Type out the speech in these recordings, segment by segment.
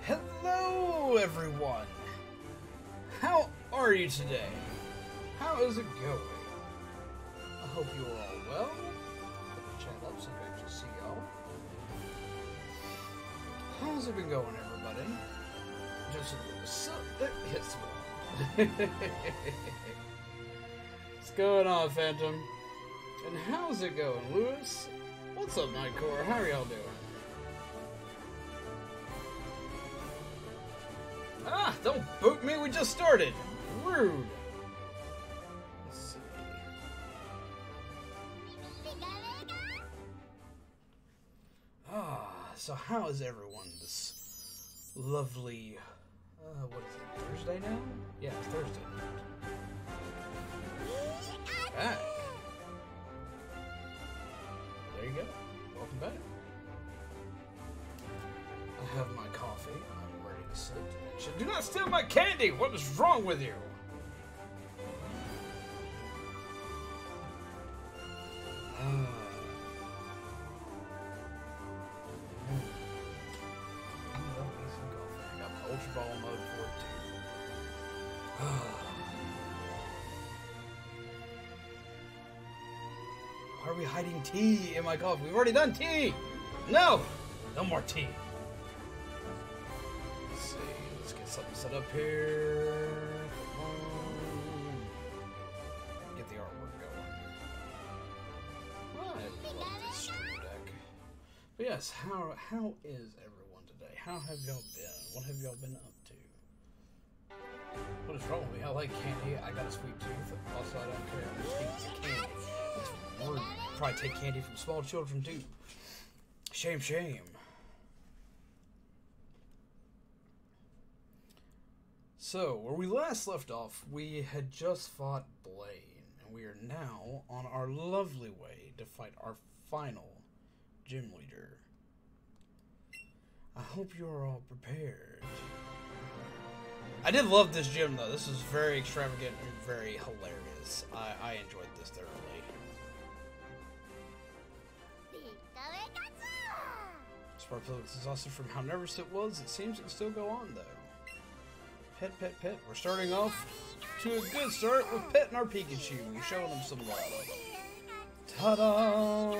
Hello, everyone! How are you today? How is it going? I hope you are all well. Put the chat up so I can actually see y'all. How's it been going, everybody? Just hits What's going on, Phantom? And how's it going, Lewis? What's up, Nightcore? How are y'all doing? Ah, don't boot me, we just started! Rude! Let's see. So how is everyone this lovely, what is it, Thursday now? Yeah, it's Thursday night. Back. There you go. Welcome back. I have my coffee. I'm ready to sit. Do not steal my candy! What is wrong with you? I got my Ultra Ball mode for it too. Why are we hiding tea in my coffee? We've already done tea! No! No more tea. Something set up here. Get the artwork going. I love this stream deck. But yes, how is everyone today? How have y'all been? What have y'all been up to? What is wrong with me? I like candy. I got a sweet tooth. Also, I don't care. I'm just eating candy. That's rude. Probably take candy from small children too. Shame, shame. So, where we last left off, we had just fought Blaine, and we are now on our lovely way to fight our final gym leader. I hope you are all prepared. I did love this gym, though. This is very extravagant and very hilarious. I enjoyed this thoroughly. Sparkle is exhausted from how nervous it was. It seems it can still go on, though. Pet, pet, pet. We're starting off to a good start with petting our Pikachu. We're showing him some love. Ta-da!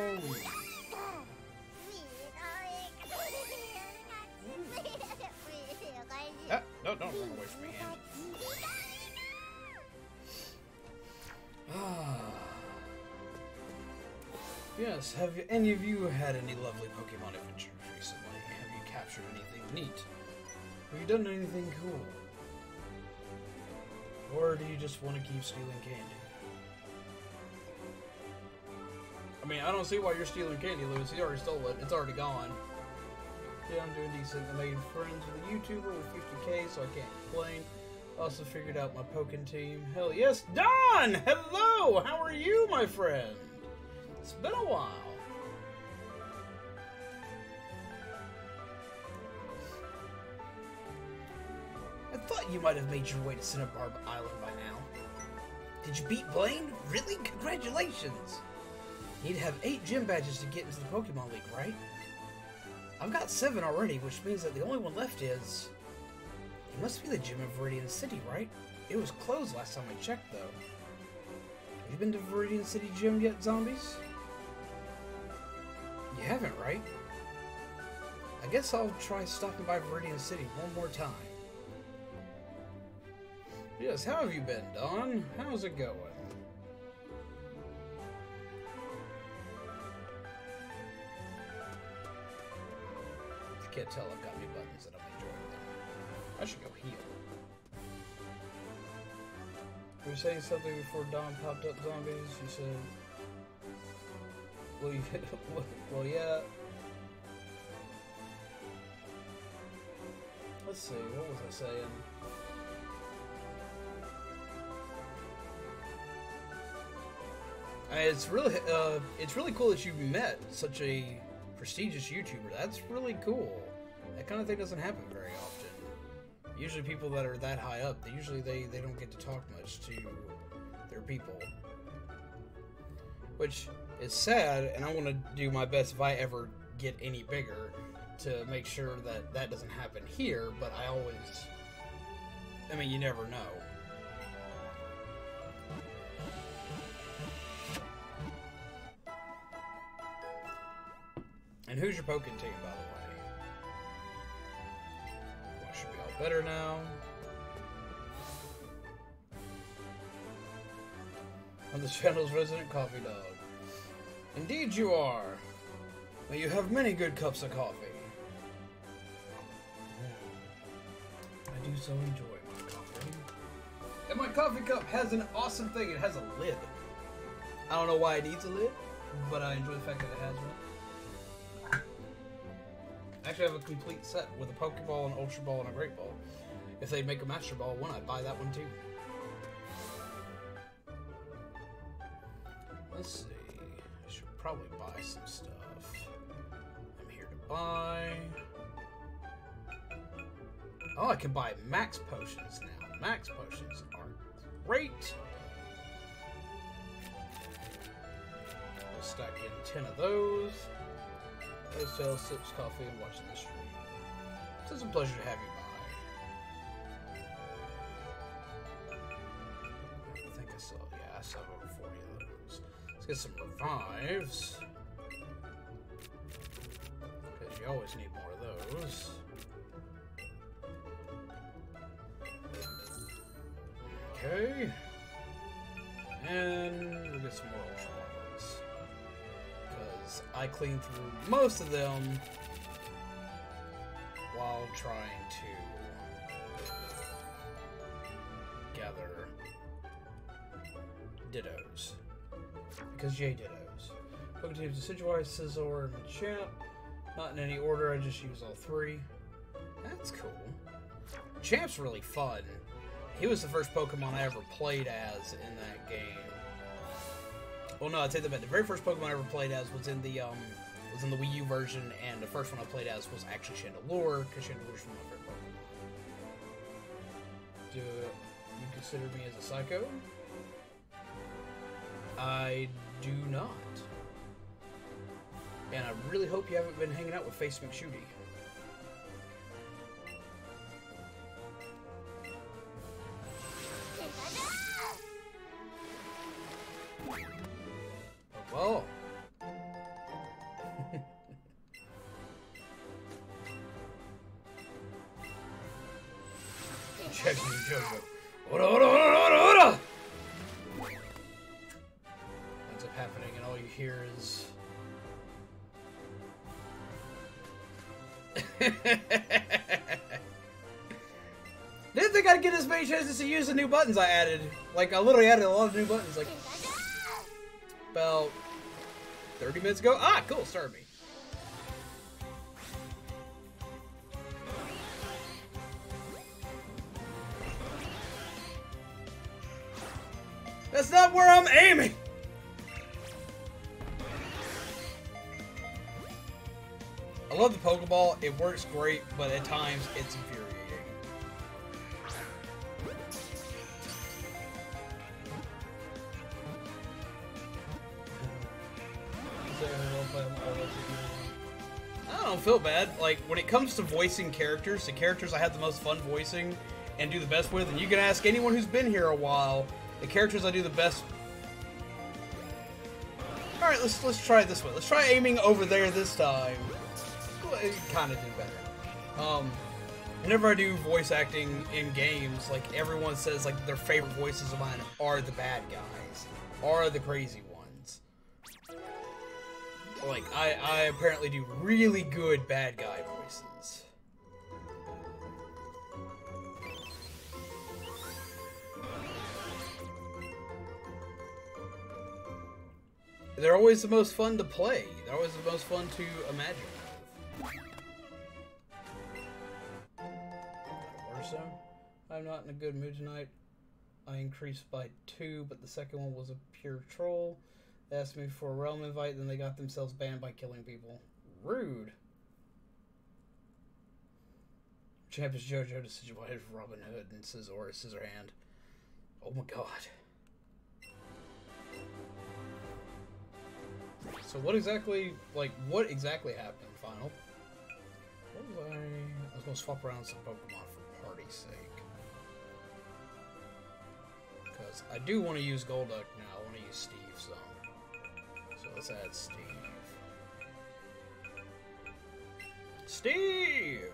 Ah, no, don't run away from me, Andy. Yes, have any of you had any lovely Pokemon adventures recently? Have you captured anything neat? Have you done anything cool? Or do you just want to keep stealing candy? I mean, I don't see why you're stealing candy, Lewis. He already stole it. It's already gone. Yeah, I'm doing decent. I made friends with a YouTuber with 50k, so I can't complain. Also figured out my Pokken team. Hell yes, Don! Hello! How are you, my friend? It's been a while. I thought you might have made your way to Cinnabar Island by now. Did you beat Blaine? Really? Congratulations! You need to have 8 gym badges to get into the Pokemon League, right? I've got 7 already, which means that the only one left is... It must be the gym in Viridian City, right? It was closed last time I checked, though. Have you been to Viridian City Gym yet, zombies? You haven't, right? I guess I'll try stopping by Viridian City one more time. Yes, how have you been, Dawn? How's it going? I can't tell I've got new buttons that I'm enjoying them. I should go heal. You were saying something before Dawn popped up, zombies. You said... Well, well, yeah. Let's see, what was I saying? It's really cool that you met such a prestigious YouTuber. That's really cool. That kind of thing doesn't happen very often. Usually people that are that high up, they don't get to talk much to their people. Which is sad, and I want to do my best if I ever get any bigger to make sure that that doesn't happen here, but I mean, you never know. And who's your Pokken team, by the way? Well, should be all better now. I'm the channel's resident coffee dog. Indeed you are. May you have many good cups of coffee. I do so enjoy my coffee. And my coffee cup has an awesome thing. It has a lid. I don't know why it needs a lid, but I enjoy the fact that it has one. Actually, I have a complete set with a Pokeball, an Ultra Ball, and a Great Ball. If they'd make a Master Ball one, I'd buy that one too. Let's see. I should probably buy some stuff. I'm here to buy. Oh, I can buy max potions now. Max potions are great. We'll stack in 10 of those. Those sell sips coffee and watching the stream. It's a pleasure to have you by. I think I saw, yeah, I saw over 40 of those. Let's get some revives. Because you always need more of those. Okay. And we'll get some more Ultra Balls. Because I cleaned through most of them while trying to gather Dittos. Because yay Dittos. Pokemon Decidueye, Scizor, and Machamp. Not in any order, I just use all 3. That's cool. Champ's really fun. He was the first Pokemon I ever played as in that game. Well, no, I take that back. The very first Pokemon I ever played as was in the Wii U version, and the first one I played as was actually Chandelure, because Chandelure's one of my favorite Pokemon. Do you consider me as a psycho? I do not. And I really hope you haven't been hanging out with Face McShooty. Oh. Check me, Jojo. Ora, ora, ora, ora, ora! Ends up happening, and all you hear is. Didn't think I'd get as many chances to use the new buttons I added. Like, I literally added a lot of new buttons, like, about 30 minutes ago. Ah, cool, started me. That's not where I'm aiming! I love the Pokeball, it works great, but at times it's infuriating. I don't feel bad. Like, when it comes to voicing characters, the characters I have the most fun voicing and do the best with, and you can ask anyone who's been here a while, the characters I do the best... Alright, let's try it this way. Let's try aiming over there this time. It kind of did better. Whenever I do voice acting in games, like, everyone says, like, their favorite voices of mine are the bad guys, are the crazy ones. Like, I apparently do really good bad guy voices. They're always the most fun to play. They're always the most fun to imagine. So, I'm not in a good mood tonight. I increased by 2, but the second one was a pure troll. They asked me for a realm invite, then they got themselves banned by killing people. Rude. Champ is JoJo to situated Robin Hood and Scissorhand. Oh my god. So what exactly happened, Final? What was I was gonna swap around some Pokemon for party's sake. Because I do want to use Golduck now. I want to use Steve some. So let's add Steve. Steve!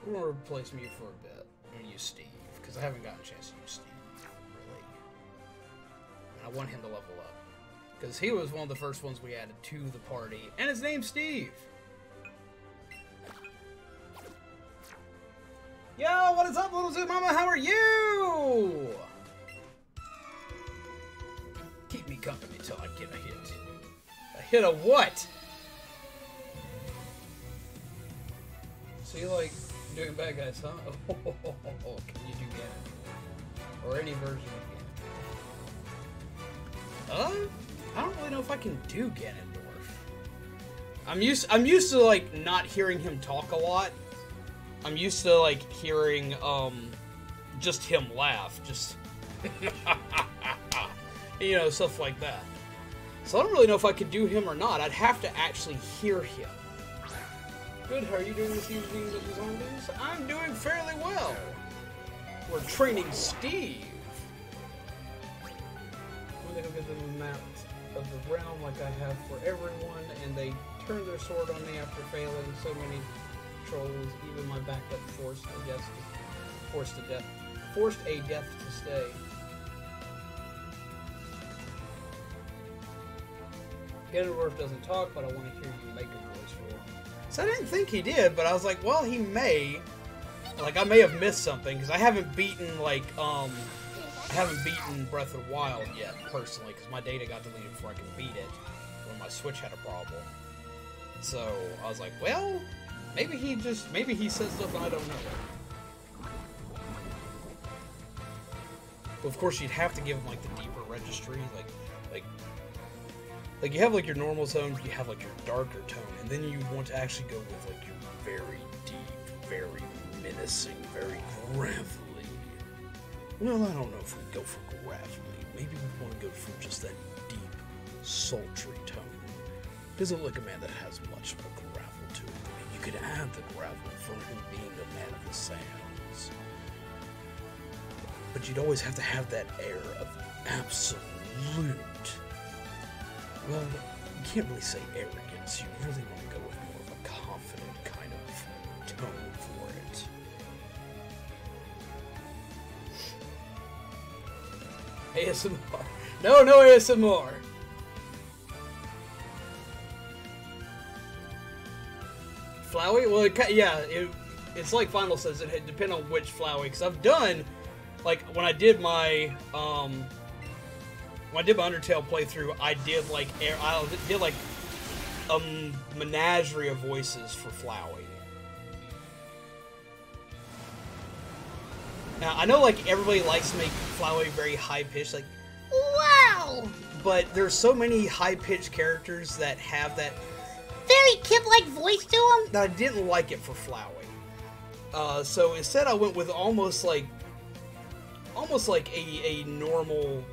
We're going to replace Mew for a bit. I'm going to use Steve. Because I haven't gotten a chance to use Steve. Really. And I want him to level up. Because he was one of the first ones we added to the party. And his name's Steve! Yo, what is up, little Zoo Mama? How are you? Keep me company till I get a hit. A hit of what? So you like doing bad guys, huh? Oh, can you do Ganon? Or any version of Ganon? I don't really know if I can do Ganondorf. I'm used to like not hearing him talk a lot. I'm used to, like, hearing, just him laugh. Just, you know, stuff like that. So I don't really know if I could do him or not. I'd have to actually hear him. Good, how are you doing this evening with the zombies? I'm doing fairly well. We're training Steve. When they go get them a map of the realm like I have for everyone, and they turn their sword on me after failing so many trolls, even my backup forced a death to stay. Ganondorf doesn't talk, but I want to hear you make a voice for him. So I didn't think he did, but I was like, well, he may. Like, I may have missed something, because I haven't beaten, like, I haven't beaten Breath of the Wild yet, personally, because my data got deleted before I could beat it, when my Switch had a problem. So, I was like, well, maybe he says stuff I don't know. But of course, you'd have to give him, like, the deeper registry, like you have, like, your normal tone, you have, like, your darker tone, and then you want to actually go with, like, your very deep, very menacing, very gravelly. Well, I don't know if we go for gravelly. Maybe we want to go for just that deep, sultry tone. Doesn't look a man that has much of a gravel to it. I mean, you could add the gravel from him being a man of the sands. But you'd always have to have that air of absolute... Well, you can't really say arrogance. You really want to go with more of a confident kind of tone for it. ASMR. No ASMR. Flowey? Well, it's like Final says, it depends on which Flowey, because I've done, like, when I did my Undertale playthrough, I did like a menagerie of voices for Flowey. Now, I know, like, everybody likes to make Flowey very high-pitched, like, wow! But there's so many high-pitched characters that have that very kid-like voice to them that I didn't like it for Flowey. So instead I went with almost like almost like a normal,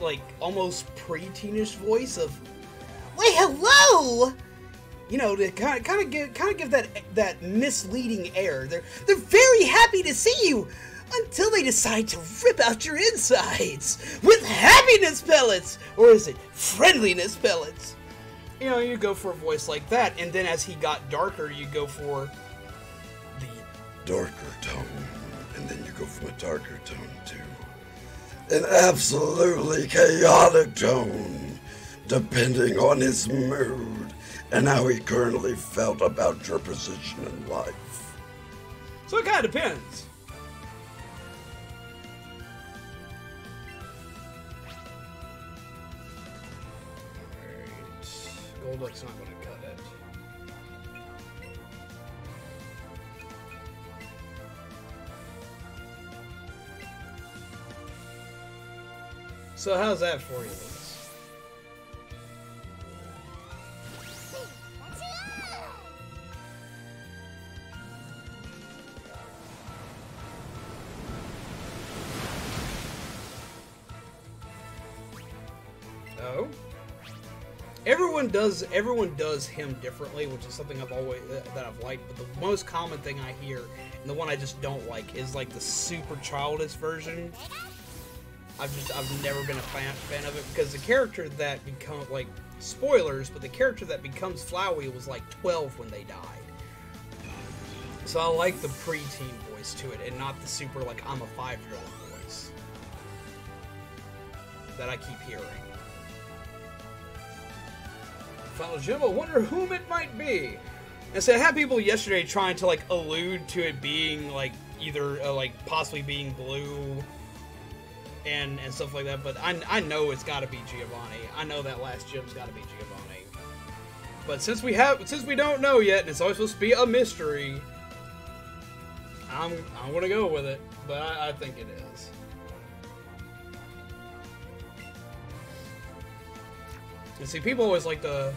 like almost pre-teenish voice of, "Wait, hello!" You know, to kind of give that misleading air. They're very happy to see you until they decide to rip out your insides with happiness pellets, or is it friendliness pellets? You know, you go for a voice like that, and then as he got darker, you go for the darker tone, and then you go from a darker tone to an absolutely chaotic tone, depending on his mood and how he currently felt about your position in life. So it kind of depends. Alright. Golduck's not going to cut it. So how's that for you, Lucas? Oh? Everyone does him differently, which is something that I've liked, but the most common thing I hear, and the one I just don't like, is like the super childish version. I've never been a fan of it, because the character that becomes, like, spoilers, but the character that becomes Flowey was like 12 when they died. So I like the preteen voice to it, and not the super, like, I'm a 5-year-old voice that I keep hearing. Final Gym, I wonder whom it might be. And so I had people yesterday trying to, like, allude to it being, like, either, like, possibly being blue and stuff like that, but I know it's gotta be Giovanni. I know that last gym's gotta be Giovanni. But since we don't know yet, and it's always supposed to be a mystery, I'm gonna go with it, but I think it is. And see, people always like to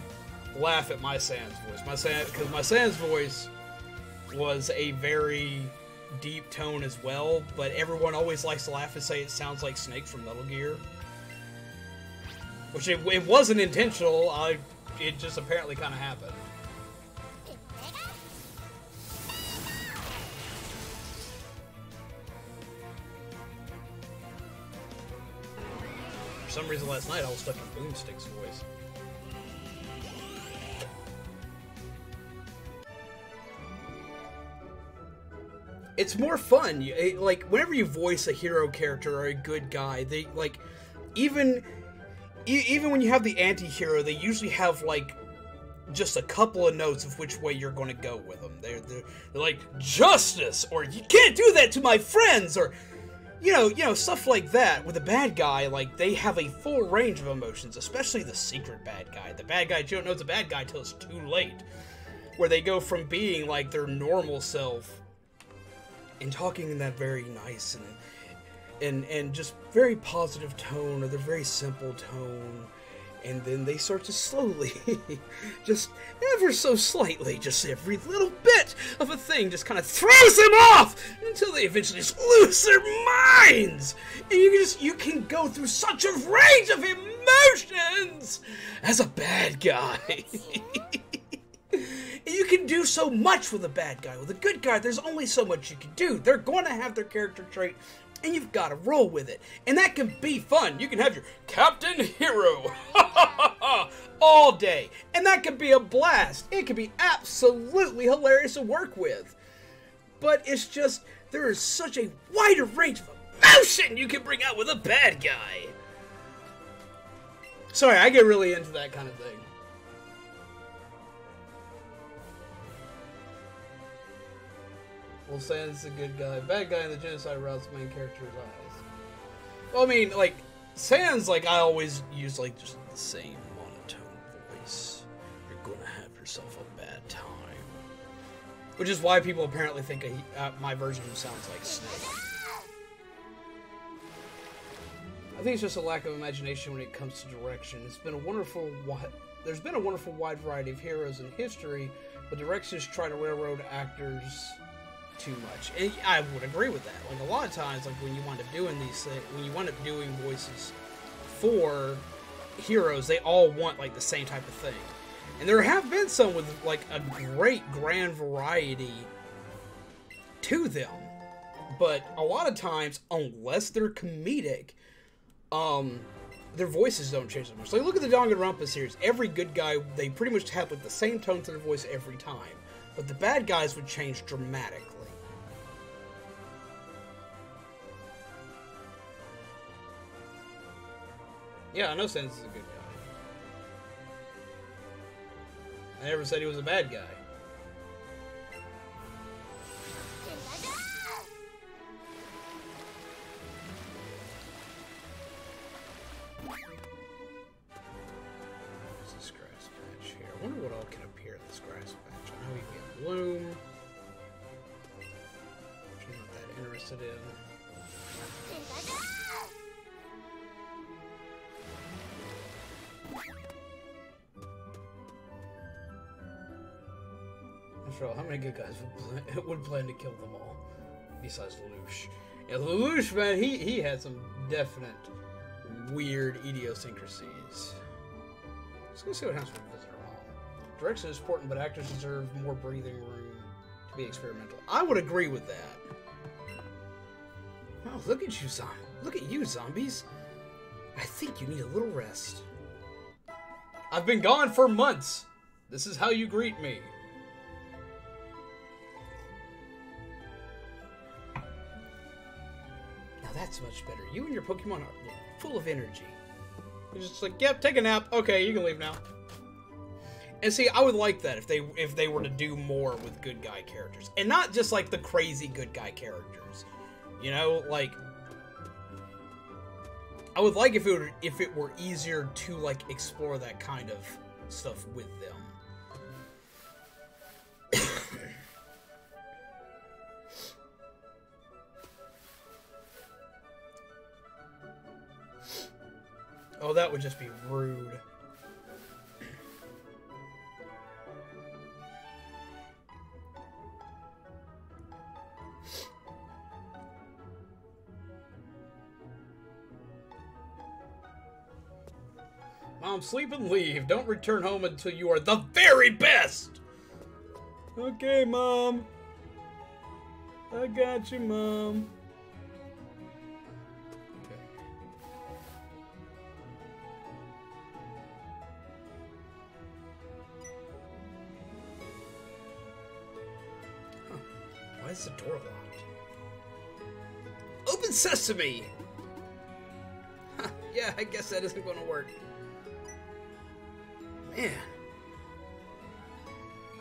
laugh at my Sans voice. Because my Sans voice was a very deep tone as well, but everyone always likes to laugh and say it sounds like Snake from Metal Gear. Which it wasn't intentional, it just apparently kind of happened. For some reason last night I was stuck in Boomstick's voice. It's more fun. Like, whenever you voice a hero character or a good guy, they, like, even when you have the anti-hero, they usually have, like, just a couple of notes of which way you're going to go with them. They're like, justice, or you can't do that to my friends, or, you know, stuff like that. With a bad guy, like, they have a full range of emotions, especially the secret bad guy. The bad guy, you don't know it's a bad guy till it's too late. Where they go from being, like, their normal self and talking in that very nice and just very positive tone, or the very simple tone, and then they start to slowly, just ever so slightly, just every little bit of a thing just kind of throws them off until they eventually just lose their minds. And you can go through such a range of emotions as a bad guy. You can do so much with a bad guy. With a good guy, there's only so much you can do. They're going to have their character trait, and you've got to roll with it. And that can be fun. You can have your Captain Hero all day. And that can be a blast. It can be absolutely hilarious to work with. But it's just, there is such a wider range of emotion you can bring out with a bad guy. Sorry, I get really into that kind of thing. Well, Sans is a good guy. Bad guy in the genocide routes the main character's eyes. Well, I mean, like, Sans, like, I always use, like, just the same monotone voice. You're gonna have yourself a bad time. Which is why people apparently think my version of him sounds like Snake. I think it's just a lack of imagination when it comes to direction. There's been a wonderful wide variety of heroes in history, but directors try to railroad actors too much. And I would agree with that. Like, a lot of times, like, when you wind up doing these things, when you wind up doing voices for heroes, they all want, like, the same type of thing. And there have been some with, like, a great grand variety to them. But a lot of times, unless they're comedic, their voices don't change that much. Like, look at the Danganronpa series. Every good guy, they pretty much have, like, the same tone to their voice every time. But the bad guys would change dramatically. Yeah, I know Sans is a good guy. I never said he was a bad guy. What's this grass patch here? I wonder what all can appear in this grass patch. I know you get bloom, which I'm not that interested in. After all, how many good guys would plan to kill them all? Besides Lelouch. Yeah, Lelouch, man, he had some definite weird idiosyncrasies. Let's go see what happens when we visit our home. Direction is important, but actors deserve more breathing room to be experimental. I would agree with that. Oh, look at you, zombie. Look at you, zombies. I think you need a little rest. I've been gone for months. This is how you greet me. That's much better. You and your Pokemon are full of energy. You're just like, yep, take a nap. Okay, you can leave now. And see, I would like that if they were to do more with good guy characters. And not just like the crazy good guy characters. You know, like, I would like if it were easier to like explore that kind of stuff with them. Oh, that would just be rude. Mom, sleep and leave. Don't return home until you are the very best! Okay, Mom. I got you, Mom. Why is the door locked? Open sesame! Huh, yeah, I guess that isn't going to work. Man.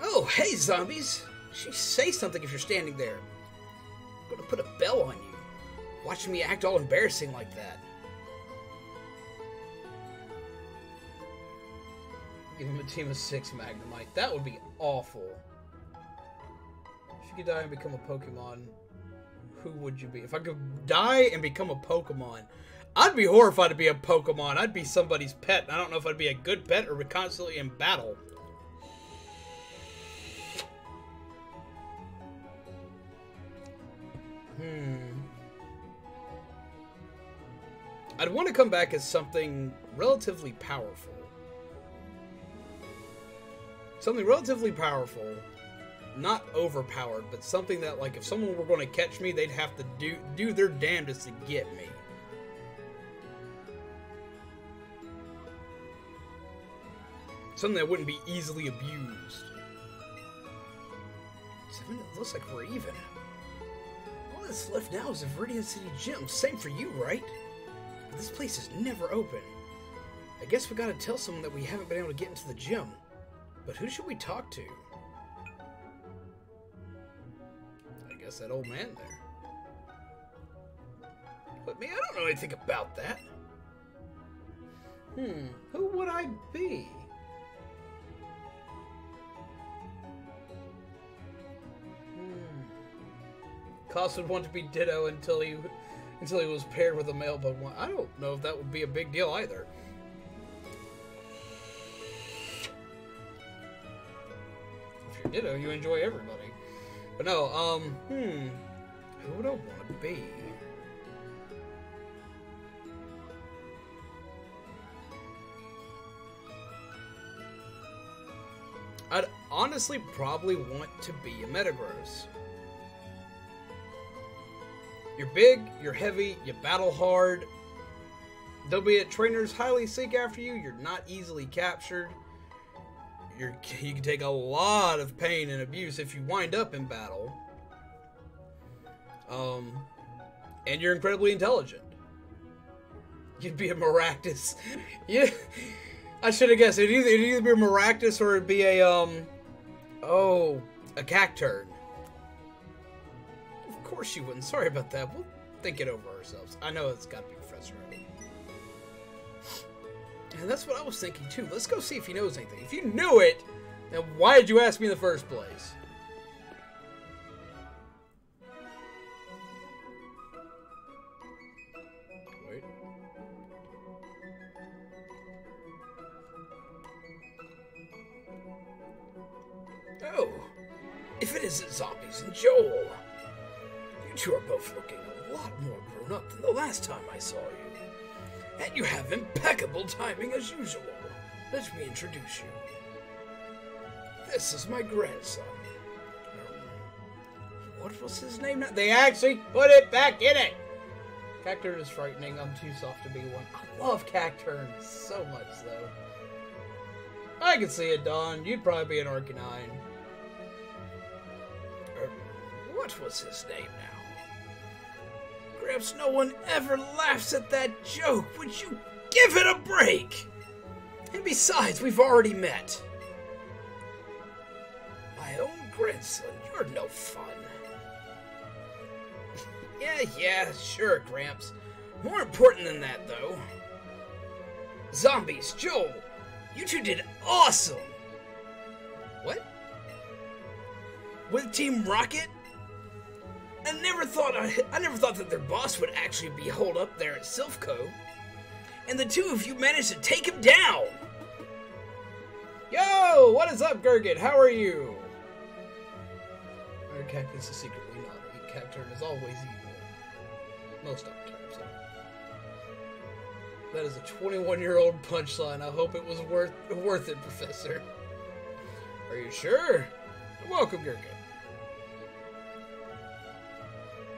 Oh, hey, zombies! Say something if you're standing there. I'm going to put a bell on you. Watching me act all embarrassing like that. Give him a team of 6 Magnemite. That would be awful. If you could die and become a Pokemon, who would you be? If I could die and become a Pokemon, I'd be horrified to be a Pokemon. I'd be somebody's pet. I don't know if I'd be a good pet or be constantly in battle. I'd want to come back as something relatively powerful. Something relatively powerful. Not overpowered, but something that, like, if someone were going to catch me, they'd have to do their damnedest to get me. Something that wouldn't be easily abused. 7, it looks like we're even. All that's left now is the Viridian City Gym. Same for you, right? But this place is never open. I guess we gotta tell someone that we haven't been able to get into the gym. But who should we talk to? I guess that old man there. But me, I don't know anything about that. Who would I be? Koss would want to be Ditto until he was paired with a male Pokemon. I don't know if that would be a big deal either. If you're Ditto, you enjoy everybody. But no, who would I want to be? I'd honestly probably want to be a Metagross. You're big, you're heavy, you battle hard. Though be it trainers highly seek after you, you're not easily captured. You can take a lot of pain and abuse if you wind up in battle. And you're incredibly intelligent. You'd be a Maractus. Yeah, I should have guessed. It'd either be a Maractus or it'd be a Cacturn. Of course you wouldn't. Sorry about that. We'll think it over ourselves. I know it's got to be Professor Oak. And that's what I was thinking too. Let's go see if he knows anything. If you knew it, then why did you ask me in the first place? Wait. Oh, if it isn't Zombies and Joel. You two are both looking a lot more grown up than the last time I saw you. And you have impeccable timing as usual. Let me introduce you. This is my grandson. What was his name now? They actually put it back in it! Cacturn is frightening. I'm too soft to be one. I love Cacturn so much, though. I can see it, Don. You'd probably be an Arcanine. What was his name now? Gramps, no one ever laughs at that joke. Would you give it a break? And besides, we've already met. My own grandson, you're no fun. Yeah, sure, Gramps. More important than that, though. Zombies, Joel, you two did awesome. What? With Team Rocket? I never thought that their boss would actually be holed up there at Silphco. And the two of you managed to take him down! Yo! What is up, Gurgit? How are you? Our Cactus is secretly naughty. Cacturn is always evil. Most of the time, so. That is a 21-year-old punchline. I hope it was worth it, Professor. Are you sure? Welcome, Gurgit.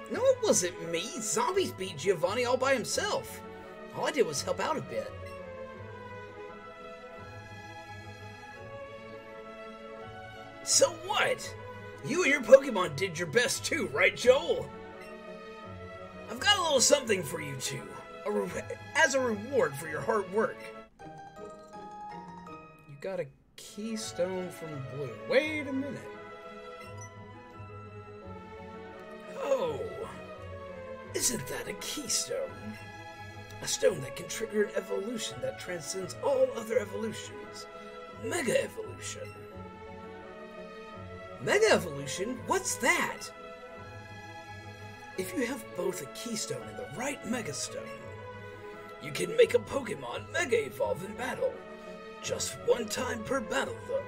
No, it wasn't me. Zombies beat Giovanni all by himself. All I did was help out a bit. So what? You and your Pokemon did your best too, right, Joel? I've got a little something for you two, as a reward for your hard work. You got a keystone from Blue. Wait a minute. Oh, isn't that a keystone? A stone that can trigger an evolution that transcends all other evolutions. Mega Evolution. Mega Evolution? What's that? If you have both a keystone and the right Mega Stone, you can make a Pokemon Mega Evolve in battle. Just one time per battle, though.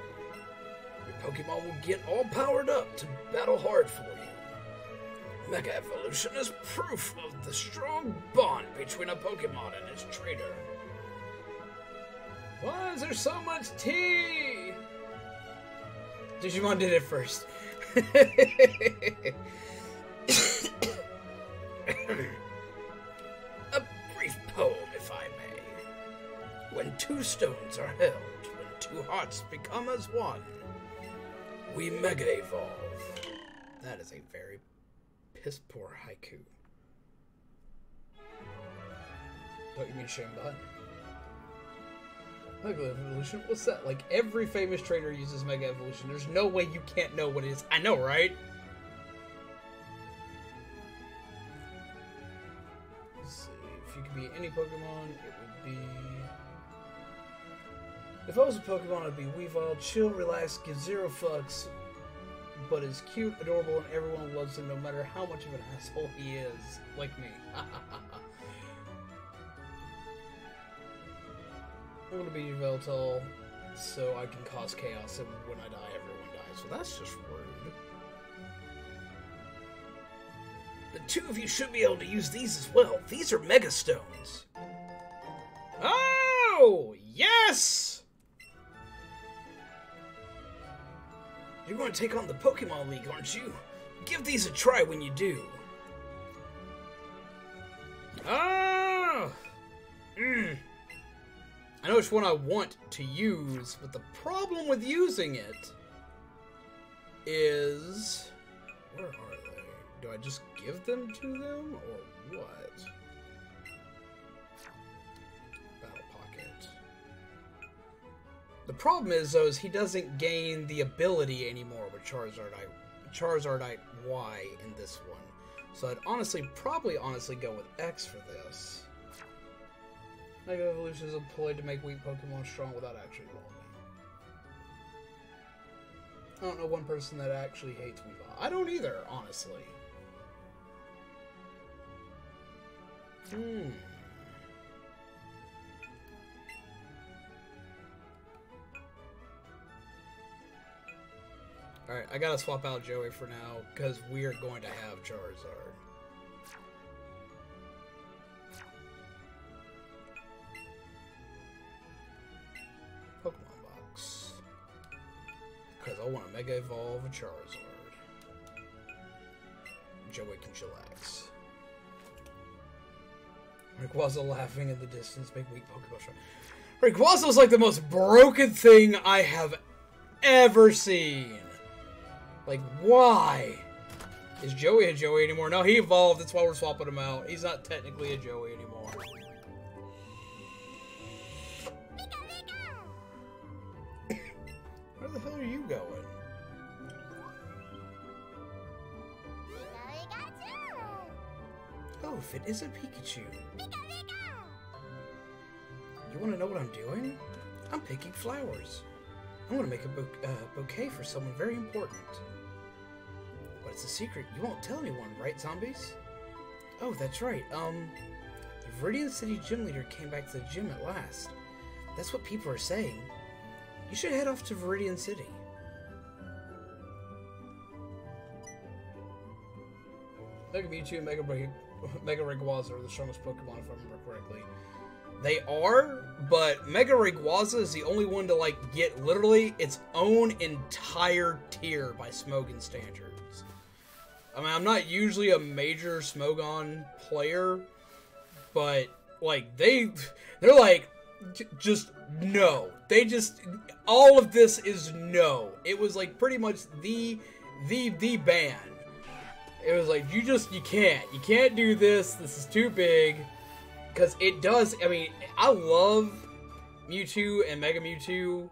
Your Pokemon will get all powered up to battle hard for you. Mega Evolution is proof of the strong bond between a Pokemon and its trainer. Why is there so much tea? Digimon did it first. A brief poem, if I may. When two stones are held, when two hearts become as one, we Mega Evolve. That is a very piss poor haiku. Don't you mean Shangbot? Mega Evolution? What's that? Like, every famous trainer uses Mega Evolution. There's no way you can't know what it is. I know, right? Let's see. If you could be any Pokemon, it would be... If I was a Pokemon, it'd be Weavile. Chill, relax, give zero fucks, but is cute, adorable, and everyone loves him no matter how much of an asshole he is. Like me. I'm gonna be Veltal, so I can cause chaos, and when I die, everyone dies. So that's just rude. The two of you should be able to use these as well. These are Mega Stones. Oh, yes! You're going to take on the Pokemon League, aren't you? Give these a try when you do. Oh! I know which one I want to use, but the problem with using it is... Where are they? Do I just give them to them, or what? Battle Pocket. The problem is, though, is he doesn't gain the ability anymore with Charizardite Y in this one. So I'd probably go with X for this. Mega Evolution is employed to make weak Pokemon strong without actually evolving. I don't know one person that actually hates Weavile. I don't either, honestly. Alright, I gotta swap out Joey for now, because we are going to have Charizard. Pokemon Box. Because I want to Mega Evolve a Charizard. Joey can chillax. Rayquaza laughing in the distance, make weak Pokemon strong. Rayquaza is like the most broken thing I have ever seen. Like, why? Is Joey a Joey anymore? No, he evolved. That's why we're swapping him out. He's not technically a Joey anymore. Where the hell are you going? Oh, if it is a Pikachu. You want to know what I'm doing? I'm picking flowers. I'm going to make a bouquet for someone very important. But it's a secret. You won't tell anyone, right, zombies? Oh, that's right. The Viridian City gym leader came back to the gym at last. That's what people are saying. You should head off to Viridian City. Mega Mewtwo and Mega Rayquaza are the strongest Pokemon, if I remember correctly. They are, but Mega Rayquaza is the only one to, like, get literally its own entire tier by Smogon standards. I mean, I'm not usually a major Smogon player, but, like, they're like, just no. They just, all of this is no. It was, like, pretty much the ban. It was like, you can't do this. This is too big. Because it does, I mean, I love Mewtwo and Mega Mewtwo,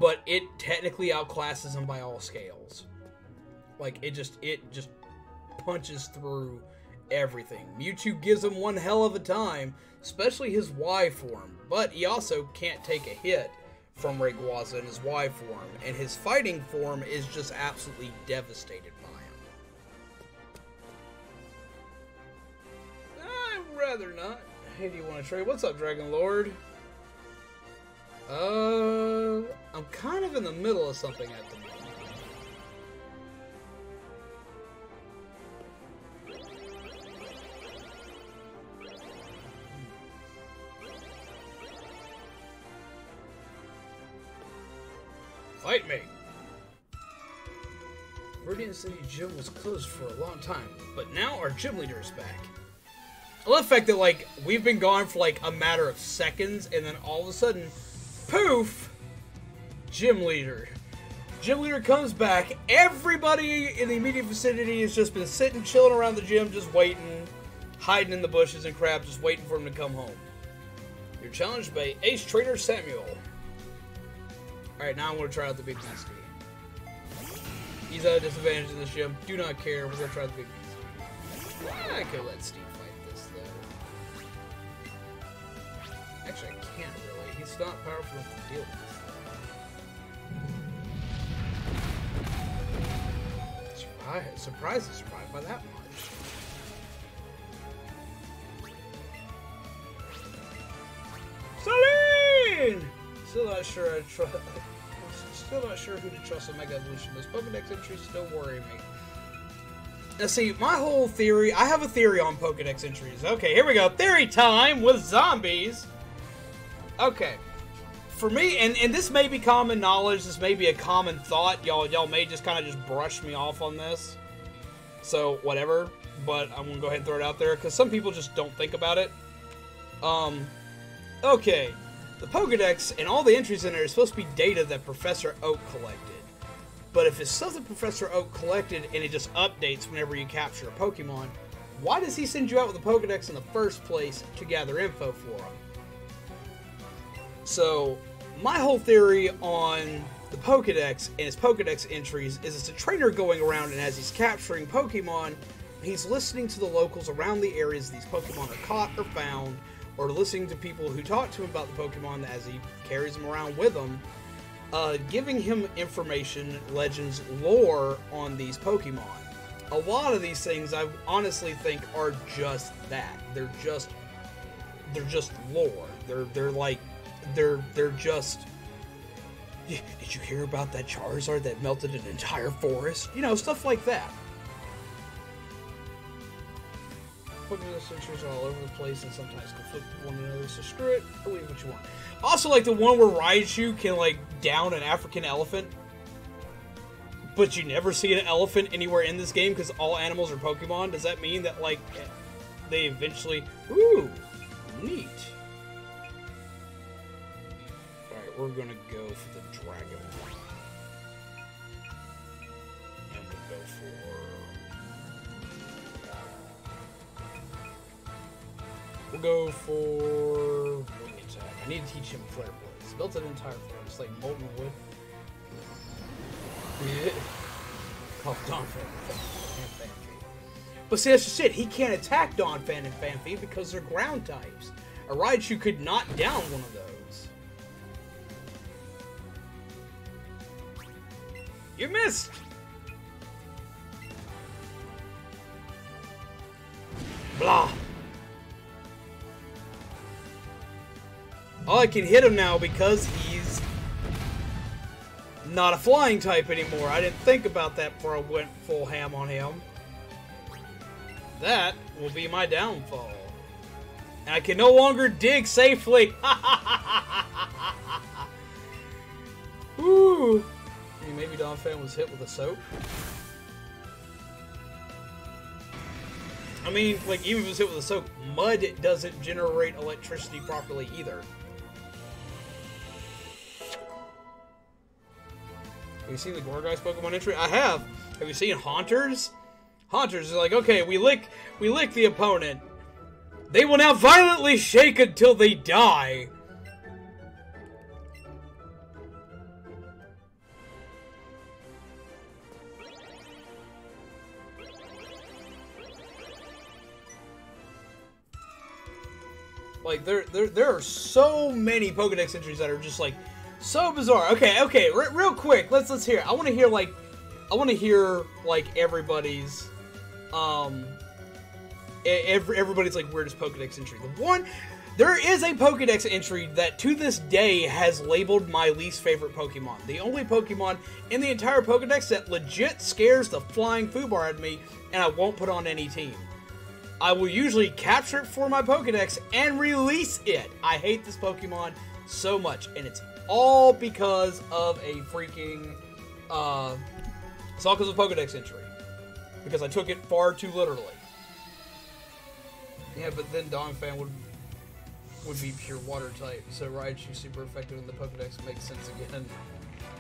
but it technically outclasses them by all scales. Like, it just punches through everything. Mewtwo gives him one hell of a time, especially his Y form, but he also can't take a hit from Rayquaza in his Y form, and his fighting form is just absolutely devastated by him. I'd rather not. Hey, do you want to trade? What's up, Dragon Lord? I'm kind of in the middle of something at the moment. Fight me! Viridian City Gym was closed for a long time, but now our gym leader is back. I love the fact that, like, we've been gone for, like, a matter of seconds, and then all of a sudden, poof! Gym leader. Gym leader comes back. Everybody in the immediate vicinity has just been sitting, chilling around the gym, just waiting, hiding in the bushes and crap, just waiting for him to come home. You're challenged by Ace Trainer Samuel. Alright, now I'm going to try out the Big Beastie. He's at a disadvantage in this gym. Do not care. We're going to try the Big Beastie. I could let Steve fight this, though. Actually, I can't really. He's not powerful enough to deal with this. Surprised by that much. Celine! Still not sure Still not sure who to trust in Mega Evolution. Those Pokedex entries still worry me. Now see, my whole theory, I have a theory on Pokedex entries. Okay, here we go. Theory time with zombies. Okay. For me, and this may be common knowledge, this may be a common thought. Y'all may just kind of just brush me off on this. So, whatever. But I'm going to go ahead and throw it out there, because some people just don't think about it. Okay. The Pokedex and all the entries in there is supposed to be data that Professor Oak collected. But if it's something Professor Oak collected and it just updates whenever you capture a Pokemon, why does he send you out with a Pokedex in the first place to gather info for him? So, my whole theory on the Pokedex and his Pokedex entries is it's a trainer going around, and as he's capturing Pokemon, he's listening to the locals around the areas these Pokemon are caught or found, or listening to people who talk to him about the Pokemon as he carries them around with him, giving him information, legends, lore on these Pokemon. A lot of these things I honestly think are just that. They're just lore. They're just. Did you hear about that Charizard that melted an entire forest? You know, stuff like that. Pokedex entries are all over the place and sometimes conflict with one another, so screw it, believe what you want. Also, like the one where Raichu can, like, down an African elephant, but you never see an elephant anywhere in this game because all animals are Pokemon. Does that mean that, like, they eventually... Ooh, neat. Alright, we're gonna go for the dragon. And we'll go for... We'll go for wing attack. I need to teach him Flare Blitz. Built an entire forest, like molten wood. Called Donphan and Phanpy. But see, that's just it. He can't attack Donphan and Phanpy because they're ground types. A Raichu could knock down one of those. You missed! Blah! Oh, I can hit him now because he's not a flying type anymore. I didn't think about that before I went full ham on him. That will be my downfall. And I can no longer dig safely. Woo! Maybe Donphan was hit with a soap. I mean, like, even if it was hit with a soap, mud doesn't generate electricity properly either. Have you seen the Gorgai's Pokemon entry? I have. Have you seen Haunters? Haunters is like, okay, we lick the opponent. They will now violently shake until they die. Like, there are so many Pokedex entries that are just, like, so bizarre. Okay, real quick, let's hear. I want to hear, like, everybody's, everybody's, like, weirdest Pokedex entry. There is a Pokedex entry that, to this day, has labeled my least favorite Pokemon. The only Pokemon in the entire Pokedex that legit scares the flying foobar at me, and I won't put on any team. I will usually capture it for my Pokedex and release it. I hate this Pokemon so much, and it's all because of a freaking, it's all because of Pokedex entry. Because I took it far too literally. Yeah, but then Donphan would be pure water type, so Raichu super effective in the Pokedex makes sense again.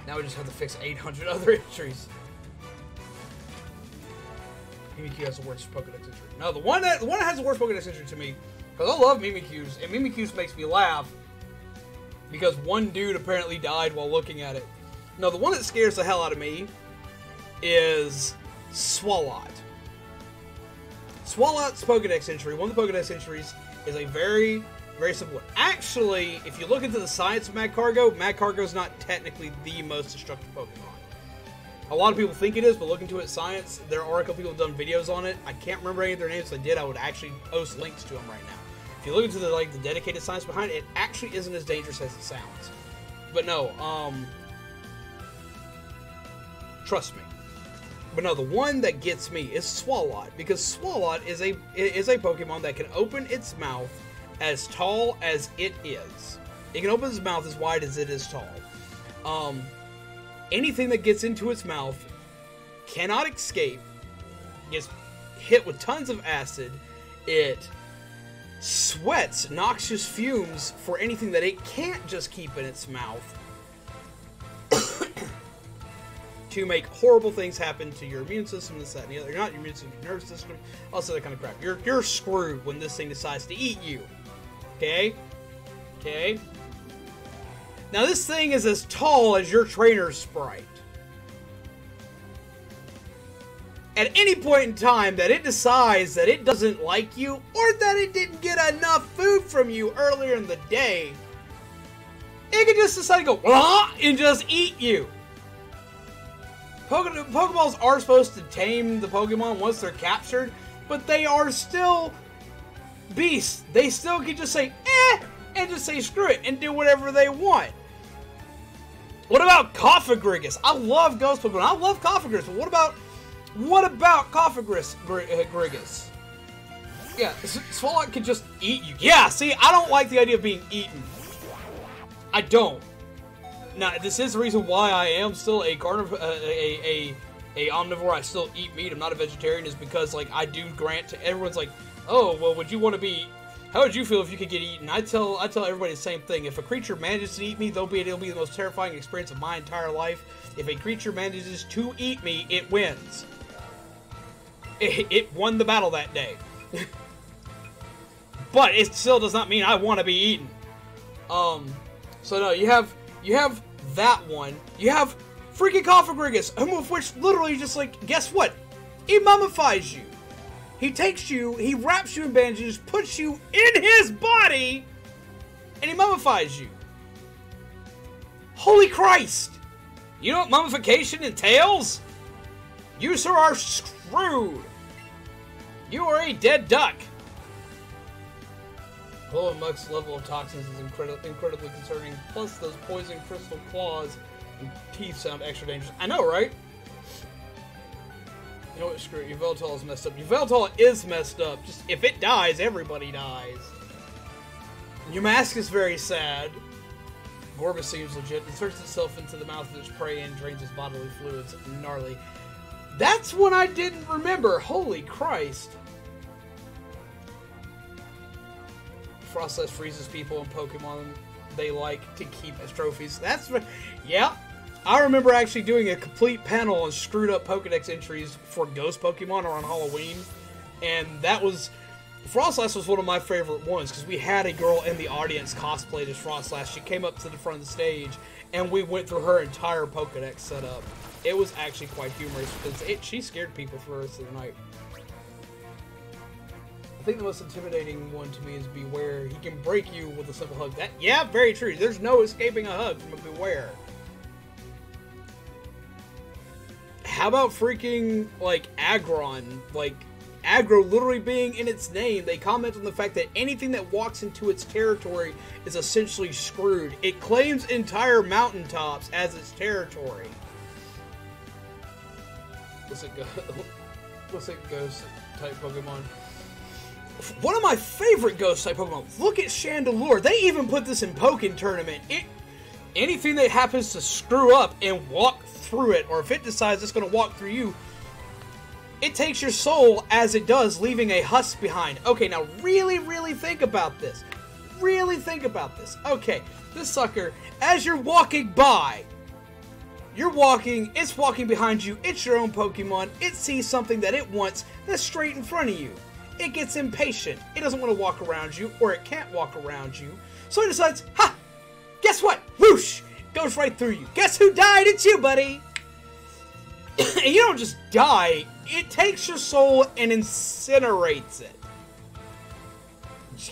Now we just have to fix 800 other entries. Mimikyu has the worst Pokedex entry. No, the one that has the worst Pokedex entry to me, because I love Mimikyu's, and Mimikyu's makes me laugh, because one dude apparently died while looking at it. No, the one that scares the hell out of me is Swalot. Swalot's Pokedex entry, one of the Pokedex entries, is a very, very simple one. Actually, if you look into the science of Magcargo is not technically the most destructive Pokemon. A lot of people think it is, but look into it, science. There are a couple people who have done videos on it. I can't remember any of their names. If I did, I would actually post links to them right now. If you look into the dedicated science behind it, it actually isn't as dangerous as it sounds. But no, trust me. But no, the one that gets me is Swalot, because Swalot is a Pokemon that can open its mouth as tall as it is. It can open its mouth as wide as it is tall. Anything that gets into its mouth cannot escape, gets hit with tons of acid, it sweats noxious fumes for anything that it can't just keep in its mouth to make horrible things happen to your immune system, this, that, and the other. Not your immune system, your nervous system, also that kind of crap. You're screwed when this thing decides to eat you. Okay? Okay? Now this thing is as tall as your trainer's sprite. At any point in time that it decides that it doesn't like you, or that it didn't get enough food from you earlier in the day, it can just decide to go, "Wah!" and just eat you. Pokeballs are supposed to tame the Pokemon once they're captured, but they are still beasts. They still can just say, eh, and just say screw it, and do whatever they want. What about Coffagrigus? I love Ghost Pokemon. I love Coffagrigus, but what about Coffagrigus? Yeah, Swalot can just eat you. Yeah, see, I don't like the idea of being eaten. I don't. Now, this is the reason why I am still a carnivore, a omnivore. I still eat meat. I'm not a vegetarian. Is because, like, I do grant to everyone's like, oh, well, would you want to be? How would you feel if you could get eaten? I tell everybody the same thing. If a creature manages to eat me, it'll be the most terrifying experience of my entire life. If a creature manages to eat me, it wins. It won the battle that day. But it still does not mean I want to be eaten. So no, you have that one. You have freaking Coffagrigus, of which literally just like, guess what? He mummifies you. He takes you, he wraps you in bandages, puts you in his body, and he mummifies you. Holy Christ! You know what mummification entails? You, sir, are screwed. You are a dead duck. Low and Muck's level of toxins is incredibly concerning. Plus, those poison crystal claws and teeth sound extra dangerous. I know, right? You know what? Screw it. Yveltal is messed up. Yveltal is messed up. Just if it dies, everybody dies. Your mask is very sad. Gorbis seems legit. It inserts itself into the mouth of its prey and drains its bodily fluids. Gnarly. That's one I didn't remember. Holy Christ. Frostlass freezes people in Pokemon they like to keep as trophies. That's what, yeah. I remember actually doing a complete panel on screwed up Pokedex entries for Ghost Pokemon on Halloween. And that was, Frostlass was one of my favorite ones because we had a girl in the audience cosplayed as Frostlass. She came up to the front of the stage and we went through her entire Pokedex setup. It was actually quite humorous because she scared people for the rest of the night. I think the most intimidating one to me is Beware. He can break you with a simple hug. That, yeah, very true. There's no escaping a hug from a Beware. How about freaking, like, Aggron? Like, aggro literally being in its name. They comment on the fact that anything that walks into its territory is essentially screwed. It claims entire mountaintops as its territory. What's it ghost type Pokemon? One of my favorite ghost type Pokemon. Look at Chandelure. They even put this in Pokken Tournament. Anything that happens to screw up and walk through it, or if it decides it's going to walk through you, it takes your soul as it does, leaving a husk behind. Okay, now really, really think about this. Really think about this. Okay, this sucker, as you're walking by, it's walking behind you, it's your own Pokemon, it sees something that it wants that's straight in front of you. It gets impatient. It doesn't want to walk around you, or it can't walk around you. So it decides, ha! Guess what? Whoosh! Goes right through you. Guess who died? It's you, buddy! And you don't just die. It takes your soul and incinerates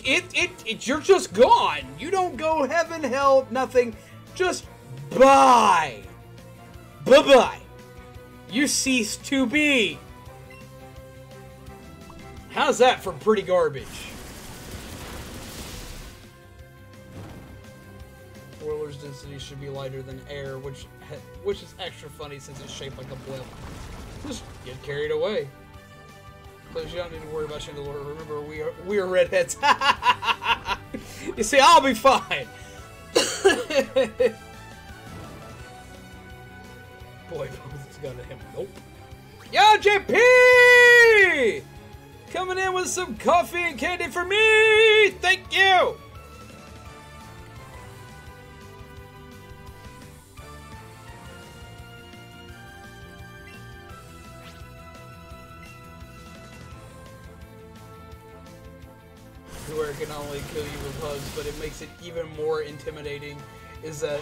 it. You're just gone. You don't go heaven, hell, nothing. Just bye. Bye-bye. You cease to be. How's that for pretty garbage? Whirler's density should be lighter than air, which is extra funny since it's shaped like a blimp. Just get carried away. Please, you don't need to worry about Chandelure. Remember, we are redheads. You see, I'll be fine. Boy, it's gonna him. Nope. Yo, JP! Coming in with some coffee and candy for me! Thank you! Where it can not only kill you with hugs, but it makes it even more intimidating. Is that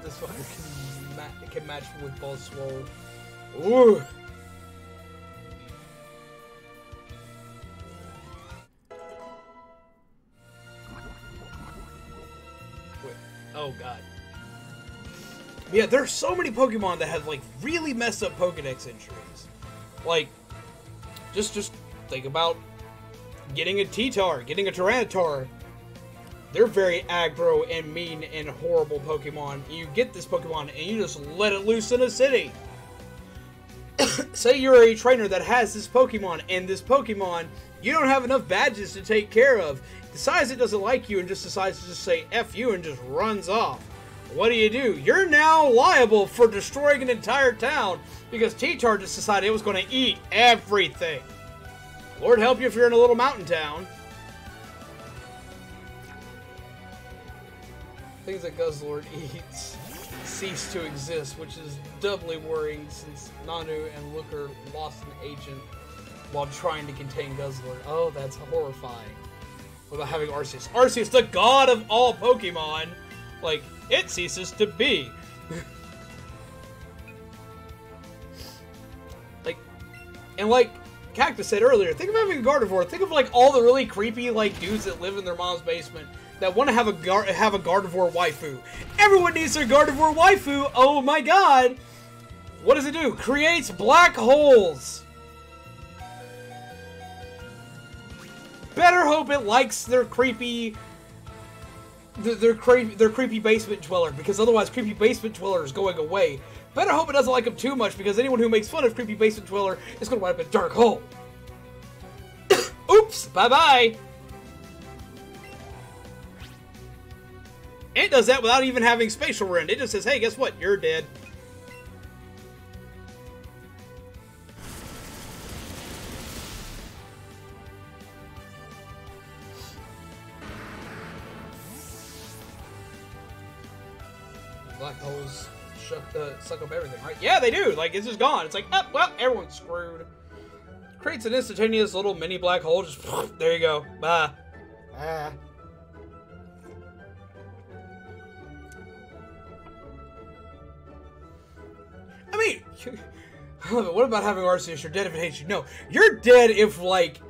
this fucker can match with Balls Swole. Ooh. Wait. Oh god. Yeah, there are so many Pokemon that have like really messed up Pokedex entries. Like, just think about getting a T-Tar, getting a Tyranitar. They're very aggro and mean and horrible Pokemon. You get this Pokemon and you just let it loose in a city. Say you're a trainer that has this Pokemon, and this Pokemon, you don't have enough badges to take care of. Decides it doesn't like you and just decides to just say F you and just runs off. What do? You're now liable for destroying an entire town because T-Tar just decided it was going to eat everything. Lord help you if you're in a little mountain town. Things that Guzzlord eats cease to exist, which is doubly worrying since Nanu and Looker lost an agent while trying to contain Guzzlord. Oh, that's horrifying. What about having Arceus? Arceus, the god of all Pokemon! Like, it ceases to be. like Cactus said earlier, think of having a Gardevoir. Think of like all the really creepy like dudes that live in their mom's basement that want to have a Gardevoir waifu. Everyone needs their Gardevoir waifu. Oh my god! What does it do? Creates black holes. Better hope it likes their creepy, their creepy basement dweller, because otherwise creepy basement dweller is going away. Better hope it doesn't like him too much, because anyone who makes fun of creepy basement dweller is going to wind up in a dark hole. Oops! Bye-bye! It does that without even having spatial rend. It just says, hey, guess what? You're dead. Black holes suck up everything, right? Yeah, they do. Like, it's just gone. It's like, oh, well, everyone's screwed. Creates an instantaneous little mini black hole. Just, there you go. Bye. Ah. I mean, what about having Arceus? You're dead if it hates you. No, you're dead if, like,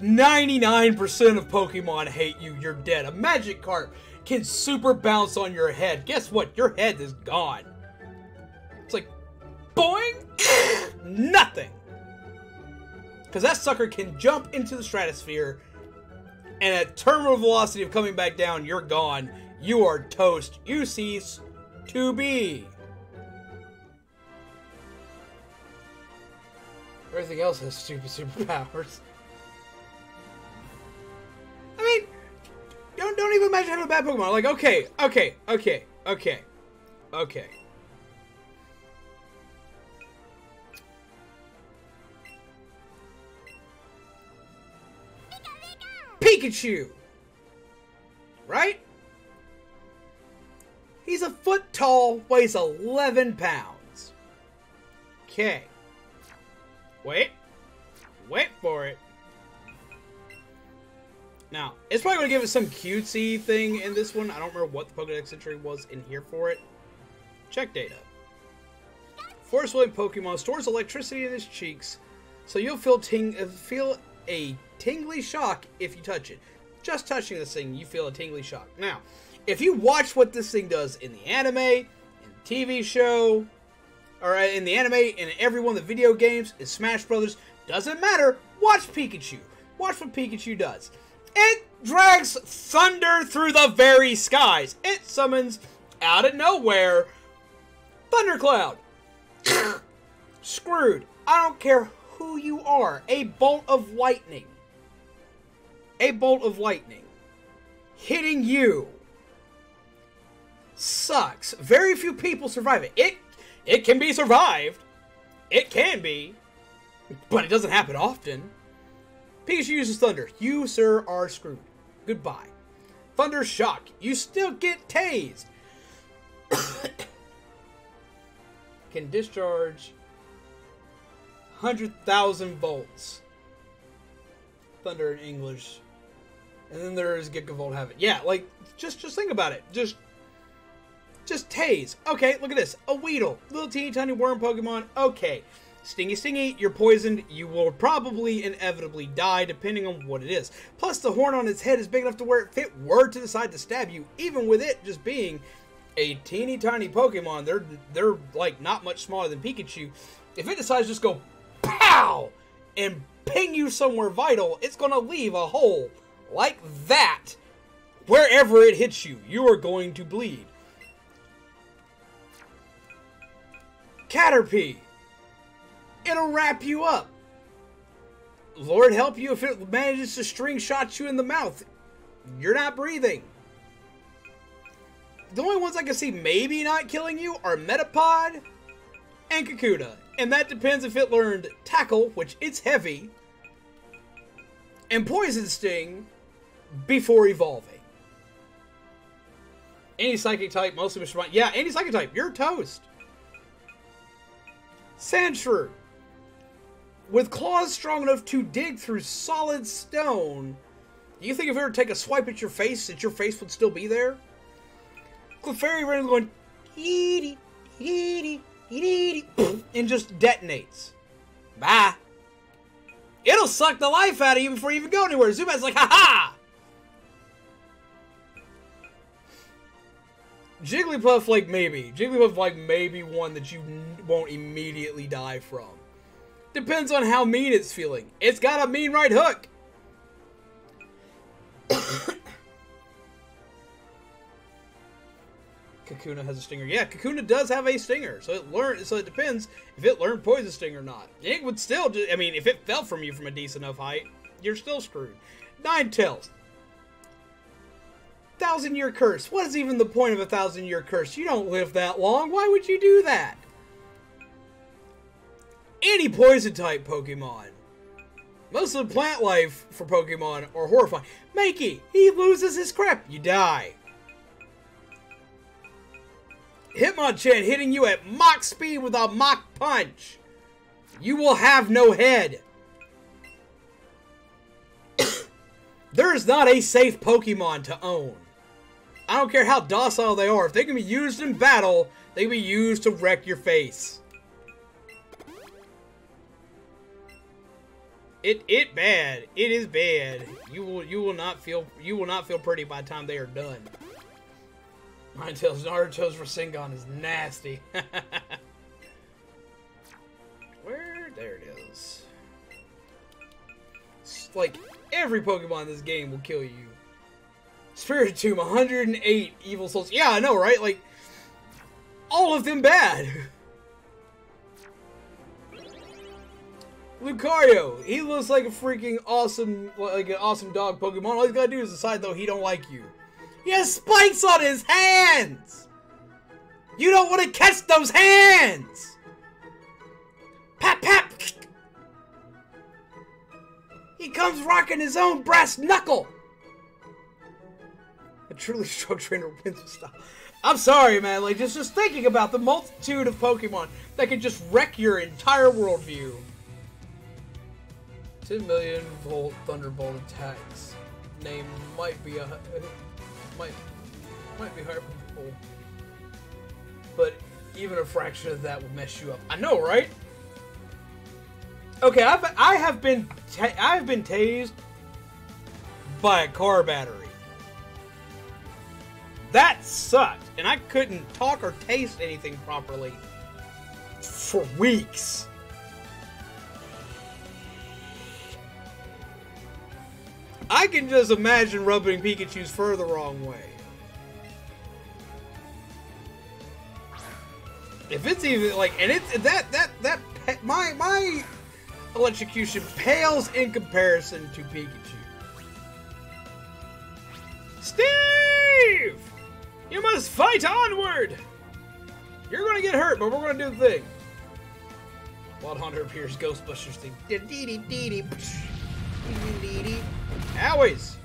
99% of Pokemon hate you. You're dead. A Magikarp can super bounce on your head. Guess what? Your head is gone. It's like, boing! Nothing! Because that sucker can jump into the stratosphere, and at terminal velocity of coming back down, you're gone. You are toast. You cease to be. Everything else has stupid superpowers. I mean, don't even imagine having a bad Pokemon. Like, okay. Pikachu! Right? He's a foot tall, weighs 11 pounds. Okay. Wait for it. Now, it's probably going to give it some cutesy thing in this one. I don't remember what the Pokedex entry was in here for it. Check data. Forest-willing Pokemon stores electricity in its cheeks, so you'll feel a tingly shock if you touch it. Just touching this thing, you feel a tingly shock. Now, if you watch what this thing does in the anime, in the TV show, or in the anime, in every one of the video games, in Smash Brothers, doesn't matter. Watch Pikachu. Watch what Pikachu does. It drags thunder through the very skies. It summons, out of nowhere, Thundercloud. Screwed. I don't care who you are. A bolt of lightning. A bolt of lightning. Hitting you. Sucks. Very few people survive it. It can be survived. It can be. But it doesn't happen often. Pikachu uses Thunder. You, sir, are screwed. Goodbye. Thunder Shock. You still get tased. Can discharge 100,000 volts. Thunder in English. And then there is Gigavolt Havoc. Yeah, like, just think about it. Just tase. Okay, look at this. A Weedle. Little teeny tiny worm Pokemon. Okay. Stingy, stingy, you're poisoned. You will probably inevitably die, depending on what it is. Plus, the horn on its head is big enough to where if it were to decide to stab you, even with it just being a teeny tiny Pokemon, they're like not much smaller than Pikachu. If it decides to just go pow and ping you somewhere vital, it's going to leave a hole like that. Wherever it hits you, you are going to bleed. Caterpie. It'll wrap you up. Lord help you if it manages to string shot you in the mouth. You're not breathing. The only ones I can see maybe not killing you are Metapod and Kakuna. And that depends if it learned Tackle, which it's heavy, and Poison Sting before evolving. Any Psychic type, mostly Mr. Mime. Yeah, any Psychic type, you're toast. Sandshrew. With claws strong enough to dig through solid stone, do you think if it were to take a swipe at your face, that your face would still be there? Clefairy randomly going, eedy, eedy, eedy, and just detonates. Bye. It'll suck the life out of you before you even go anywhere. Zubat's like, ha-ha! Jigglypuff, like, maybe. Jigglypuff, like, maybe one that you won't immediately die from. Depends on how mean it's feeling. It's got a mean right hook. Kakuna has a stinger. Yeah, Kakuna does have a stinger. So it depends if it learned Poison Sting or not. It would still I mean, if it fell from you from a decent enough height, you're still screwed. Ninetales. 1,000-year curse. What is even the point of a 1,000-year curse? You don't live that long. Why would you do that? Any poison type Pokemon. Most of the plant life for Pokemon are horrifying. Mankey, he loses his crap. You die. Hitmonchan hitting you at Mach speed with a Mach punch. You will have no head. There is not a safe Pokemon to own. I don't care how docile they are. If they can be used in battle, they can be used to wreck your face. It bad. It is bad. You will not feel pretty by the time they are done. Ninetales, Naruto's Rasengan is nasty. Where? There it is. It's like every Pokemon in this game will kill you. Spiritomb, 108 Evil Souls. Yeah, I know, right? Like, all of them bad. Lucario, he looks like a freaking awesome, like an awesome dog Pokemon. All he's gotta do is decide though he don't like you. He has spikes on his hands! You don't want to catch those hands! Pap pap! He comes rocking his own brass knuckle! A truly strong trainer wins with style. I'm sorry, man. Like, just thinking about the multitude of Pokemon that can just wreck your entire worldview. 10 million volt Thunderbolt attacks. Name might be hyperbole, but even a fraction of that would mess you up. I know, right? Okay, I have been tased by a car battery. That sucked, and I couldn't talk or taste anything properly for weeks. I can just imagine rubbing Pikachu's fur the wrong way. If it's even like, and it's that my electrocution pales in comparison to Pikachu. Steve! You must fight onward! You're gonna get hurt, but we're gonna do the thing. Wild Hunter appears, Ghostbusters thing. Owies!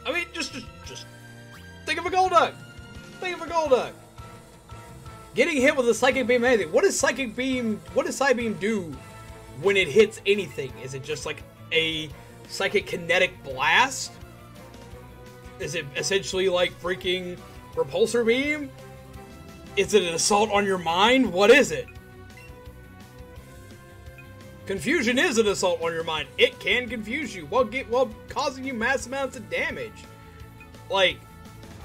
I mean, just think of a Golduck. Think of a Golduck. Getting hit with a Psychic Beam anything. What does Psybeam do when it hits anything? Is it just like a Psychic Kinetic Blast? Is it essentially like freaking Repulsor Beam? Is it an assault on your mind? What is it? Confusion is an assault on your mind. It can confuse you while causing you mass amounts of damage. Like,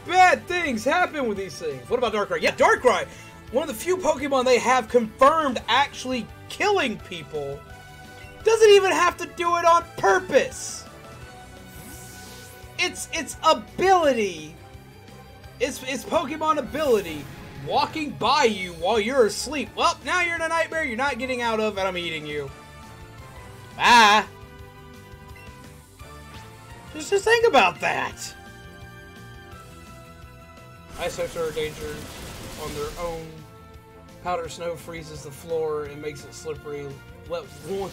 bad things happen with these things. What about Darkrai? Yeah, Darkrai, one of the few Pokemon they have confirmed actually killing people, doesn't even have to do it on purpose. Its ability, its Pokemon ability, walking by you while you're asleep. Well, now you're in a nightmare you're not getting out of, and I'm eating you. Bye. Just think about that. Ice types are a danger on their own. Powder snow freezes the floor and makes it slippery. Let one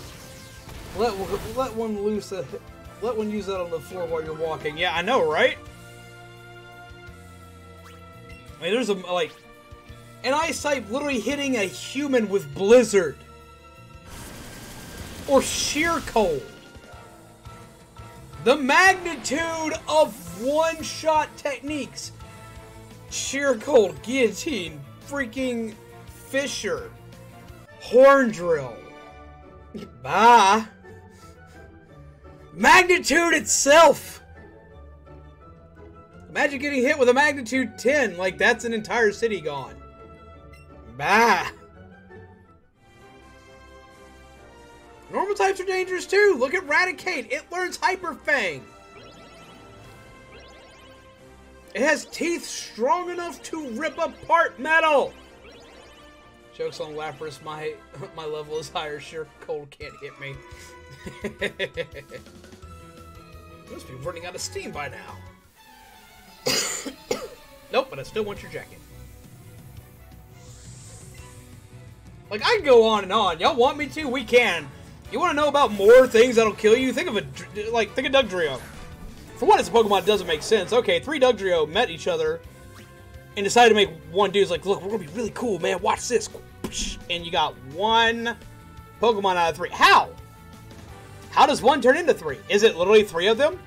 use that on the floor while you're walking. Yeah, I know, right? I mean, there's an ice type literally hitting a human with Blizzard. Or sheer cold. The magnitude of one-shot techniques. Sheer cold, guillotine, freaking Fisher, horn drill. Bye. Magnitude itself. Imagine getting hit with a magnitude 10. Like, that's an entire city gone. Bye. Normal types are dangerous too. Look at Raticate. It learns Hyper Fang. It has teeth strong enough to rip apart metal. Jokes on Lapras. My level is higher. Sure, cold can't hit me. Must be running out of steam by now. Nope, but I still want your jacket. Like, I can go on and on. Y'all want me to? We can. You want to know about more things that'll kill you? Think of Dugtrio. For one, it's a Pokemon that doesn't make sense. Okay, 3 Dugtrio met each other and decided to make one dude's like, look, we're going to be really cool, man. Watch this. And you got 1 Pokemon out of 3. How? How does 1 turn into 3? Is it literally 3 of them?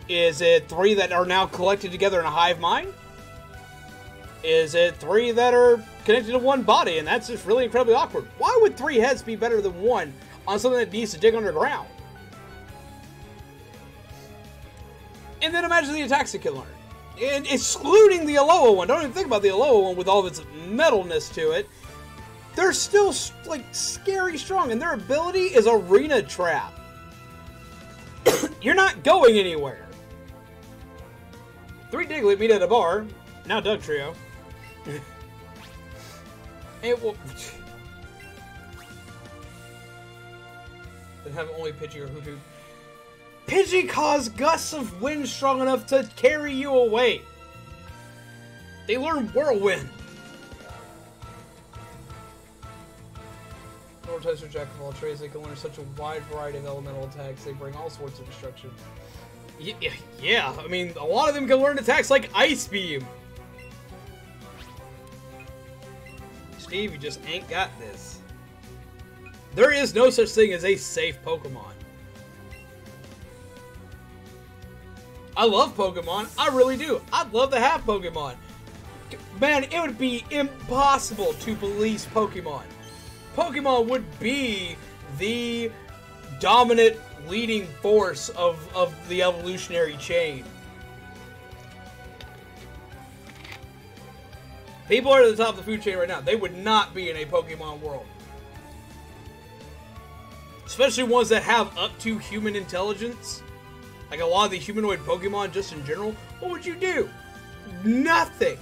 Is it 3 that are now collected together in a hive mind? Is it 3 that are connected to 1 body, and that's just really incredibly awkward? Why would 3 heads be better than 1 on something that needs to dig underground? And then imagine the attacks it can learn. And excluding the Alola one. Don't even think about the Alola one with all of its metalness to it. They're still, like, scary strong, and their ability is Arena Trap. You're not going anywhere. 3 Diglett meet at a bar. Now Dugtrio. It will... Then have only Pidgey or Hoothoot. Pidgey caused gusts of wind strong enough to carry you away. They learn Whirlwind. Normal types are jack of all trades. They can learn such a wide variety of elemental attacks. They bring all sorts of destruction. Yeah, I mean, a lot of them can learn attacks like Ice Beam. Steve, you just ain't got this. There is no such thing as a safe Pokemon. I love Pokemon. I really do. I'd love to have Pokemon. Man, it would be impossible to police Pokemon. Pokemon would be the dominant leading force of the evolutionary chain. People are at the top of the food chain right now. They would not be in a Pokemon world. Especially ones that have up to human intelligence. Like a lot of the humanoid Pokemon just in general. What would you do? Nothing.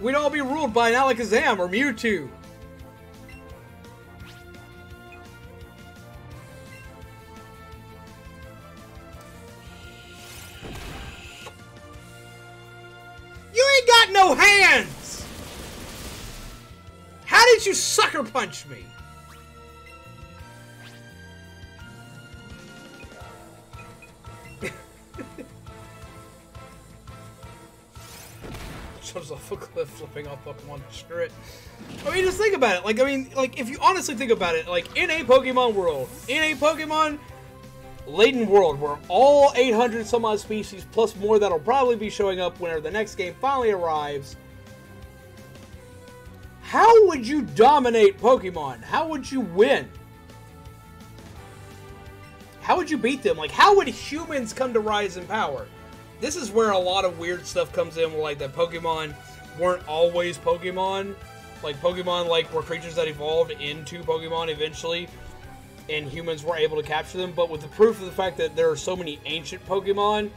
We'd all be ruled by an Alakazam or Mewtwo. You ain't got no hands! How did you sucker punch me? Jumps off a cliff, flipping off Pokemon. Screw it. I mean, just think about it. Like, I mean, like, if you honestly think about it, like, in a Pokemon world, in a Pokemon-laden world, where all 800 some odd species, plus more that'll probably be showing up whenever the next game finally arrives, how would you dominate Pokemon? How would you win? How would you beat them? Like, how would humans come to rise in power? This is where a lot of weird stuff comes in, where, like, that Pokemon weren't always Pokemon. Like, Pokemon, like, were creatures that evolved into Pokemon eventually, and humans were able to capture them. But with the proof of the fact that there are so many ancient Pokemon,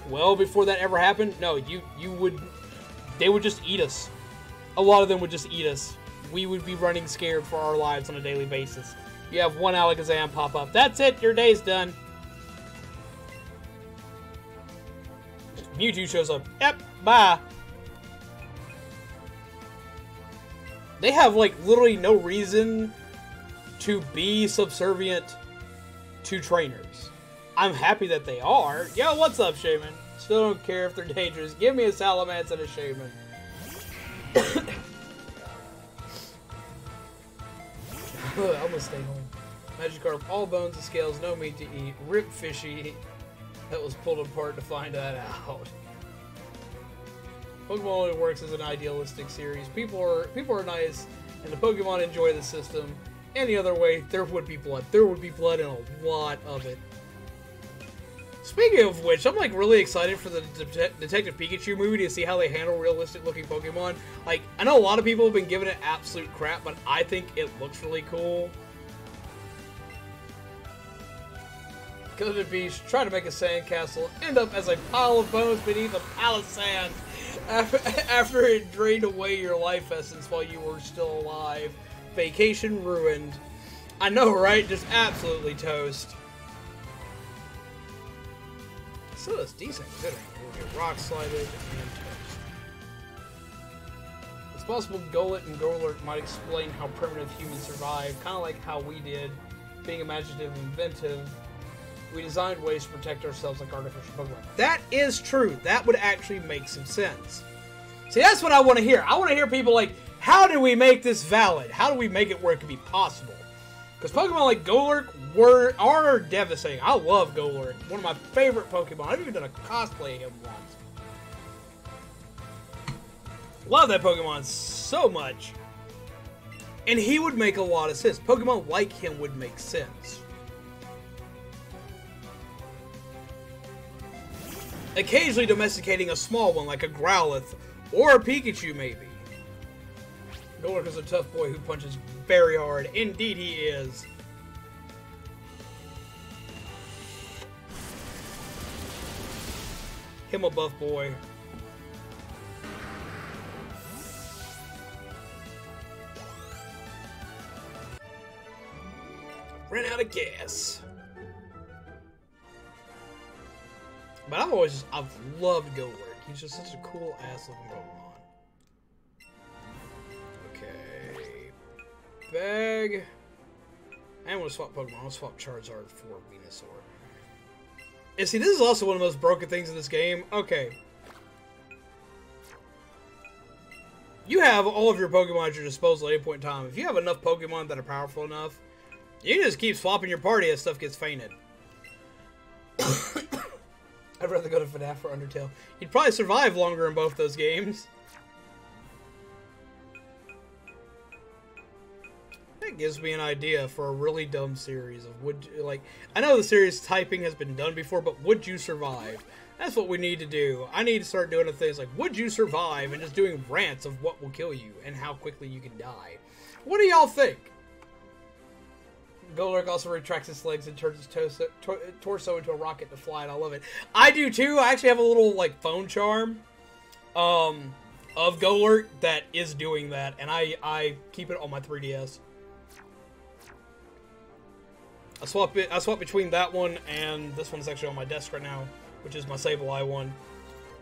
well, before that ever happened, no, they would just eat us. A lot of them would just eat us. We would be running scared for our lives on a daily basis. You have one Alakazam pop up. That's it, your day's done. Mewtwo shows up. Yep, bye. They have, like, literally no reason to be subservient to trainers. I'm happy that they are. Yo, what's up, Shaman? Still don't care if they're dangerous. Give me a Salamence and a Shaman. I'm gonna stay home. Magikarp, all bones and scales, no meat to eat. Rip Fishy. That was pulled apart to find that out. Pokemon only works as an idealistic series. People are nice, and the Pokemon enjoy the system. Any other way, there would be blood. There would be blood and a lot of it. Speaking of which, I'm, like, really excited for the Detective Pikachu movie to see how they handle realistic-looking Pokemon. Like, I know a lot of people have been giving it absolute crap, but I think it looks really cool. Go to the beach, try to make a sandcastle, end up as a pile of bones beneath a pile of sand after it drained away your life essence while you were still alive. Vacation ruined. I know, right? Just absolutely toast. So that's decent considering. We'll get rock slided and toast. It's possible Golett and Golurk might explain how primitive humans survived, kind of like how we did, being imaginative and inventive. We designed ways to protect ourselves like artificial Pokemon. That is true. That would actually make some sense. See, that's what I want to hear. I want to hear people like, how do we make this valid? How do we make it where it can be possible? Because Pokemon like Golurk are devastating. I love Golurk. One of my favorite Pokemon. I've even done a cosplay of him once. Love that Pokemon so much. And he would make a lot of sense. Pokemon like him would make sense. Occasionally domesticating a small one like a Growlithe or a Pikachu maybe. Golurk is a tough boy who punches very hard. Indeed he is. Him a buff boy. Ran out of gas. But I've loved Golurk. He's just such a cool ass looking Pokemon. Okay. Bag. I want to swap Pokemon. I want to swap Charizard for Venusaur. And see, this is also one of the most broken things in this game. Okay. You have all of your Pokemon at your disposal at any point in time. If you have enough Pokemon that are powerful enough, you can just keep swapping your party as stuff gets fainted. I'd rather go to FNAF or Undertale. You'd probably survive longer in both those games. That gives me an idea for a really dumb series of I know the series typing has been done before, but would you survive? That's what we need to do. I need to start doing things like, would you survive? And just doing rants of what will kill you and how quickly you can die. What do y'all think? Golurk also retracts its legs and turns its torso into a rocket to fly, and I love it. I do too. I actually have a little like phone charm of Golurk that is doing that, and I keep it on my 3DS. I swap between that one and this one's actually on my desk right now, which is my Sableye one.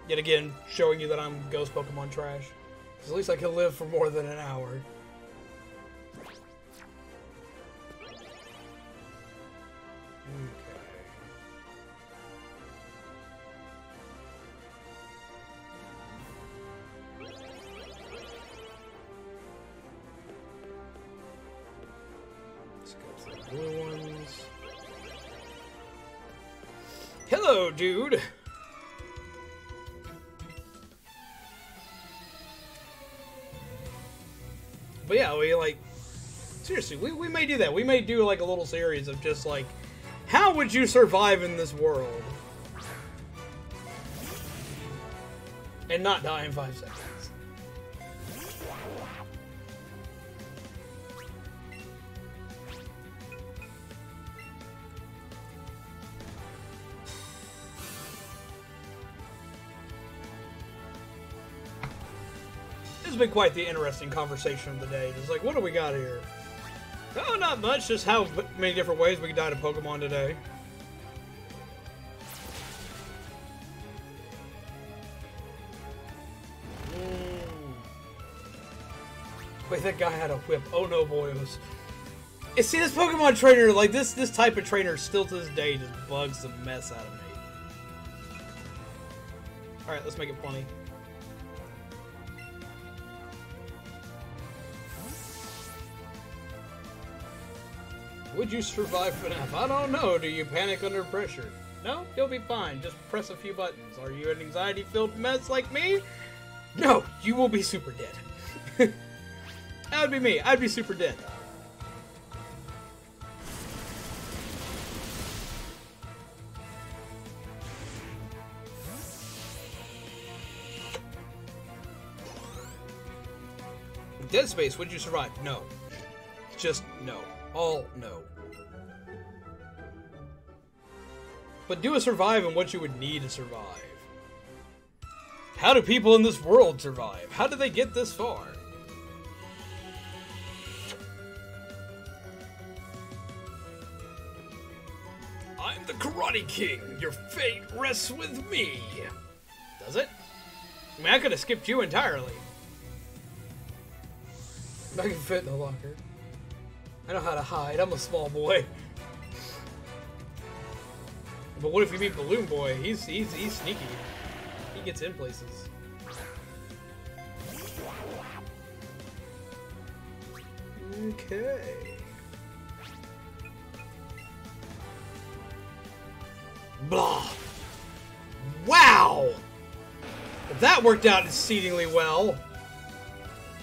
Yet again, showing you that I'm Ghost Pokemon trash. Because at least I can live for more than an hour. Blue ones. Hello, dude. But yeah, we like seriously, we may do that. We may do like a little series of just like, how would you survive in this world and not die in 5 seconds? It's been quite the interesting conversation of the day. It's like, what do we got here? Oh, not much. Just how many different ways we can die to Pokemon today. Wait, that guy had a whip. Oh no, boy, it was. See, this Pokemon trainer, like this type of trainer, still to this day, just bugs the mess out of me. All right, let's make it plenty. Would you survive FNAF? I don't know. Do you panic under pressure? No, you'll be fine. Just press a few buttons. Are you an anxiety-filled mess like me? No, you will be super dead. That would be me. I'd be super dead. Dead Space, would you survive? No. Just no. All no. But do a survive and what you would need to survive. How do people in this world survive? How do they get this far? I'm the Karate King. Your fate rests with me. Does it? I mean, I could have skipped you entirely. I can fit in the locker. I know how to hide. I'm a small boy. But what if you meet Balloon Boy? He's sneaky. He gets in places. Okay. Blah. Wow! That worked out exceedingly well.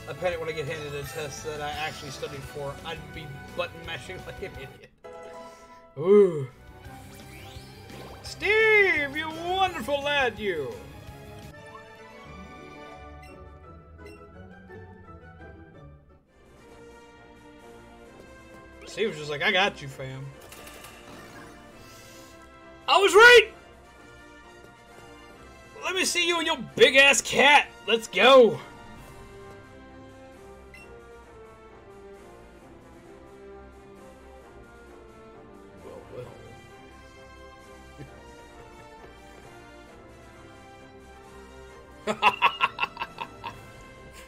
I panic when I get handed a test that I actually studied for. I'd be button mashing like an idiot. Ooh. Steve, you wonderful lad, you! Steve was just like, I got you, fam. I was right! Let me see you and your big-ass cat! Let's go!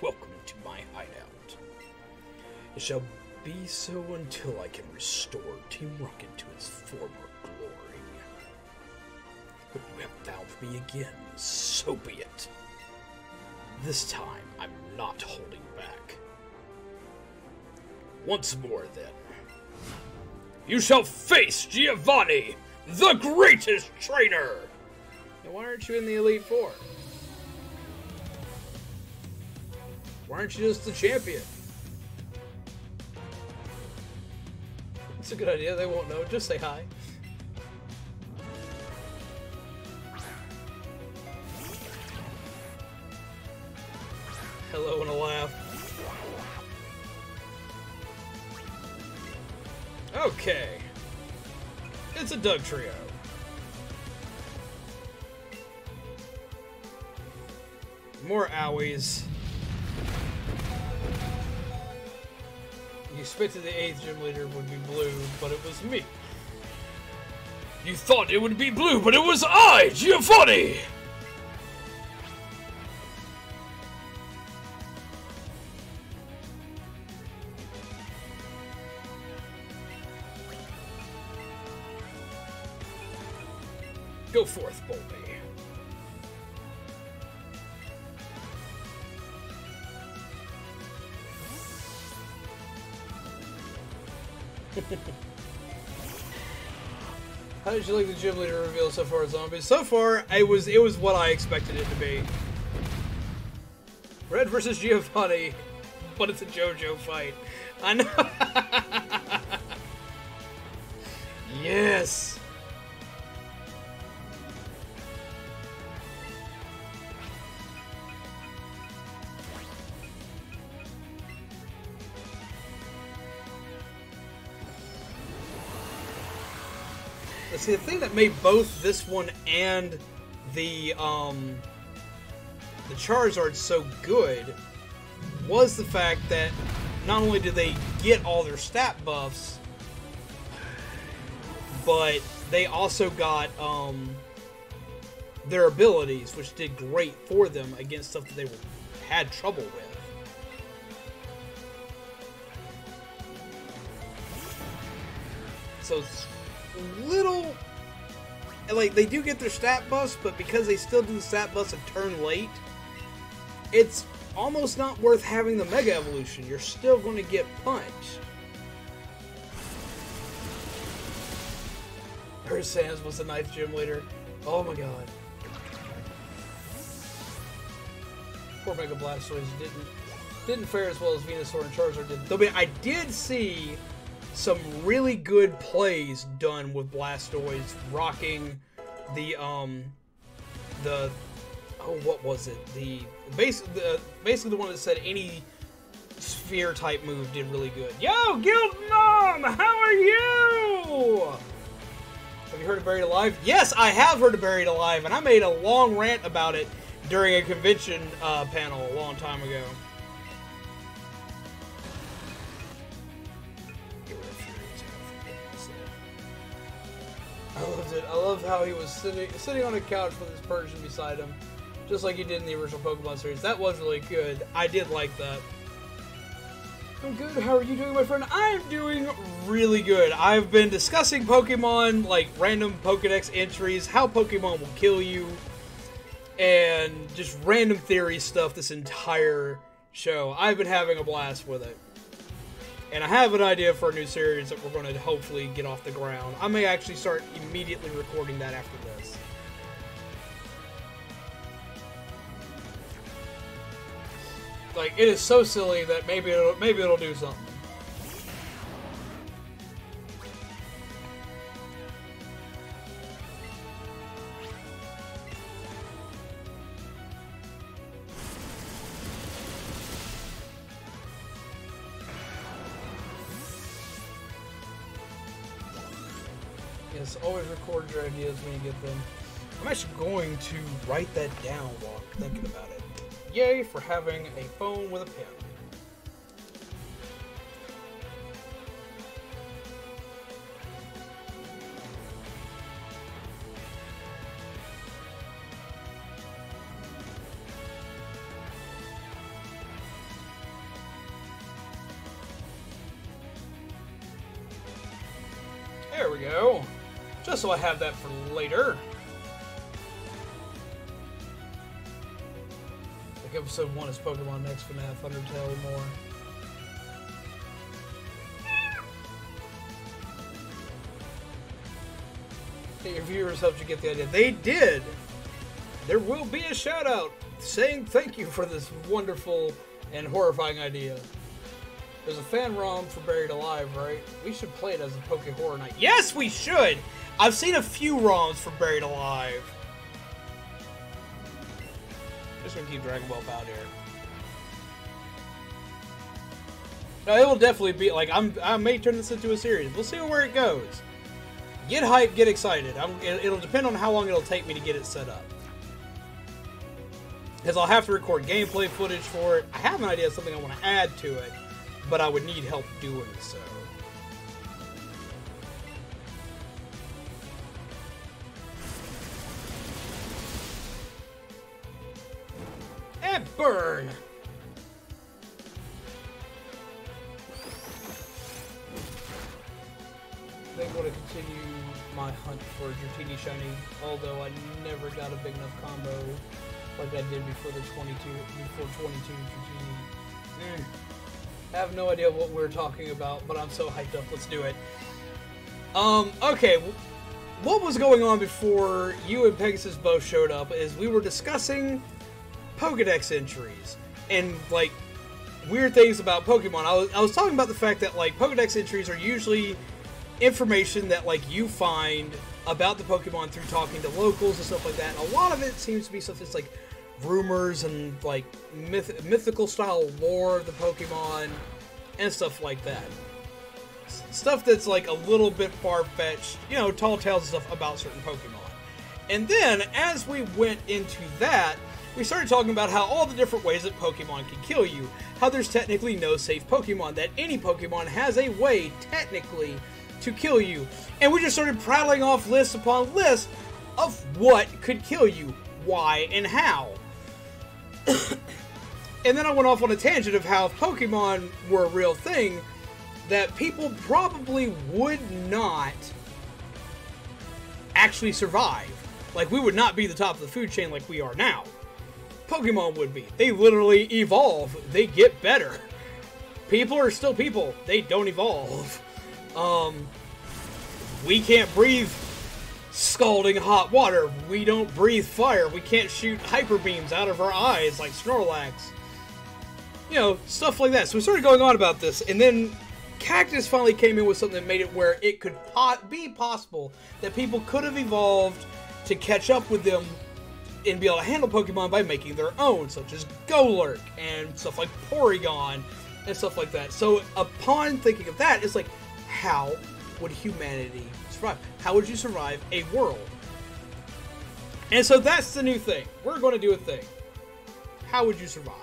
Welcome to my hideout. It shall be so until I can restore Team Rocket to its former glory. But you have found me again, so be it. This time, I'm not holding back. Once more, then. You shall face Giovanni, the greatest trainer! Now, why aren't you in the Elite Four? Why aren't you just the champion? It's a good idea. They won't know. Just say hi. Hello and a laugh. Okay. It's a Doug trio. More owies. You expected the 8th gym leader would be blue, but it was me. You thought it would be blue, but it was I, Giovanni! Go forth, Bolby. How did you like the gym leader reveal so far, Zombies? So far, it was what I expected it to be. Red versus Giovanni, but it's a JoJo fight. I know. Yes. See, the thing that made both this one and the Charizard so good was the fact that not only did they get all their stat buffs, but they also got their abilities, which did great for them against stuff that they had trouble with. So it's little, like, they do get their stat buffs, but because they still do the stat buffs a turn late, it's almost not worth having the Mega Evolution. You're still going to get punched. Her Sans was the 9th gym leader. Oh my god. Poor Mega Blastoise didn't fare as well as Venusaur and Charizard did. Though I did see some really good plays done with Blastoise rocking the what was it? Basically the one that said any sphere type move did really good. Yo, Guildmom, how are you? Have you heard of Buried Alive? Yes, I have heard of Buried Alive, and I made a long rant about it during a convention panel a long time ago. I loved it. I loved how he was sitting on a couch with his Persian beside him, just like he did in the original Pokemon series. That was really good. I did like that. I'm good. How are you doing, my friend? I'm doing really good. I've been discussing Pokemon, like random Pokedex entries, how Pokemon will kill you, and just random theory stuff this entire show. I've been having a blast with it. And I have an idea for a new series that we're going to hopefully get off the ground. I may actually start immediately recording that after this. Like, it is so silly that maybe it'll do something. Yes, always record your ideas when you get them. I'm actually going to write that down while I'm thinking about it. Yay for having a phone with a pen. There we go. Just so I have that for later. Like episode 1 is Pokemon Next FNAF, Undertale, and more. Hey, your viewers helped you get the idea. They did! There will be a shout out saying thank you for this wonderful and horrifying idea. There's a fan ROM for Buried Alive, right? We should play it as a Poke Horror Night. Yes, we should! I've seen a few ROMs for Buried Alive. Just gonna keep Dragon Ball out here. It will definitely be, like, I may turn this into a series. We'll see where it goes. Get hyped, get excited. It'll depend on how long it'll take me to get it set up. Because I'll have to record gameplay footage for it. I have an idea of something I want to add to it, but I would need help doing so. And burn! I think I'm going to continue my hunt for Dratini Shiny, although I never got a big enough combo like I did before 22 Dratini. I have no idea what we're talking about, but I'm so hyped up. Let's do it. Okay. What was going on before you and Pegasus both showed up is we were discussing Pokedex entries and, like, weird things about Pokemon. I was talking about the fact that, like, Pokedex entries are usually information that, like, you find about the Pokemon through talking to locals and stuff like that. And a lot of it seems to be stuff that's, like, rumors and, like, mythical style lore of the Pokemon and stuff like that. Stuff that's, like, a little bit far-fetched, you know, tall tales and stuff about certain Pokemon. And then, as we went into that, we started talking about how all the different ways that Pokemon can kill you. How there's technically no safe Pokemon. That any Pokemon has a way, technically, to kill you. And we just started prattling off list upon list of what could kill you, why, and how. And then I went off on a tangent of how if Pokemon were a real thing, that people probably would not actually survive. Like, we would not be the top of the food chain like we are now. Pokemon would be. They literally evolve. They get better. People are still people. They don't evolve. We can't breathe scalding hot water. We don't breathe fire. We can't shoot hyper beams out of our eyes like Snorlax. You know, stuff like that. So we started going on about this, and then Cactus finally came in with something that made it where it could be possible that people could have evolved to catch up with them and be able to handle Pokemon by making their own, such as Golurk and stuff like Porygon and stuff like that. So upon thinking of that, it's like, how would humanity survive? How would you survive a world? And so that's the new thing. We're going to do a thing. How would you survive?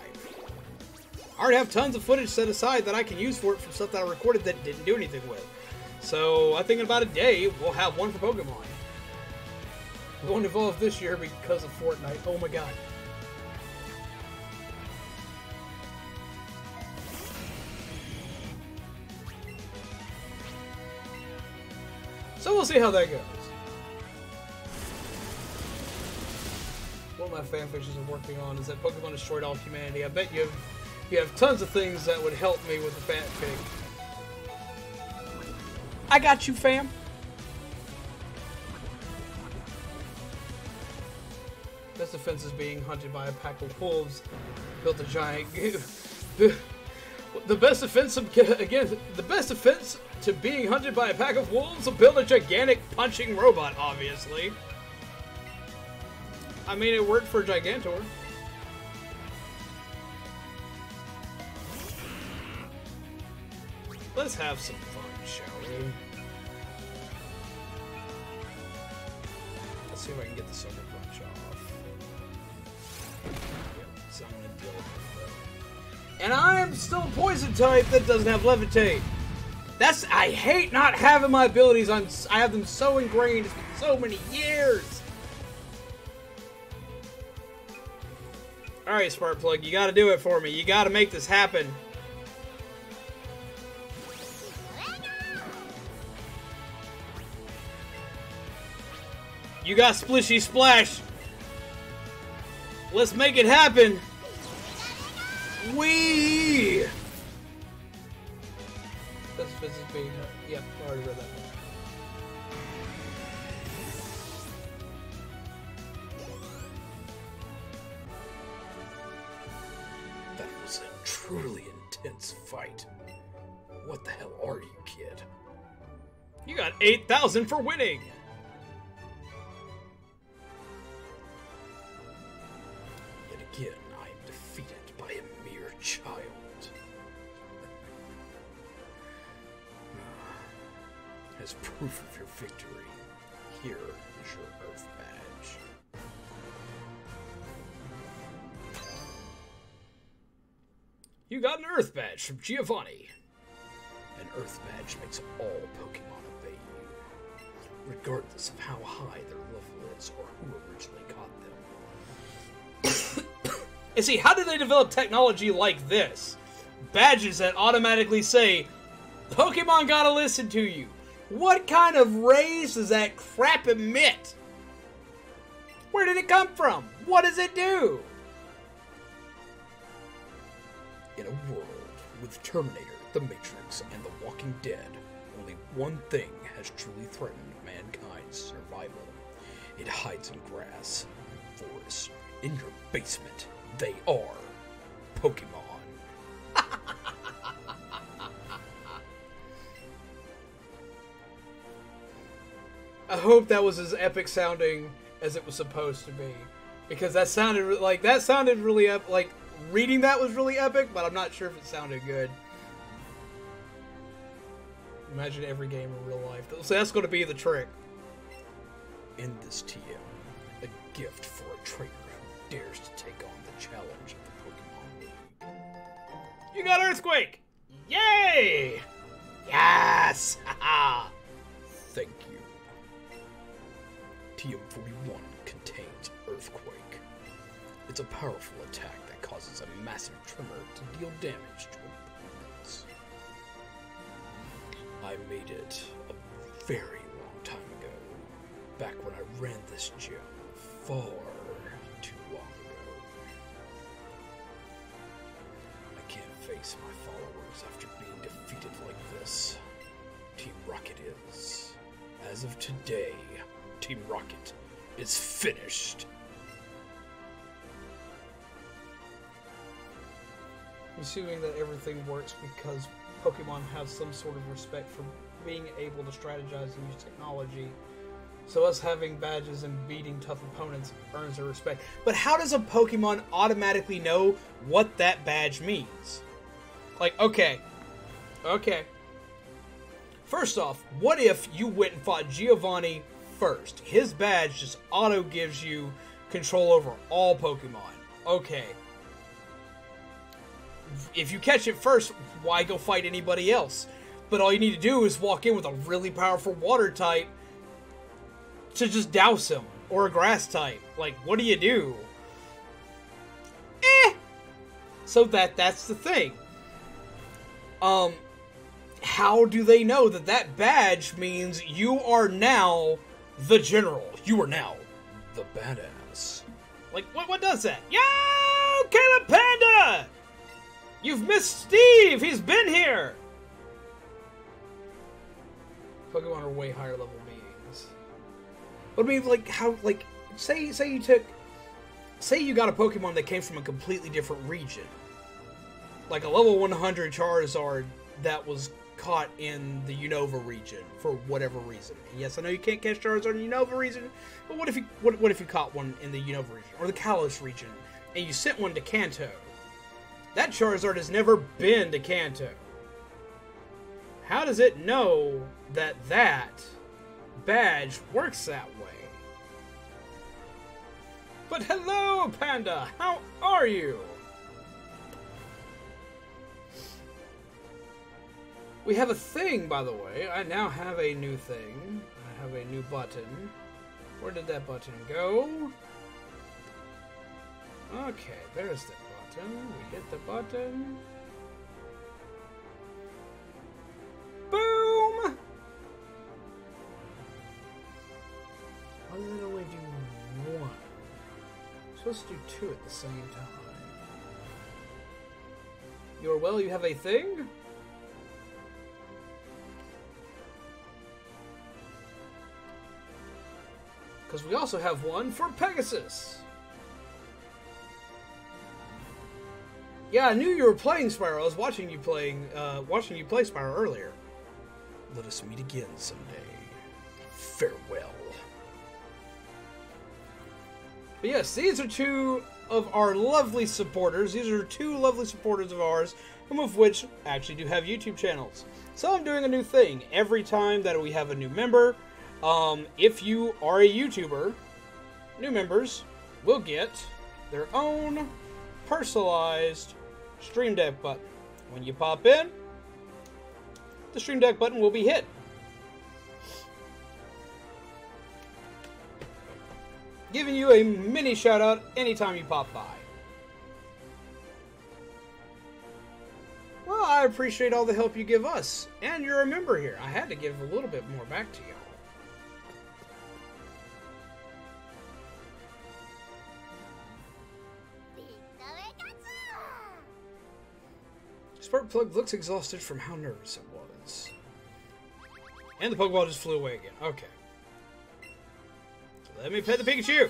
I already have tons of footage set aside that I can use for it from stuff that I recorded that didn't do anything with. So I think in about a day, we'll have one for Pokemon. We won't evolve this year because of Fortnite. Oh my god. So we'll see how that goes. One of my fan fictions I'm working on is that Pokemon destroyed all humanity. I bet you have tons of things that would help me with the fanfic. I got you, fam. Best defense is being hunted by a pack of wolves. Built a giant. The best defense again. The best defense to being hunted by a pack of wolves will build a gigantic punching robot. Obviously. I mean, it worked for Gigantor. Let's have some fun, shall we? Let's see if I can get the Sucker Punch off. Yep, so I'm gonna deal with it though. And I'm still Poison type that doesn't have Levitate. I hate not having my abilities on. I have them so ingrained. It's been so many years. All right, Sparkplug, you got to do it for me. You got to make this happen. You got Splishy Splash. Let's make it happen. Wee! That's physics being. Yep, I already read that one. That was a truly intense fight. What the hell are you, kid? You got 8,000 for winning! Yet again, I am defeated by a mere child. as proof of your victory, here is your Earth badge. You got an Earth badge from Giovanni. An Earth badge makes all Pokemon obey you, regardless of how high their level is or who originally caught them. And see, how did they develop technology like this? Badges that automatically say, Pokemon gotta listen to you. What kind of rays does that crap emit? Where did it come from? What does it do? In a world with Terminator, The Matrix, and The Walking Dead, only one thing has truly threatened mankind's survival. It hides in grass, forests, in your basement. They are Pokemon. I hope that was as epic sounding as it was supposed to be, because that sounded really like reading that was really epic, but I'm not sure if it sounded good. Imagine every game in real life. So that's going to be the trick. In this TM, a gift for a trainer who dares to take on the challenge of the Pokemon League. You got Earthquake! Yay! Yes! Haha! Thank you. TM41 contains Earthquake. It's a powerful attack that causes a massive tremor to deal damage to opponents. I made it a very long time ago, back when I ran this gym far too long ago. I can't face my followers after being defeated like this. Team Rocket is. As of today, Team Rocket is finished. I'm assuming that everything works because Pokemon have some sort of respect for being able to strategize and use technology. So us having badges and beating tough opponents earns their respect. But how does a Pokemon automatically know what that badge means? Like, okay. First off, what if you went and fought Giovanni first? His badge just auto gives you control over all Pokemon. Okay. If you catch it first, why go fight anybody else? But all you need to do is walk in with a really powerful water type to just douse him. Or a grass type. Like, what do you do? So that's the thing. How do they know that that badge means you are now the general? You are now the badass. Like, what does that? Yo, Caleb Panda! You've missed Steve! He's been here! Pokemon are way higher level beings. But I mean, like, how, like, say you got a Pokemon that came from a completely different region. Like a level 100 Charizard that was caught in the Unova region for whatever reason. And yes, I know you can't catch Charizard in the Unova region, but what if you caught one in the Unova region or the Kalos region and you sent one to Kanto? That Charizard has never been to Kanto. How does it know that that badge works that way? But hello, Panda! How are you? We have a thing, by the way. I now have a new thing. I have a new button. Where did that button go? Okay, there's the button. We hit the button. Boom! Why does it only do one? I'm supposed to do two at the same time. You are well, you have a thing? Because we also have one for Pegasus. Yeah, I knew you were playing Spyro. I was watching you play Spyro earlier. Let us meet again someday. Farewell. But yes, these are two of our lovely supporters. These are two lovely supporters of ours some of which actually do have YouTube channels. So I'm doing a new thing. Every time that we have a new member, if you are a YouTuber, new members will get their own personalized Stream Deck button. When you pop in, the Stream Deck button will be hit. Giving you a mini shout out anytime you pop by. Well, I appreciate all the help you give us, and you're a member here. I had to give a little bit more back to y'all. Spark Plug looks exhausted from how nervous it was. And the Pokeball just flew away again. Okay. Let me pet the Pikachu!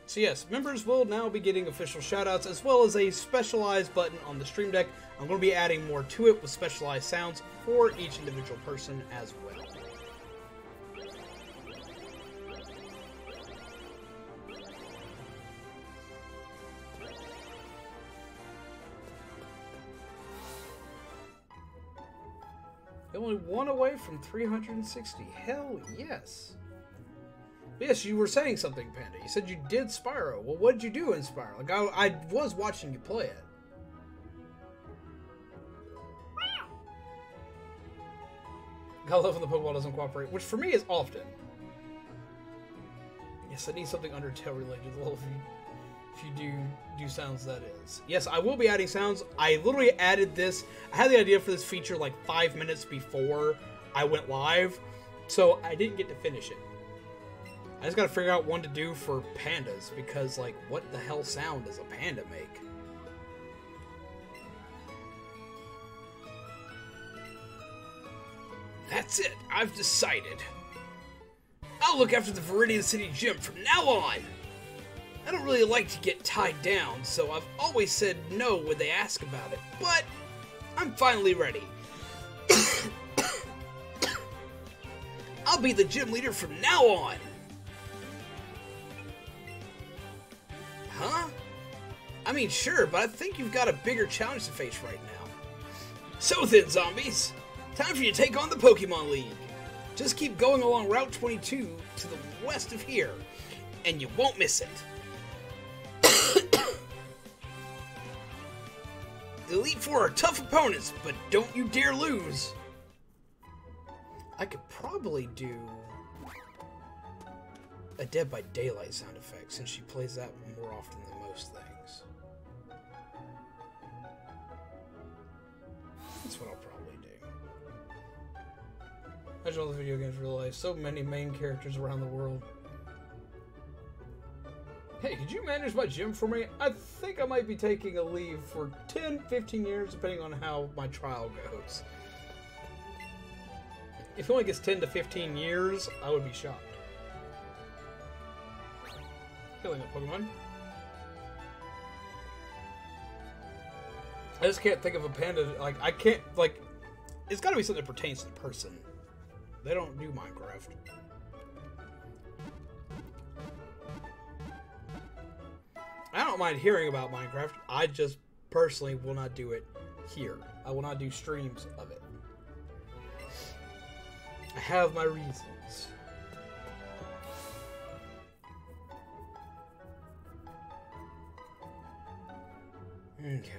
So yes, members will now be getting official shoutouts as well as a specialized button on the Stream Deck. I'm going to be adding more to it with specialized sounds for each individual person as well. Only one away from 360. Hell yes. Yes, you were saying something, Panda. You said you did Spyro. Well, what did you do in Spyro? Like, I was watching you play it. I love when the Pokeball doesn't cooperate, which for me is often. Yes, I need something Undertale related. Well, if you do sounds, that is. Yes, I will be adding sounds. I literally added this. I had the idea for this feature like 5 minutes before I went live, so I didn't get to finish it. I just gotta figure out one to do for pandas, because, like, what the hell sound does a panda make? That's it. I've decided. I'll look after the Viridian City Gym from now on. I don't really like to get tied down, so I've always said no when they ask about it, but I'm finally ready. I'll be the gym leader from now on. Huh? I mean, sure, but I think you've got a bigger challenge to face right now. So then, zombies, time for you to take on the Pokemon League. Just keep going along Route 22 to the west of here, and you won't miss it. The Elite Four are tough opponents, but don't you dare lose. I could probably do a Dead by Daylight sound effect, since she plays that more often than most things. That's what I'll probably do. Imagine all the video games real life. So many main characters around the world. Hey, could you manage my gym for me? I think I might be taking a leave for 10, 15 years, depending on how my trial goes. If it only gets 10 to 15 years, I would be shocked. Killing a Pokemon. I just can't think of a panda, like, I can't, like, it's gotta be something that pertains to the person. They don't do Minecraft. I don't mind hearing about Minecraft. I just personally will not do it here. I will not do streams of it. I have my reasons. Okay.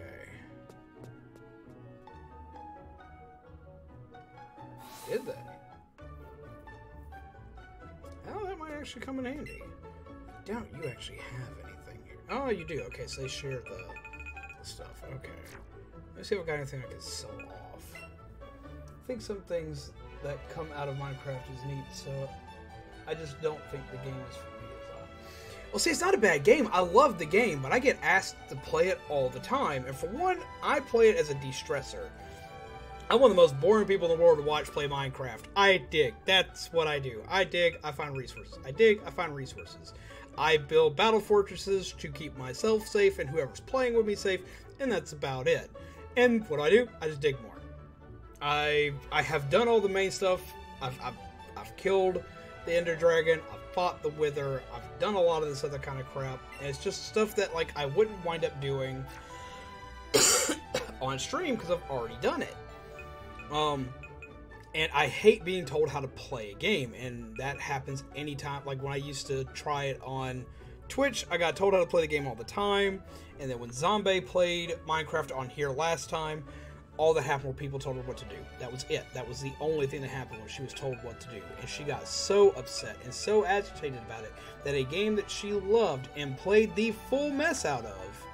Did they? Oh, that might actually come in handy. I doubt you actually have anything here. Oh, you do. Okay, so they share the stuff. Okay. Let's see if I got anything I can sell off. I think some things that come out of Minecraft is neat, so I just don't think the game is for me at all. Well, see, it's not a bad game. I love the game, but I get asked to play it all the time. And for one, I play it as a de-stressor. I'm one of the most boring people in the world to watch play Minecraft. I dig. That's what I do. I dig, I find resources. I dig, I find resources. I build battle fortresses to keep myself safe and whoever's playing with me safe, and that's about it. And what do? I just dig more. I have done all the main stuff. I've killed the Ender Dragon. I've fought the Wither. I've done a lot of this other kind of crap. And it's just stuff that, like, I wouldn't wind up doing on stream because I've already done it. And I hate being told how to play a game, and that happens anytime. Like, when I used to try it on Twitch, I got told how to play the game all the time, and then when Zombie played Minecraft on here last time, all that happened were people told her what to do. That was it. That was the only thing that happened when she was told what to do, and she got so upset and so agitated about it that a game that she loved and played the full mess out of,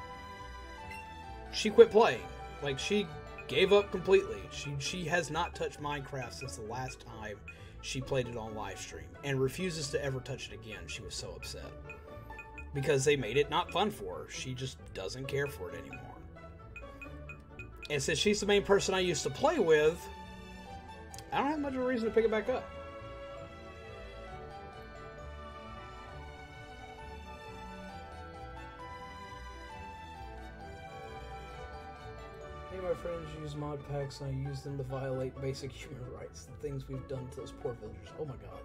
she quit playing. Like, she gave up completely. She has not touched Minecraft since the last time she played it on live stream, and refuses to ever touch it again. She was so upset because they made it not fun for her. She just doesn't care for it anymore. And since she's the main person I used to play with, I don't have much of a reason to pick it back up. My friends use mod packs and I use them to violate basic human rights. The things we've done to those poor villagers. Oh my god.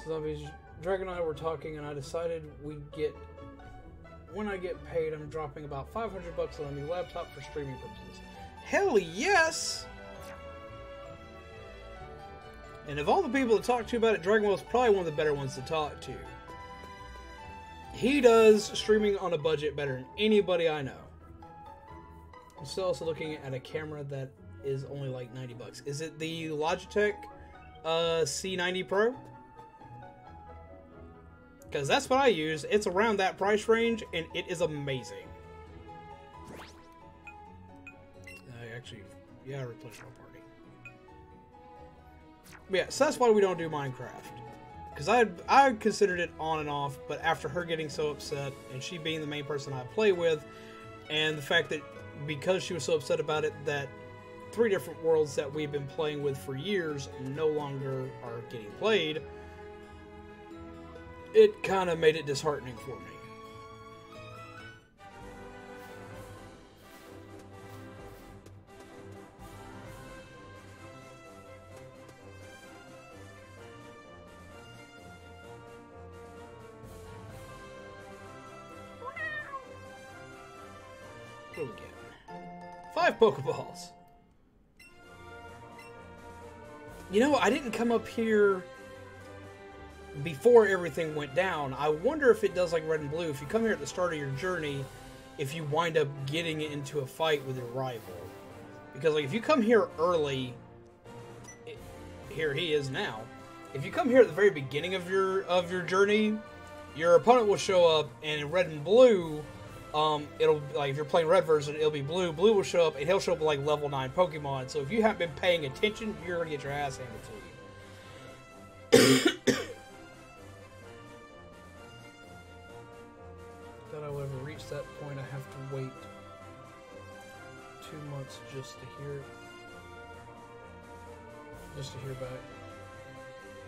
So Zombies, Dragon and I were talking and I decided when I get paid, I'm dropping about 500 bucks on a new laptop for streaming purposes. Hell yes! And of all the people to talk to about it, Dragon is probably one of the better ones to talk to. He does streaming on a budget better than anybody I know. I'm still also looking at a camera that is only like 90 bucks. Is it the Logitech C90 Pro? Because that's what I use. It's around that price range, and it is amazing. Actually, yeah, replace my party. But yeah, so that's why we don't do Minecraft. Because I considered it on and off, but after her getting so upset, and she being the main person I play with, and the fact that because she was so upset about it that 3 different worlds that we've been playing with for years no longer are getting played, it kind of made it disheartening for me. What do we get? 5 Pokeballs. You know, I didn't come up here before everything went down. I wonder if it does like Red and Blue. If you come here at the start of your journey, if you wind up getting into a fight with your rival. Because like if you come here early, here he is now. If you come here at the very beginning of your journey, your opponent will show up, and in Red and Blue, it'll, like, if you're playing red version, it'll be blue. Blue will show up, and he'll show up with, like, level 9 Pokemon. So if you haven't been paying attention, you're going to get your ass handed to you. That I will ever reach that point, I have to wait 2 months just to hear back.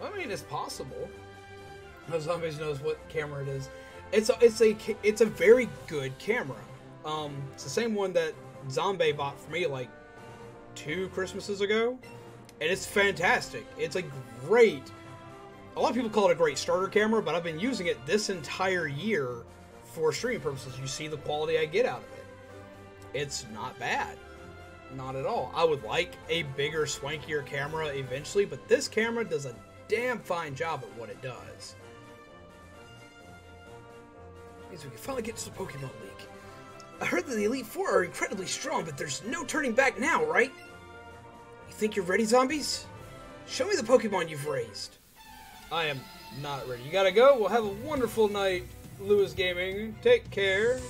I mean, it's possible. No Zombies knows what camera it is. It's a very good camera. It's the same one that Zombie bought for me like 2 Christmases ago, and it's fantastic. It's a great. A lot of people call it a great starter camera, but I've been using it this entire year for streaming purposes. You see the quality I get out of it. It's not bad, not at all. I would like a bigger, swankier camera eventually, but this camera does a damn fine job at what it does. Means we can finally get to the Pokemon League. I heard that the Elite Four are incredibly strong, but there's no turning back now, right? You think you're ready, Zombies? Show me the Pokemon you've raised. I am not ready. You gotta go? Well, have a wonderful night, Lewis Gaming. Take care.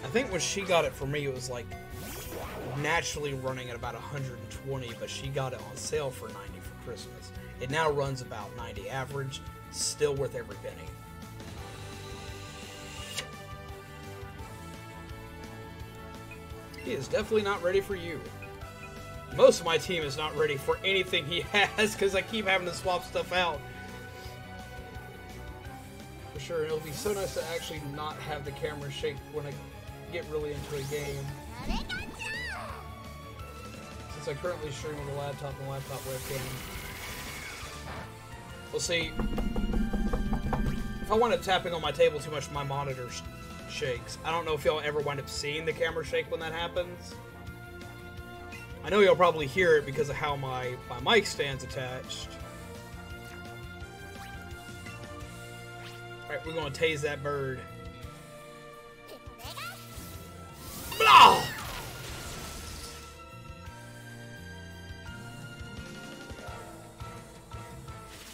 I think when she got it for me, it was like naturally running at about 120, but she got it on sale for 90 for Christmas. It now runs about 90 average, still worth every penny. He is definitely not ready for you. Most of my team is not ready for anything he has because I keep having to swap stuff out. For sure, it'll be so nice to actually not have the camera shake when I get really into a game. Since I currently stream with a laptop and laptop webcam. We'll see. If I wind up tapping on my table too much, my monitor shakes. I don't know if y'all ever wind up seeing the camera shake when that happens. I know you'll probably hear it because of how my mic stand's attached. Alright, we're going to tase that bird. Blah!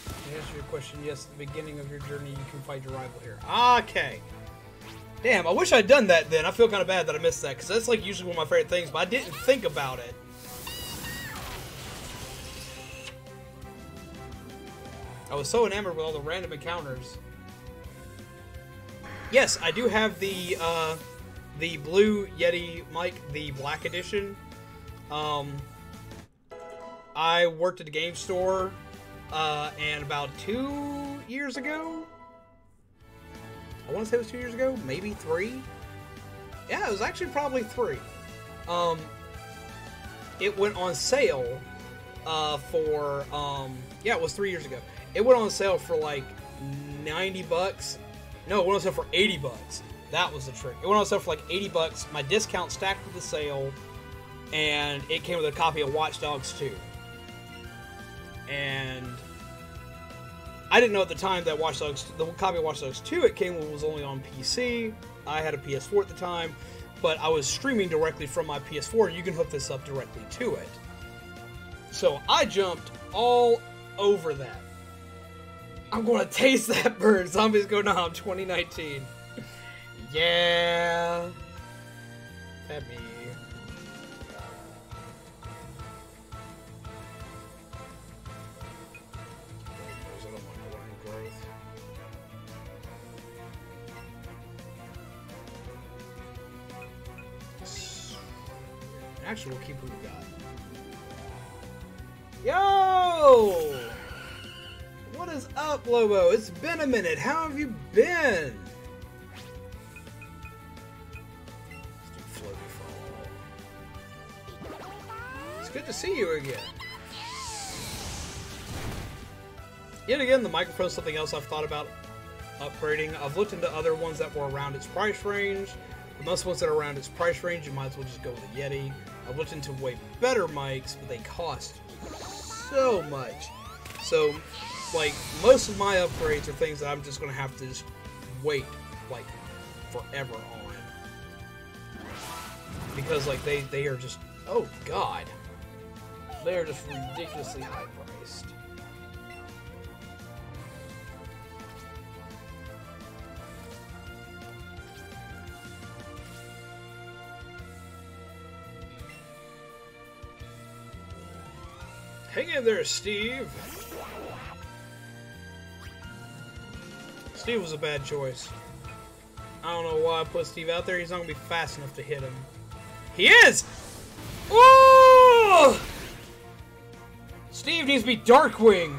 To answer your question, yes, at the beginning of your journey, you can fight your rival here. Okay. Damn, I wish I'd done that then. I feel kind of bad that I missed that, because that's like usually one of my favorite things, but I didn't think about it. I was so enamored with all the random encounters. Yes, I do have the Blue Yeti mic, the Black Edition. I worked at a game store, and about 2 years ago, I want to say it was 2 years ago, maybe 3. Yeah, it was actually probably 3. It went on sale for, yeah, it was 3 years ago. It went on sale for like 90 bucks. No, it went on sale for 80 bucks. That was the trick. It went on sale for like 80 bucks. My discount stacked with the sale, and it came with a copy of Watch Dogs 2. And I didn't know at the time that the copy of Watch Dogs 2 it came with was only on PC. I had a PS4 at the time, but I was streaming directly from my PS4. You can hook this up directly to it. So I jumped all over that. I'm gonna taste that bird. Zombiesgonomb 2019. Yeah. At me. Actually, we'll keep what we got. Yo! What is up, Lobo? It's been a minute. How have you been? It's good to see you again. Yet again, the microphone's something else I've thought about upgrading. I've looked into other ones that were around its price range. The most ones that are around its price range, you might as well just go with a Yeti. I've looked into way better mics, but they cost so much. So, like, most of my upgrades are things that I'm just going to have to just wait, like, forever on. Because, like, they are just, oh god. They are just ridiculously high priced. Hang in there, Steve. Steve was a bad choice. I don't know why I put Steve out there. He's not going to be fast enough to hit him. He is! Oh! Steve needs to be Darkwing.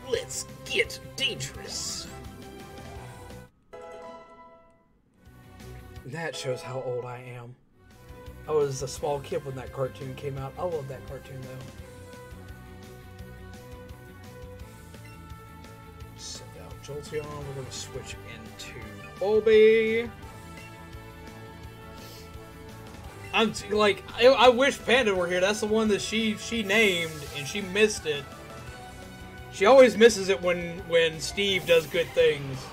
Let's get dangerous. That shows how old I am. I was a small kid when that cartoon came out. I love that cartoon, though. Send out Jolteon. We're going to switch into Bulby. I'm like, I wish Panda were here. That's the one that she named, and she missed it. She always misses it when Steve does good things.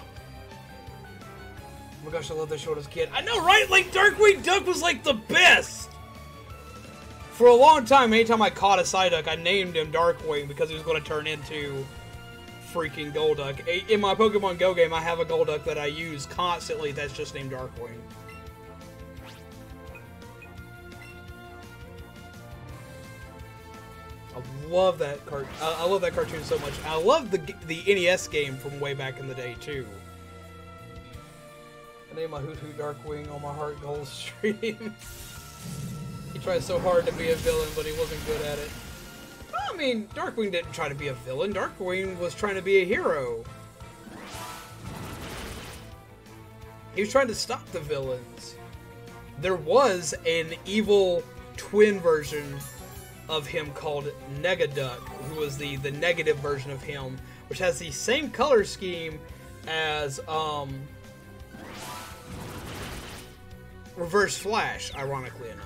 Oh my gosh, I love that show as a kid. I know, right? Like, Darkwing Duck was, like, the best! For a long time, anytime I caught a Psyduck, I named him Darkwing because he was going to turn into freaking Golduck. In my Pokemon Go game, I have a Golduck that I use constantly that's just named Darkwing. I love that I love that cartoon so much. I love the NES game from way back in the day, too. I named my Hoot Hoot Darkwing on my Heart Gold stream. He tried so hard to be a villain, but he wasn't good at it. Well, I mean, Darkwing didn't try to be a villain. Darkwing was trying to be a hero. He was trying to stop the villains. there was an evil twin version of him called Negaduck, who was the negative version of him, which has the same color scheme as Reverse Flash, ironically enough.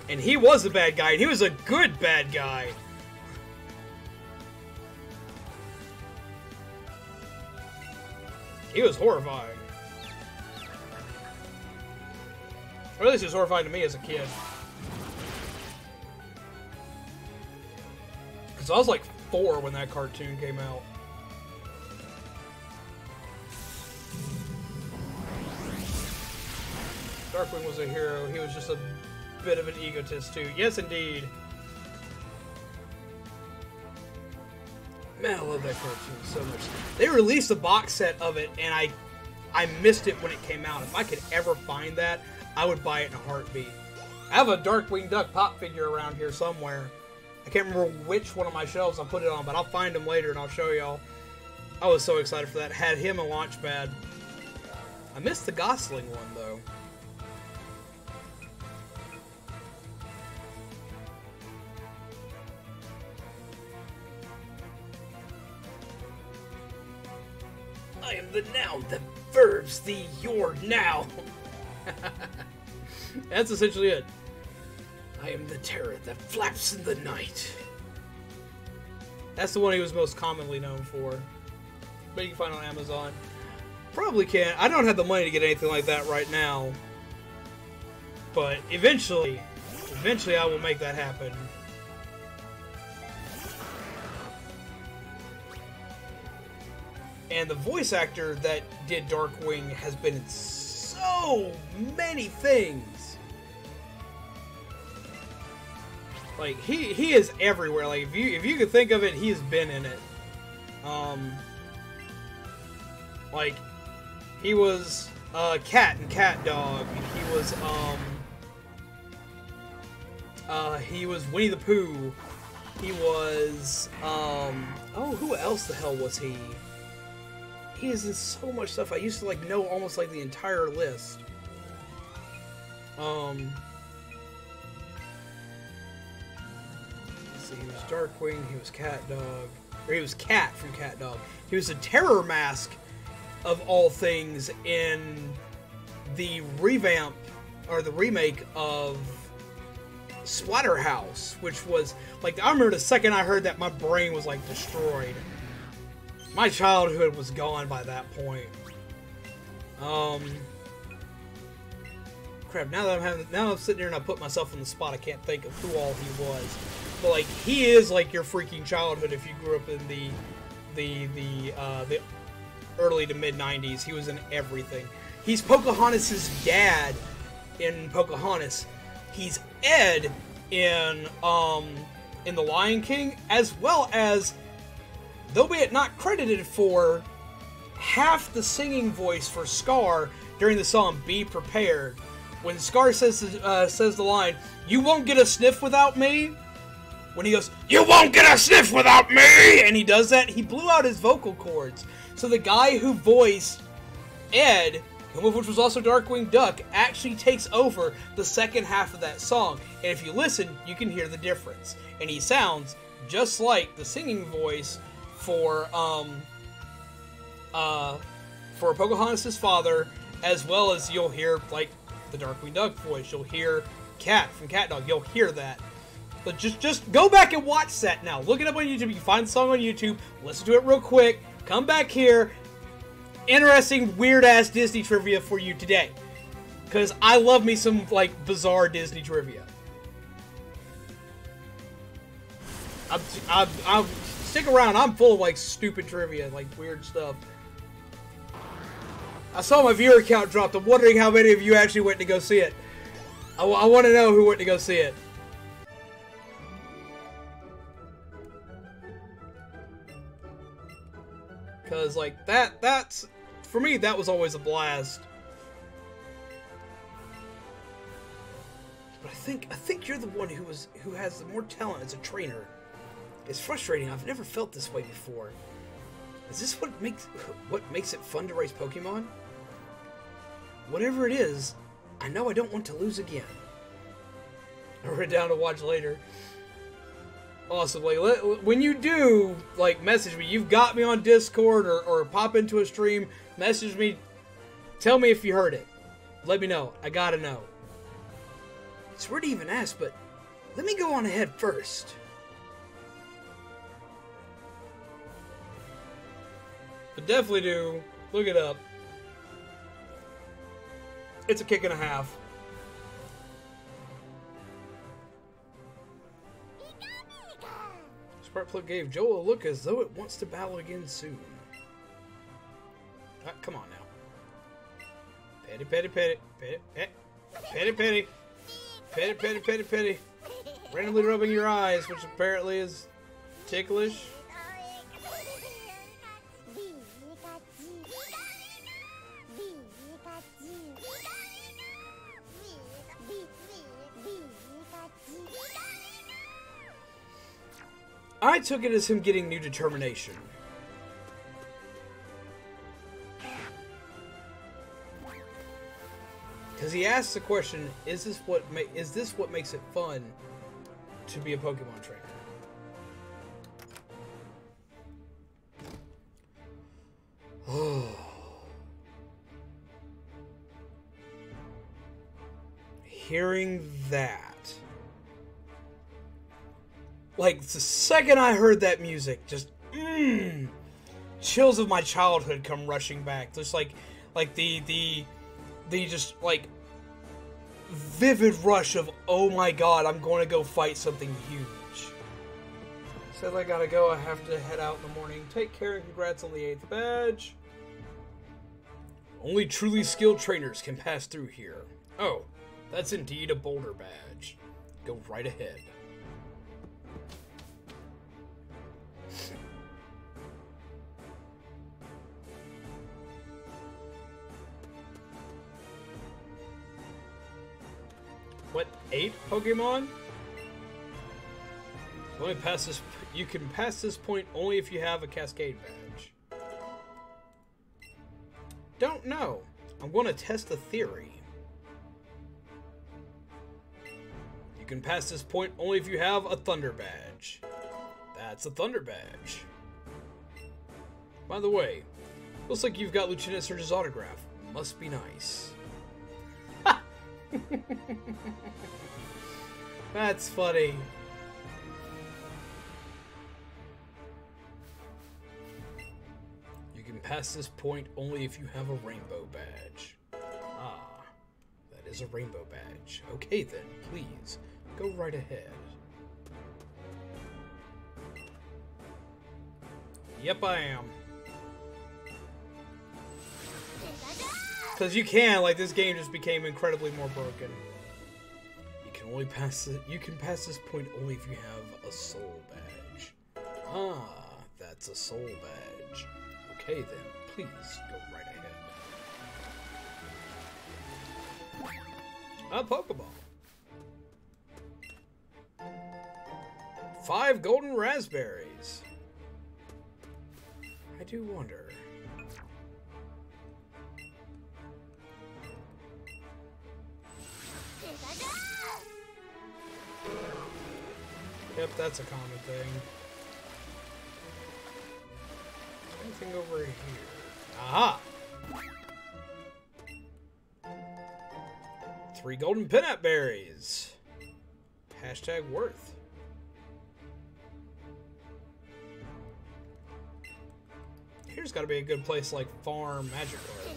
And he was a bad guy, and he was a good bad guy. He was horrifying. Or at least he was horrifying to me as a kid. Because I was like 4 when that cartoon came out. Darkwing was a hero. He was just a bit of an egotist too. Yes, indeed. Man, I love that cartoon so much. They released a box set of it, and I missed it when it came out. If I could ever find that, I would buy it in a heartbeat. I have a Darkwing Duck pop figure around here somewhere. I can't remember which one of my shelves I put it on, but I'll find him later and I'll show y'all. I was so excited for that. Had him a Launchpad. I missed the Gosling one, though. I am the noun that verbs the your now. That's essentially it. I am the terror that flaps in the night. That's the one he was most commonly known for. But you can find it on Amazon. Probably can't. I don't have the money to get anything like that right now. But eventually I will make that happen. And the voice actor that did Darkwing has been in so many things. Like he is everywhere. Like if you could think of it, he has been in it. Like he was Cat and Cat Dog. He was Winnie the Pooh. He was oh, who else the hell was he? He is in so much stuff. I used to like know almost like the entire list. Let's see, he was Darkwing, he was Cat Dog, or he was Cat from Cat Dog. He was a Terror Mask of all things in the revamp or the remake of Splatterhouse, which was like, I remember the second I heard that, my brain was like destroyed. My childhood was gone by that point. Crap, now I'm sitting here and I put myself on the spot, I can't think of who all he was. But like, he is like your freaking childhood if you grew up in the early to mid 90s. He was in everything. He's Pocahontas' dad in Pocahontas. He's Ed in The Lion King, as well as, though be it not credited for, half the singing voice for Scar during the song "Be Prepared." When Scar says the line, "You won't get a sniff without me," when he goes, "You won't get a sniff without me," and he does that, he blew out his vocal cords. So the guy who voiced Ed, which was also Darkwing Duck, actually takes over the second half of that song. And if you listen, you can hear the difference. And he sounds just like the singing voice for Pocahontas' father, as well as you'll hear like the Darkwing Duck voice. You'll hear Cat from Cat Dog. You'll hear that. But just go back and watch that now. Look it up on YouTube. You can find the song on YouTube. Listen to it real quick. Come back here. Interesting, weird-ass Disney trivia for you today. Because I love me some, like, bizarre Disney trivia. I'll stick around. I'm full of, like, stupid trivia, like, weird stuff. I saw my viewer count dropped. I'm wondering how many of you actually went to go see it. I want to know who went to go see it. Because, like, that's... For me, that was always a blast. But I think you're the one who has the more talent as a trainer. It's frustrating. I've never felt this way before. Is this what makes it fun to race Pokemon? whatever it is, I know I don't want to lose again. I wrote it down to watch later. Awesome. Like, when you do, like, message me, you've got me on Discord or pop into a stream, message me, tell me if you heard it. Let me know. I gotta know. It's weird to even ask, but let me go on ahead first. But definitely do. Look it up. It's a kick and a half. Sparkplug gave Joel a look as though it wants to battle again soon. Ah, come on now. Petty, petty, petty, petty, petty, petty, petty, petty, petty, petty, petty. Randomly rubbing your eyes, which apparently is ticklish. I took it as him getting new determination. Because he asks the question, is this what makes it fun to be a Pokemon trainer? Oh. Hearing that. Like, the second I heard that music, just, chills of my childhood come rushing back. Just like the just, like, vivid rush of, oh my god, I'm going to go fight something huge. Said I gotta go, I have to head out in the morning. Take care and congrats on the 8th badge. Only truly skilled trainers can pass through here. Oh, that's indeed a Boulder badge. Go right ahead. What, 8 Pokemon? You can pass this point only if you have a Cascade badge. Don't know. I'm going to test the theory. You can pass this point only if you have a Thunder badge. That's a Thunder badge. By the way, looks like you've got Lieutenant Surge's autograph. Must be nice. That's funny. You can pass this point only if you have a rainbow badge. Ah, that is a rainbow badge. Okay then, please, go right ahead. Yep, I am. Because you can, like, this game just became incredibly more broken. You can pass this point only if you have a soul badge. Ah, that's a soul badge. Okay then, please go right ahead. A Pokeball. 5 golden raspberries. I do wonder. Yep, that's a common thing. Anything over here? Aha! 3 golden peanut berries. Hashtag worth. Here's got to be a good place like farm Magikarp.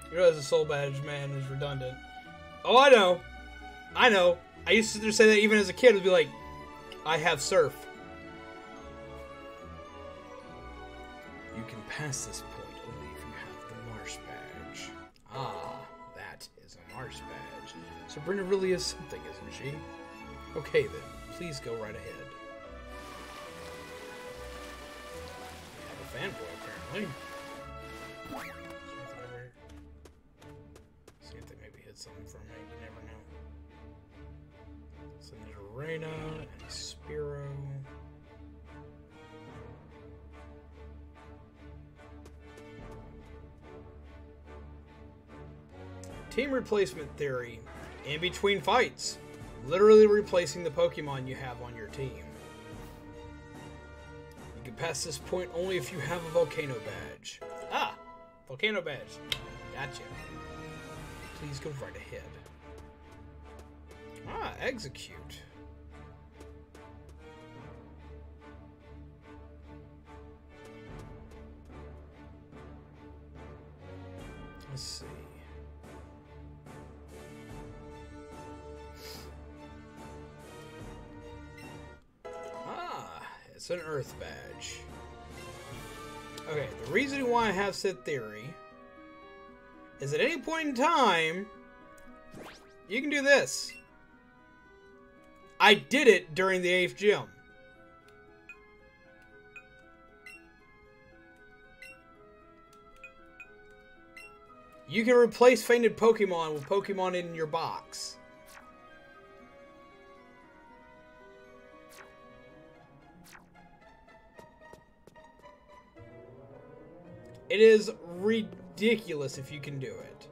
You realize the soul badge, man, is redundant. Oh, I know. I know. I used to say that even as a kid. Would be like, I have surf. You can pass this point only if you have the Marsh badge. Ah, that is a Marsh badge. Sabrina really is something, isn't she? Okay then, please go right ahead. We have a fanboy, apparently. See if they maybe hit something for me. You never know. So there's Reyna and Spiro. Team replacement theory. In between fights. Literally replacing the Pokemon you have on your team. You can pass this point only if you have a Volcano badge. Ah! Volcano badge. Gotcha. Please go right ahead. Ah, execute. Let's see. Ah, it's an Earth badge. Okay, the reason why I have said theory is at any point in time, you can do this. I did it during the 8th gym. You can replace fainted Pokemon with Pokemon in your box. It is ridiculous if you can do it.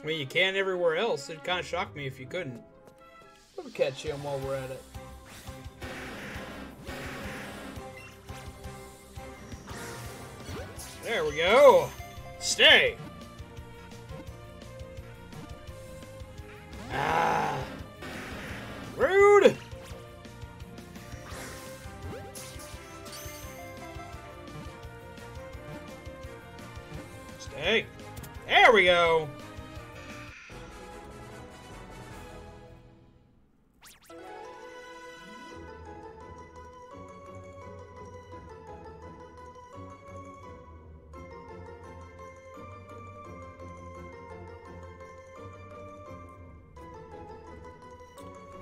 I mean, you can everywhere else. It'd kind of shock me if you couldn't. We'll catch him while we're at it. There we go. Stay. Ah. Rude. Stay. There we go.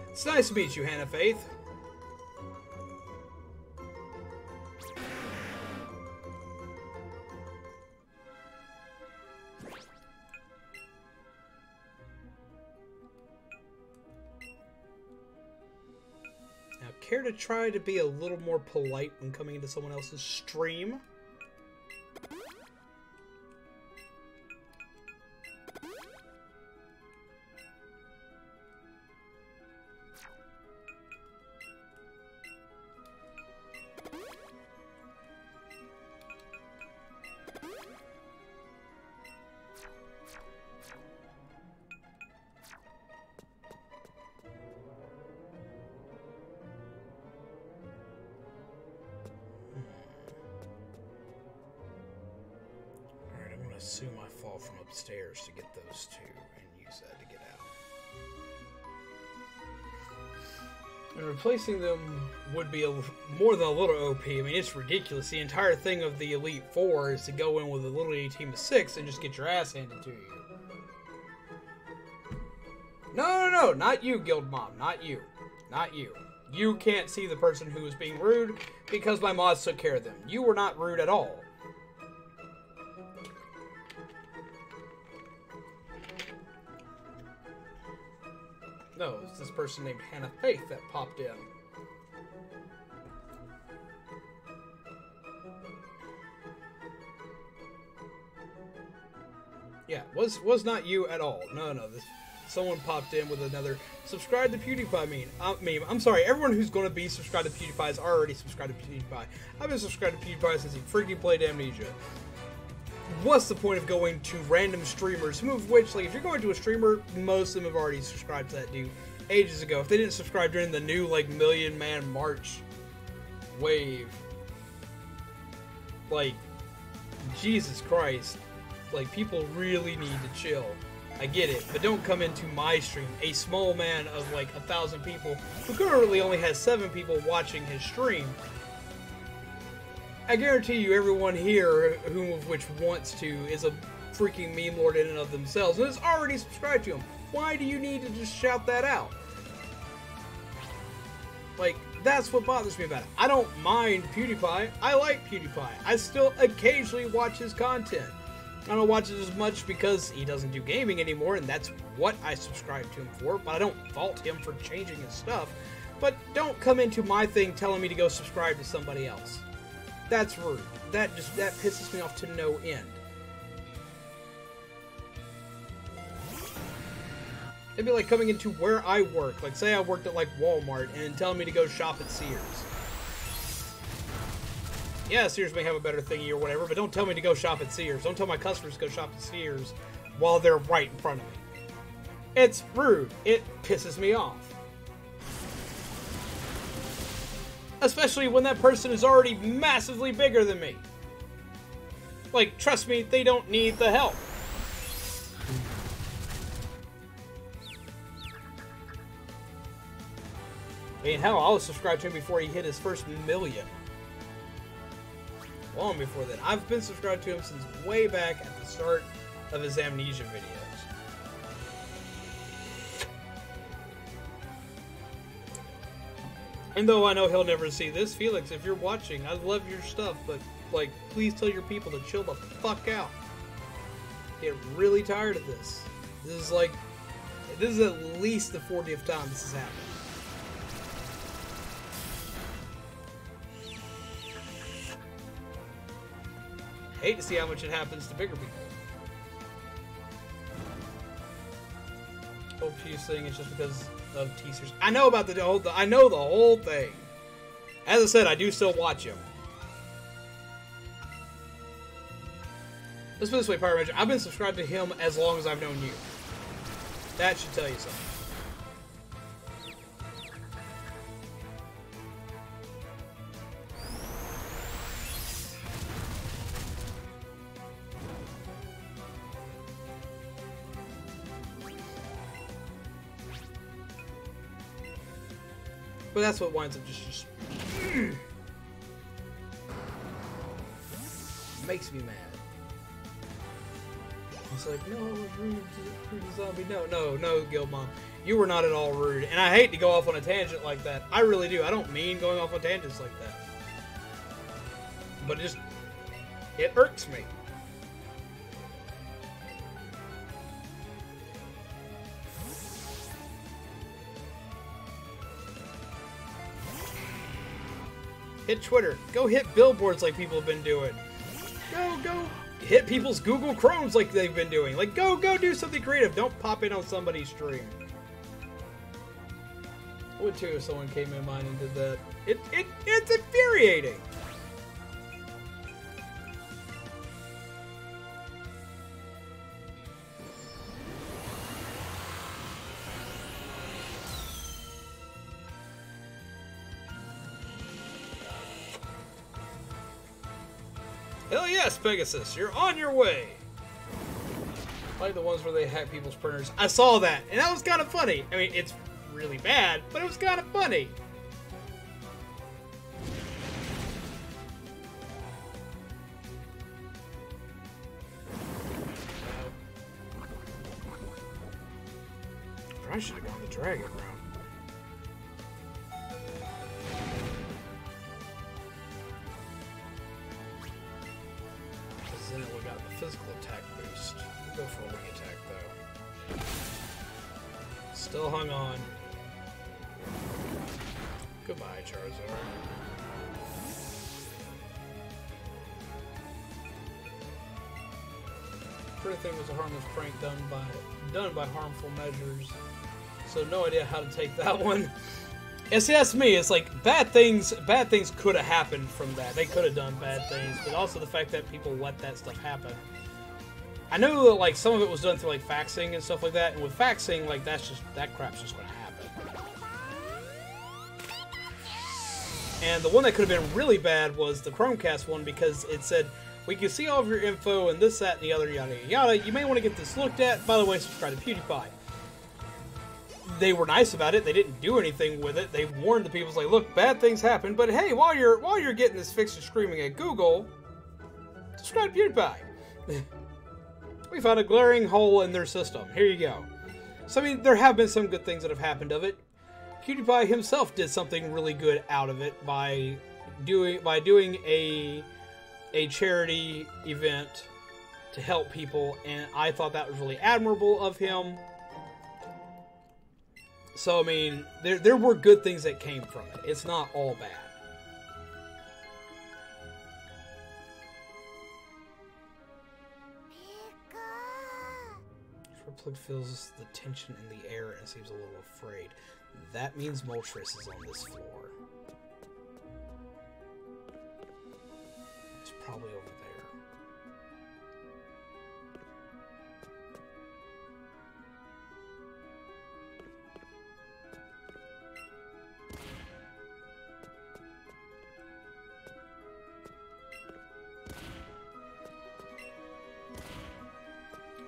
It's nice to meet you, Hannah Faith. Now, care to try to be a little more polite when coming into someone else's stream? Assume I fall from upstairs to get those two and use that to get out. And replacing them would be more than a little OP. I mean, it's ridiculous. The entire thing of the Elite Four is to go in with a literally team of 6 and just get your ass handed to you. No, not you, Guild Mom. Not you. Not you. You can't see the person who is being rude because my mods took care of them. You were not rude at all. No, it's this person named Hannah Faith that popped in. Yeah, was not you at all. No, someone popped in with another subscribe to PewDiePie meme. I'm sorry, everyone who's going to be subscribed to PewDiePie is already subscribed to PewDiePie. I've been subscribed to PewDiePie since he freaking played Amnesia. What's the point of going to random streamers? Some of which, like, if you're going to a streamer, most of them have already subscribed to that dude ages ago. If they didn't subscribe during the new, like, Million Man March wave. like, Jesus Christ. Like, people really need to chill. I get it, but don't come into my stream, a small man of like 1,000 people, who currently only has 7 people watching his stream. I guarantee you everyone here, whom of which wants to, is a freaking meme lord in and of themselves, and is already subscribed to him. Why do you need to just shout that out? Like, that's what bothers me about it. I don't mind PewDiePie. I like PewDiePie. I still occasionally watch his content. I don't watch it as much because he doesn't do gaming anymore, and that's what I subscribe to him for, but I don't fault him for changing his stuff. But don't come into my thing telling me to go subscribe to somebody else. That's rude. That pisses me off to no end. It'd be like coming into where I work. Like, say I worked at, like, Walmart, and telling me to go shop at Sears. Yeah, Sears may have a better thingy or whatever, but don't tell me to go shop at Sears. Don't tell my customers to go shop at Sears while they're right in front of me. It's rude. It pisses me off. Especially when that person is already massively bigger than me. Like, trust me, they don't need the help. I mean, hell, I was subscribed to him before he hit his first million. Long before that. I've been subscribed to him since way back at the start of his Amnesia videos. And though I know he'll never see this, Felix, if you're watching, I love your stuff, but, like, please tell your people to chill the fuck out. Get really tired of this. This is at least the 40th time this has happened. Hate to see how much it happens to bigger people. Hope she's saying it's just because of teasers. I know about I know the whole thing. As I said, I do still watch him. Let's put it this way, Power Ranger. I've been subscribed to him as long as I've known you. That should tell you something. But that's what winds up just makes me mad. It's like, no, I was rude to Zombie. No, Guildmon. You were not at all rude. And I hate to go off on a tangent like that. I really do. I don't mean going off on tangents like that. But it irks me. Hit Twitter. Go hit billboards like people have been doing. Go hit people's Google Chromes like they've been doing. Like, go do something creative. Don't pop in on somebody's stream. I would too if someone came in mine and did that. It's infuriating. Hell yes, Pegasus, you're on your way! Like the ones where they hack people's printers. I saw that, and that was kind of funny. I mean, it's really bad, but it was kind of funny. I should have gone the dragon route. Then we got the physical attack boost. We'll go for a wing attack though. Still hung on. Goodbye, Charizard. Pretty thing was a harmless prank done by harmful measures. So no idea how to take that one. And see, that's me. It's like bad things could have happened from that. They could have done bad things, but also the fact that people let that stuff happen. I know that like some of it was done through like faxing and stuff like that, and with faxing, like that crap's just gonna happen. And the one that could have been really bad was the Chromecast one, because it said, we can see all of your info and this, that, and the other, yada, yada, yada. You may want to get this looked at. By the way, subscribe to PewDiePie. They were nice about it. They didn't do anything with it. They warned the people, like, look, bad things happen, but hey, while you're getting this fixed and screaming at Google, subscribe to PewDiePie. We found a glaring hole in their system. Here you go. So, I mean, there have been some good things that have happened of it. PewDiePie himself did something really good out of it by doing a charity event to help people, and I thought that was really admirable of him. So, I mean, there were good things that came from it. It's not all bad. Plug feels the tension in the air and seems a little afraid. That means Moltres is on this floor. It's probably over there.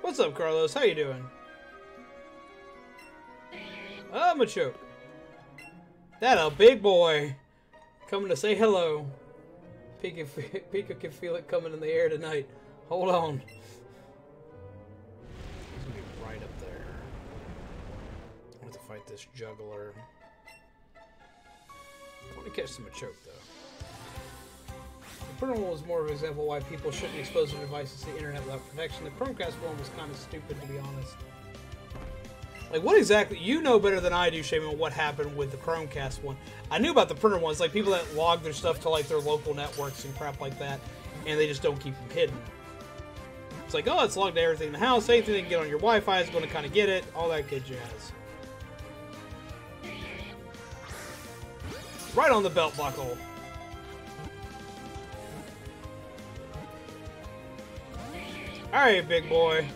What's up, Carlos? How you doing? Oh, Machoke. That a big boy coming to say hello. Pika can feel it coming in the air tonight. Hold on. He's gonna be right up there. I want to fight this juggler. I want to catch some Machoke, though. The Printer one was more of an example of why people shouldn't expose their devices to the internet without protection. The Chromecast one was kind of stupid, to be honest. Like, what exactly... You know better than I do, Shaman, what happened with the Chromecast one. I knew about the printer ones, like people that log their stuff to, like, their local networks and crap like that, and they just don't keep them hidden. It's like, oh, it's logged to everything in the house, anything that can get on your Wi-Fi is going to kind of get it, all that good jazz. Right on the belt buckle. Alright, big boy.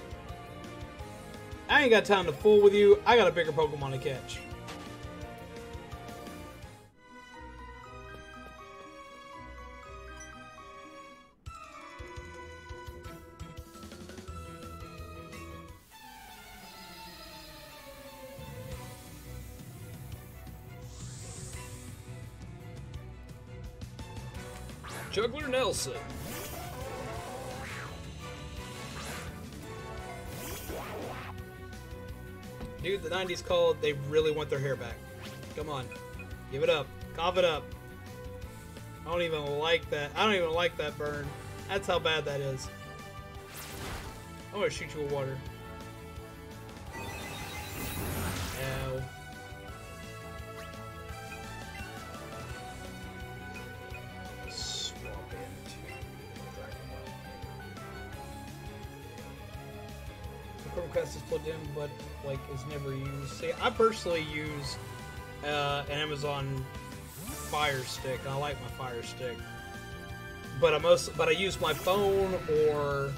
I ain't got time to fool with you. I got a bigger Pokemon to catch. Juggler Nelson. Dude, the 90s called, they really want their hair back. Come on. Give it up. Cough it up. I don't even like that. I don't even like that burn. That's how bad that is. I'm gonna shoot you with water. Ow. Swap into Dragon Ball. The Chromecast is plugged in, but like is never used. See, I personally use an Amazon Fire Stick, and I like my Fire Stick. But I use my phone or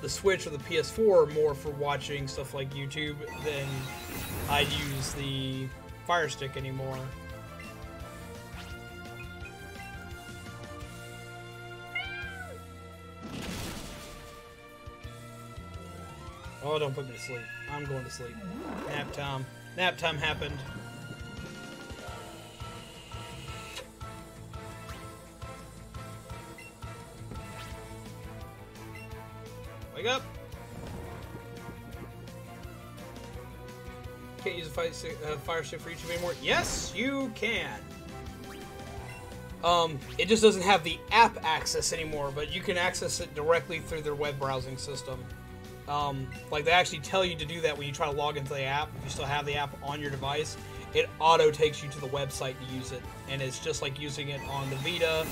the Switch or the PS4 more for watching stuff like YouTube than I use the Fire Stick anymore. Oh, don't put me to sleep. I'm going to sleep. Nap time. Nap time happened. Wake up! Can't use a Fire Stick for YouTube anymore. Yes, you can. It just doesn't have the app access anymore, but you can access it directly through their web browsing system. Like they actually tell you to do that when you try to log into the app. If you still have the app on your device, it auto takes you to the website to use it, and it's just like using it on the Vita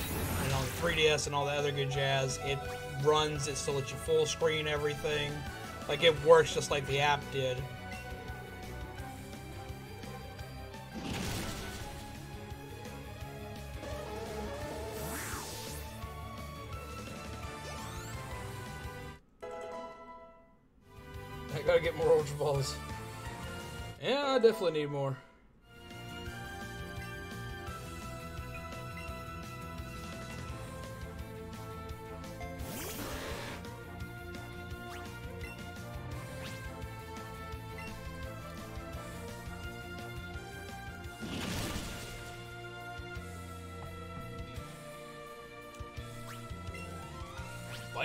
and on the 3DS and all that other good jazz. It runs, it still lets you full screen everything. Like it works just like the app did. I gotta get more Ultra Balls. Yeah, I definitely need more.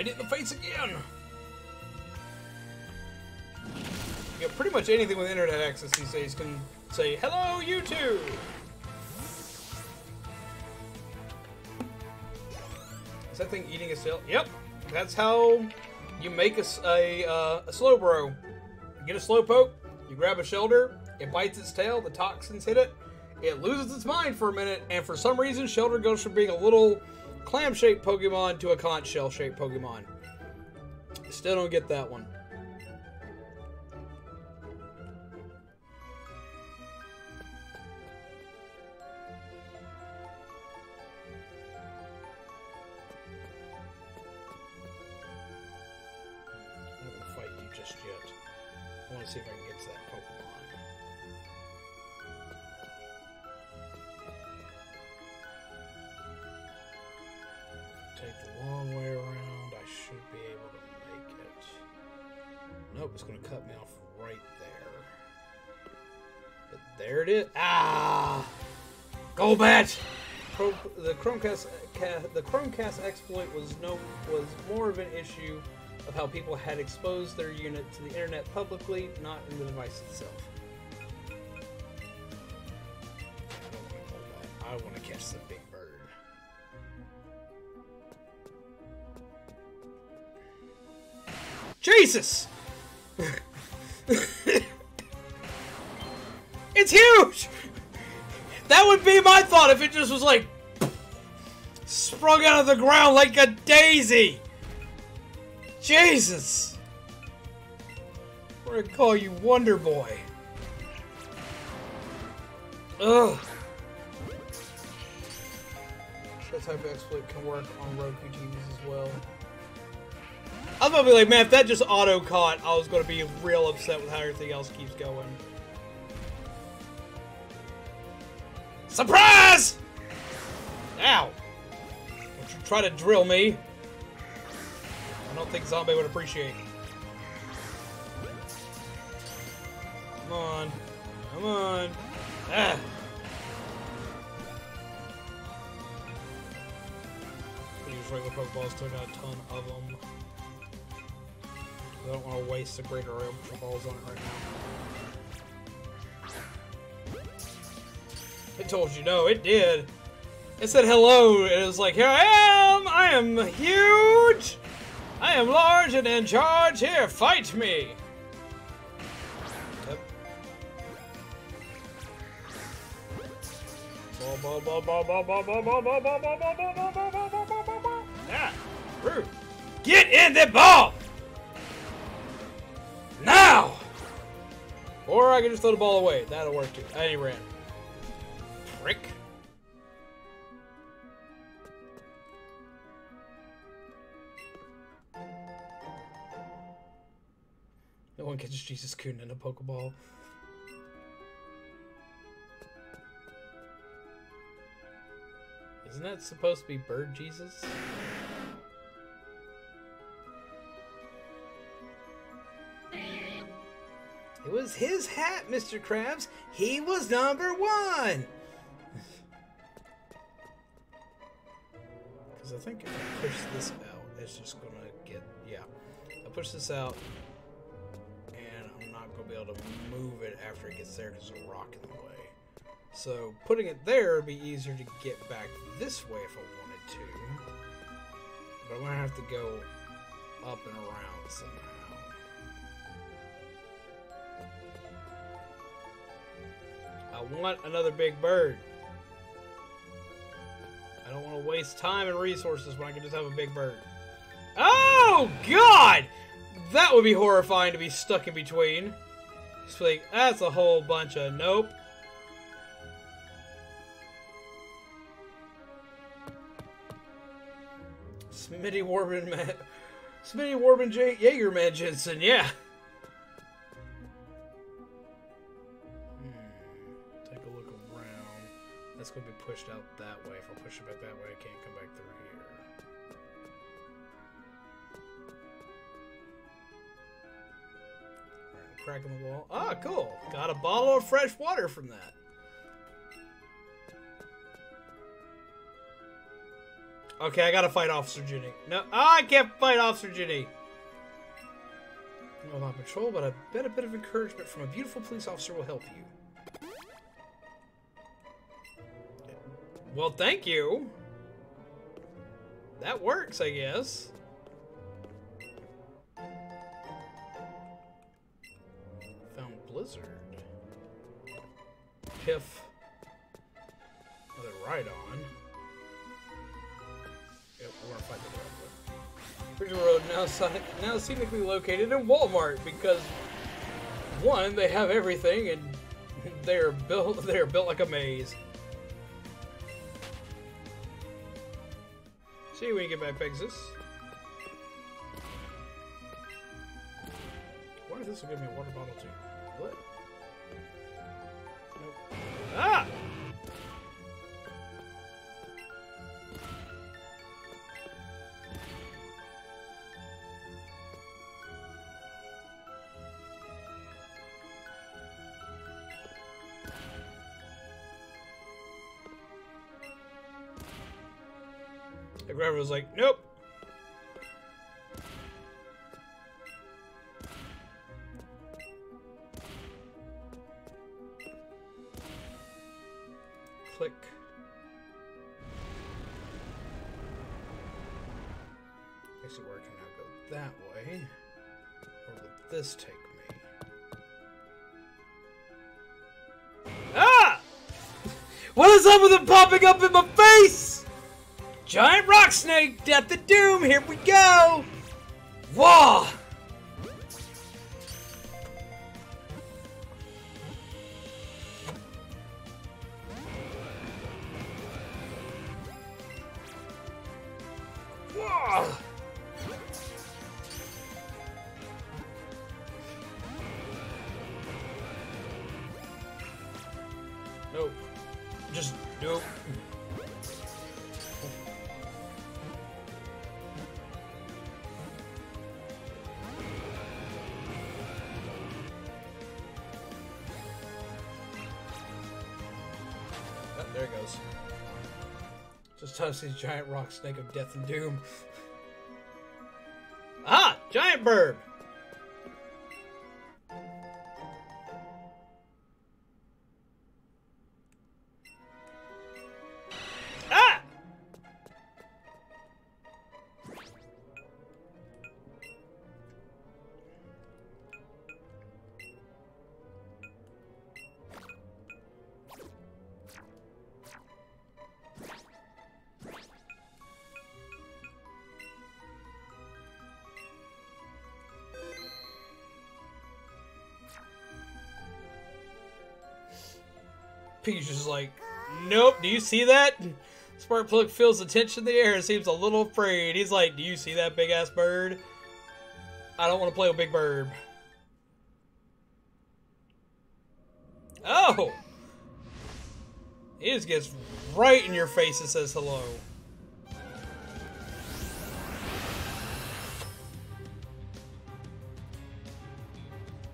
Light it in the face again! Yeah, pretty much anything with internet access these days can say, "Hello, YouTube!" Is that thing eating a cell? Yep! That's how you make a slow bro. You get a slow poke, you grab a Shelter, it bites its tail, the toxins hit it, it loses its mind for a minute, and for some reason, Shelter goes from being a little clam-shaped Pokemon to a conch shell-shaped Pokemon. Still don't get that one. Just yet. I want to see if I can get to that Pokemon. Take the long way around. I should be able to make it. Nope, it's going to cut me off right there. But there it is. Ah! Golbat! The Chromecast exploit was more of an issue of how people had exposed their unit to the internet publicly, not in the device itself. I don't want to call that. I want to catch the big bird. Jesus! It's huge! That would be my thought if it just was like sprung out of the ground like a daisy! Jesus! We're gonna call you Wonder Boy. Ugh. That type of exploit can work on Roku TVs as well. I was gonna be like, man, if that just auto-caught, I was gonna be real upset with how everything else keeps going. Surprise! Ow! Don't you try to drill me. I don't think Zombie would appreciate. Come on. Come on. Ah! I use regular Pokeballs, still got a ton of them. I don't want to waste the greater Ultra Balls on it right now. It told you no, it did. It said hello, and it was like, here I am huge! I am large and in charge, here, fight me! Yep. Ah, rude. Get in the ball! Now! Or I can just throw the ball away. That'll work too. And he ran. Prick. No one catches Jesus Coon in a Pokeball. Isn't that supposed to be Bird Jesus? It was his hat, Mr. Krabs. He was number one. Because I think if I push this out, it's just going to get... Yeah. I push this out, and I'm not going to be able to move it after it gets there because there's a rock in the way. So putting it there would be easier to get back this way if I wanted to. But I'm going to have to go up and around somehow. I want another big bird. I don't want to waste time and resources when I can just have a big bird. Oh, God! That would be horrifying to be stuck in between. Just like, that's a whole bunch of nope. Smitty Warbin Jaegerman Jensen, yeah. Take a look around. That's going to be pushed out that way. If I push it back that way, I can't come back through here. Alright, cracking the wall. Ah, cool. Got a bottle of fresh water from that. Okay, I gotta fight Officer Ginny. No, I can't fight Officer Ginny. I'm on patrol, but I bet a bit of encouragement from a beautiful police officer will help you. Well, thank you. That works, I guess. Found Blizzard. Piff. Another Rhydon. Yep, we're gonna fight the Bridgewater Road now scenically located in Walmart because one, they have everything and they are built like a maze. See you when you get back, Pegasus. I wonder if this will give me a water bottle too. What? Nope. Ah! The grabber was like, nope. Click. I see where I can now go that way. Where would this take me? Ah! What is up with it popping up in my face? Giant rock snake, death and doom, here we go! Whoa! Whoa! Nope. Just nope. There it goes. Just touch these giant rock snake of death and doom. Ah! Giant bird! Ah! Pikachu's like, nope, do you see that? Sparkplug feels the tension in the air and seems a little afraid. He's like, do you see that big ass bird? I don't want to play with Big Bird. Oh! He just gets right in your face and says hello.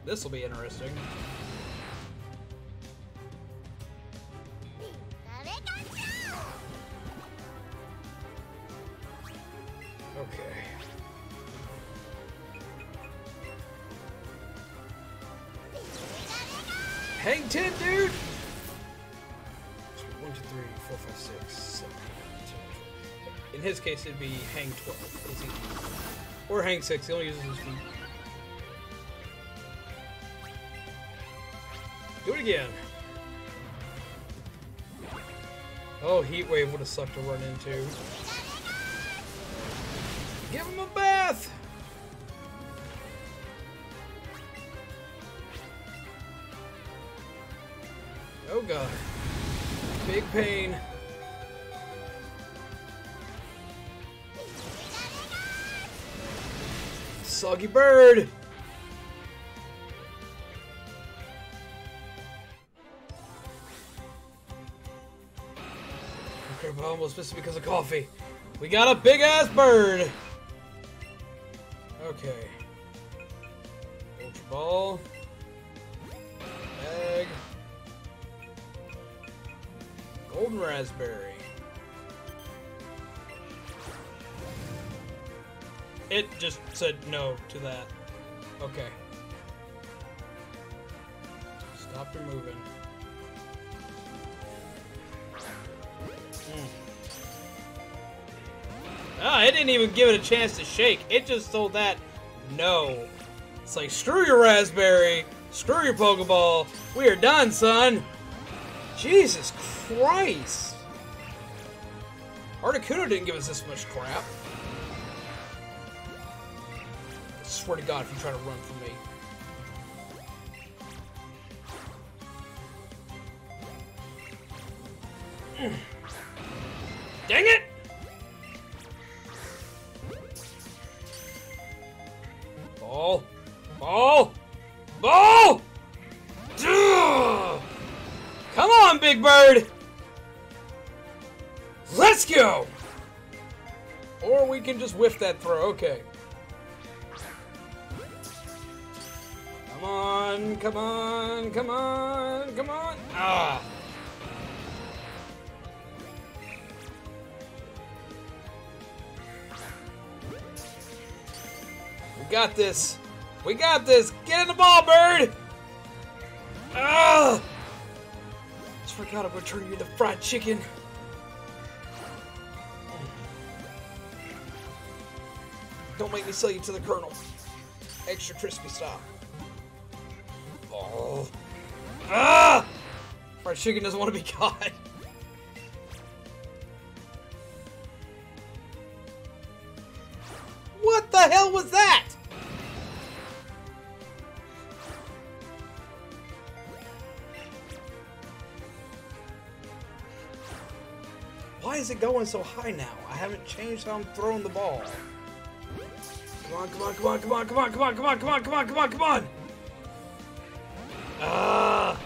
This will be interesting. Okay. Hang 10, dude! 1, 2, 3, 4, 5, 6, 7, 8, 9, 10. In his case, it'd be hang 12. Or hang 6. He only uses his feet. Do it again. Oh, Heat Wave would have sucked to run into. Give him a bath! Oh god. Big pain. Soggy bird! Okay, I almost missed it because of coffee. We got a big ass bird! Okay. Ultra Ball. Bag. Golden Raspberry. It just said no to that. Okay. Stop your moving. Ah, it didn't even give it a chance to shake. It just told that no. It's like, screw your raspberry, screw your Pokeball. We are done, son. Jesus Christ. Articuno didn't give us this much crap. I swear to God if you try to run from me. Dang it! Ball! Ball! Ball! Ugh! Come on, Big Bird! Let's go! Or we can just whiff that throw, okay. Come on, come on, come on, come on! Ah! We got this! We got this! Get in the ball, Bird! Ah! Just forgot I'm gonna turn you to fried chicken. Don't make me sell you to the Colonel. Extra crispy style. Oh. Ah! Fried chicken doesn't want to be caught. What the hell was that? Why is it going so high now? I haven't changed how I'm throwing the ball. Come on, come on, come on, come on, come on, come on, come on, come on, come on, come on, come on! Ah!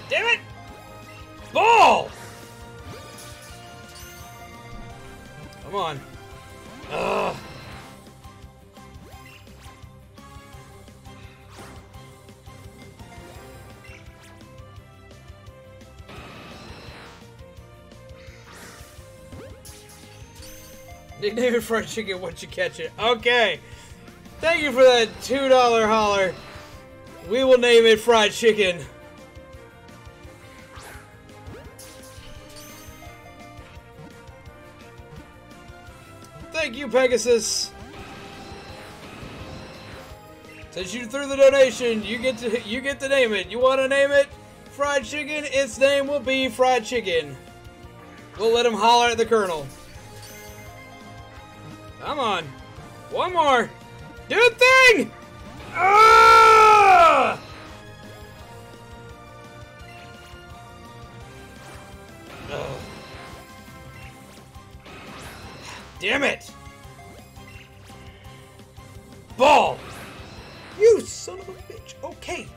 Damn it! Ball! Come on. Ugh. Nickname it fried chicken once you catch it. Okay. Thank you for that $2 holler. We will name it fried chicken. Thank you, Pegasus. Since you threw the donation, you get to name it. You want to name it fried chicken? Its name will be fried chicken. We'll let him holler at the Colonel. Come on. One more. Do a thing! Ah! Ugh. Damn it! Ball! You son of a bitch. Okay.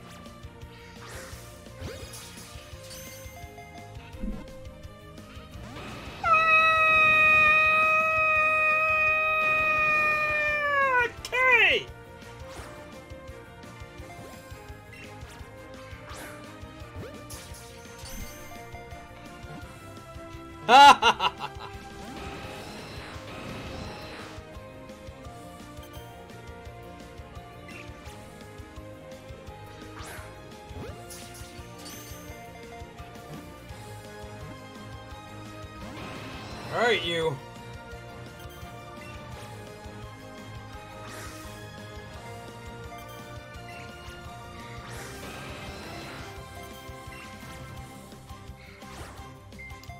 Okay. Ha ha ha ha. Alright, you.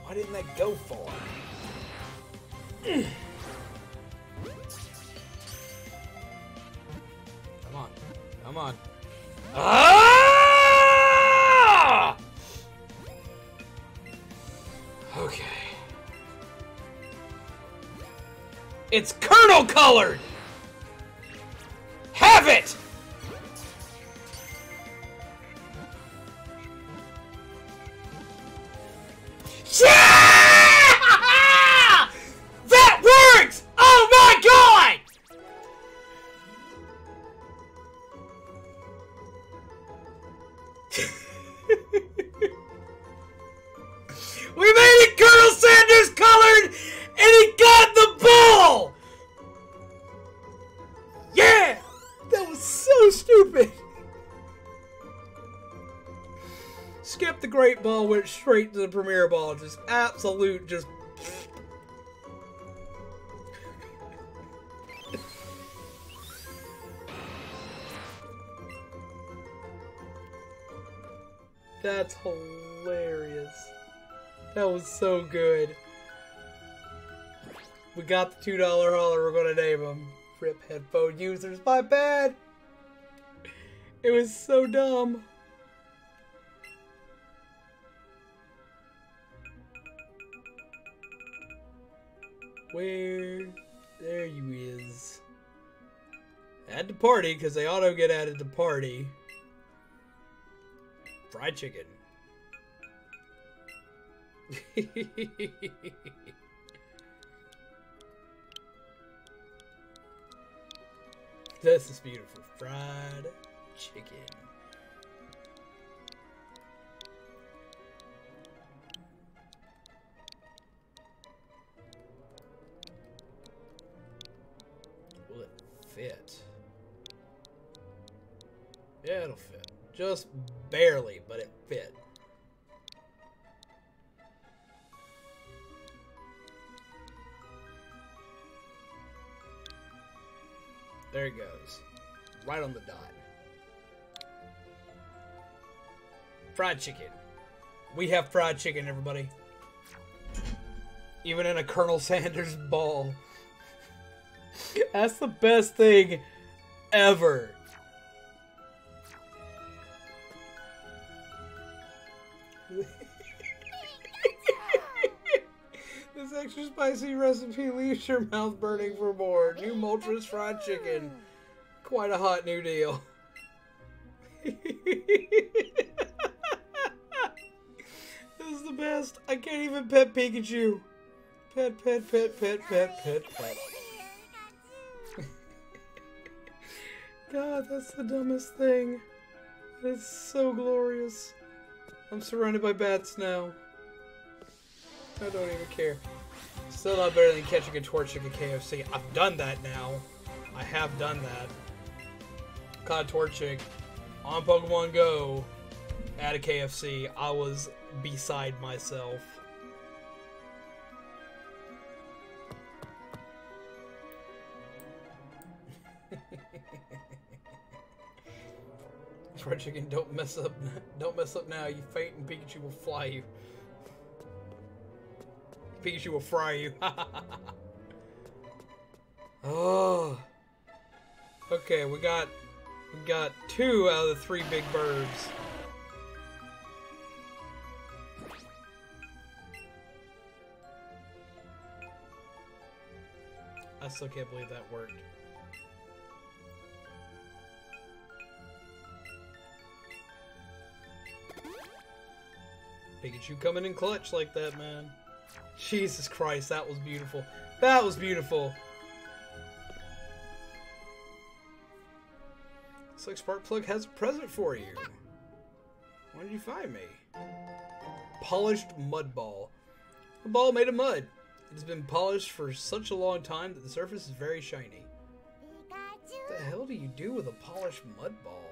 Why didn't that go far? Come on. Come on. Ah! Okay. It's Colonel colored! Have it! Yeah! That works! Oh my god! great ball went straight to the premier ball. Just absolute, just... That's hilarious. That was so good. We got the $2 hauler. We're gonna name him. Rip headphone users. My bad. It was so dumb. Where? There you is. Add to party, because they auto get added to party. Fried chicken. This is beautiful. Fried chicken. Will it fit? Yeah, it'll fit. Just barely, but it fit. There it goes. Right on the dot. Fried chicken. We have fried chicken, everybody. Even in a Colonel Sanders ball. That's the best thing ever. This extra spicy recipe leaves your mouth burning for more. New Moltres fried chicken. Quite a hot new deal. This is the best. I can't even pet Pikachu. Pet, pet, pet, pet, pet, pet, pet. God, that's the dumbest thing. It's so glorious. I'm surrounded by bats now. I don't even care. Still not better than catching a Torchic at KFC. I've done that now. I have done that. Caught a Torchic on Pokemon Go at a KFC. I was beside myself. Fried chicken, don't mess up. Don't mess up now. You faint and Pikachu will fly you. Pikachu will fry you. Oh. Okay, we got 2 out of the 3 big birds. I still can't believe that worked. Pikachu coming in clutch like that, man. Jesus Christ, that was beautiful. That was beautiful. Looks like Sparkplug has a present for you. Why did you find me? Polished mud ball. A ball made of mud. It has been polished for such a long time that the surface is very shiny. Pikachu. What the hell do you do with a polished mud ball?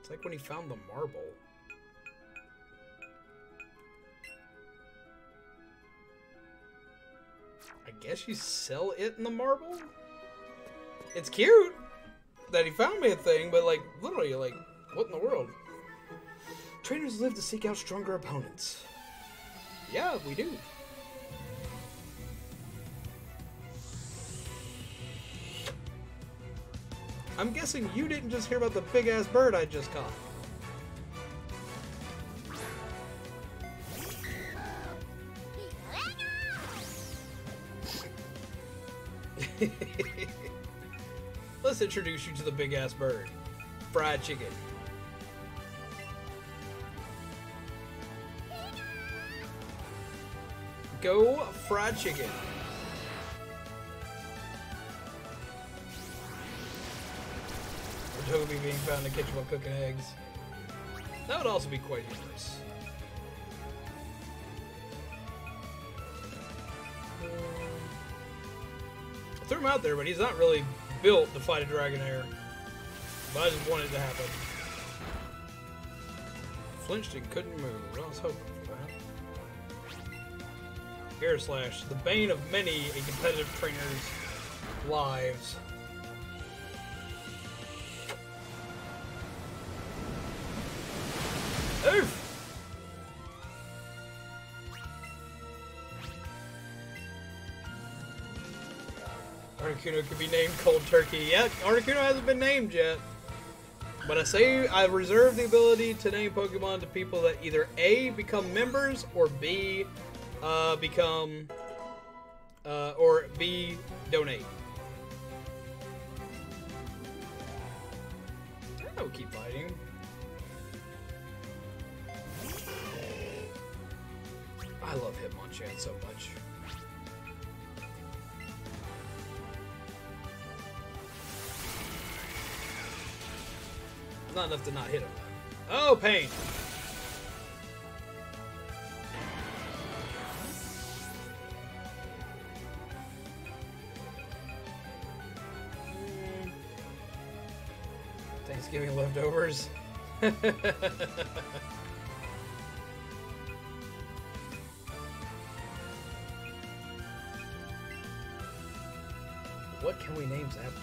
It's like when he found the marble. I guess you sell it in the marble? It's cute that he found me a thing, but like, literally, like, what in the world? Trainers live to seek out stronger opponents. Yeah, we do. I'm guessing you didn't just hear about the big-ass bird I just caught. Let's introduce you to the big-ass bird. Fried chicken. Go fried chicken. Toby being found in the kitchen while cooking eggs. That would also be quite humorous. I threw him out there, but he's not really built to fight a Dragonair. But I just wanted it to happen. Flinched and couldn't move. I was hoping for that. Air Slash, the bane of many a competitive trainer's lives. Oof! Articuno could be named Cold Turkey. Yeah, Articuno hasn't been named yet. But I say I reserve the ability to name Pokemon to people that either A, become members, or B, donate. I will keep fighting. I love Hitmonchan so much. Not enough to not hit him. Oh, pain! Thanksgiving leftovers. What can we name Zapdos?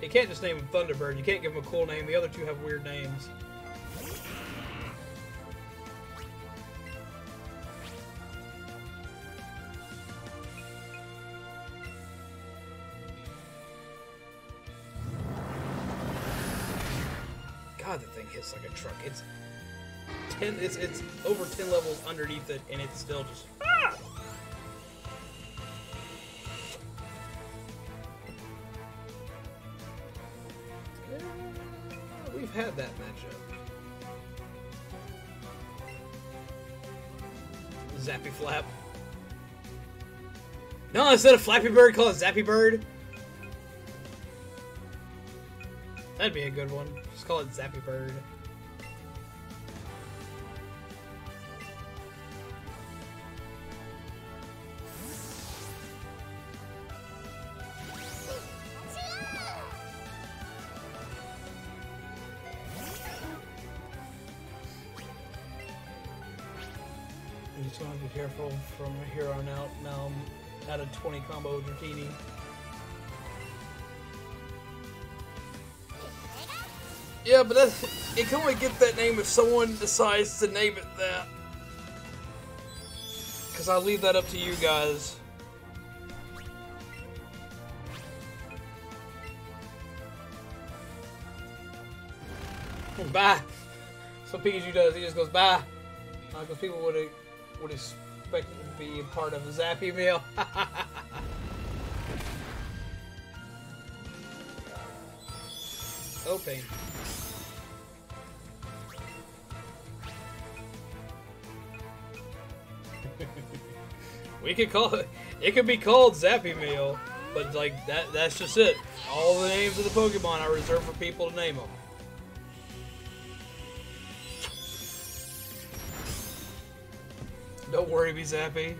You can't just name him Thunderbird. You can't give him a cool name. The other two have weird names. God, the thing hits like a truck. It's over 10 levels underneath it, and it's still just. Ah! We've had that matchup. Zappy Flap. No, instead of Flappy Bird, call it Zappy Bird. That'd be a good one. Just call it Zappy Bird. You just want to be careful from here on out. Now I'm at a 20 combo with Dratini. Yeah, but it can only get that name if someone decides to name it that. Because I'll leave that up to you guys. Bye. That's what Pikachu does. He just goes bye. Because people would expect it to be a part of a Zappy meal. Oh, pain. We could call it. It could be called Zappy Meal, but like that's just it. All the names of the Pokemon I reserve for people to name them. Don't worry, be Zappy.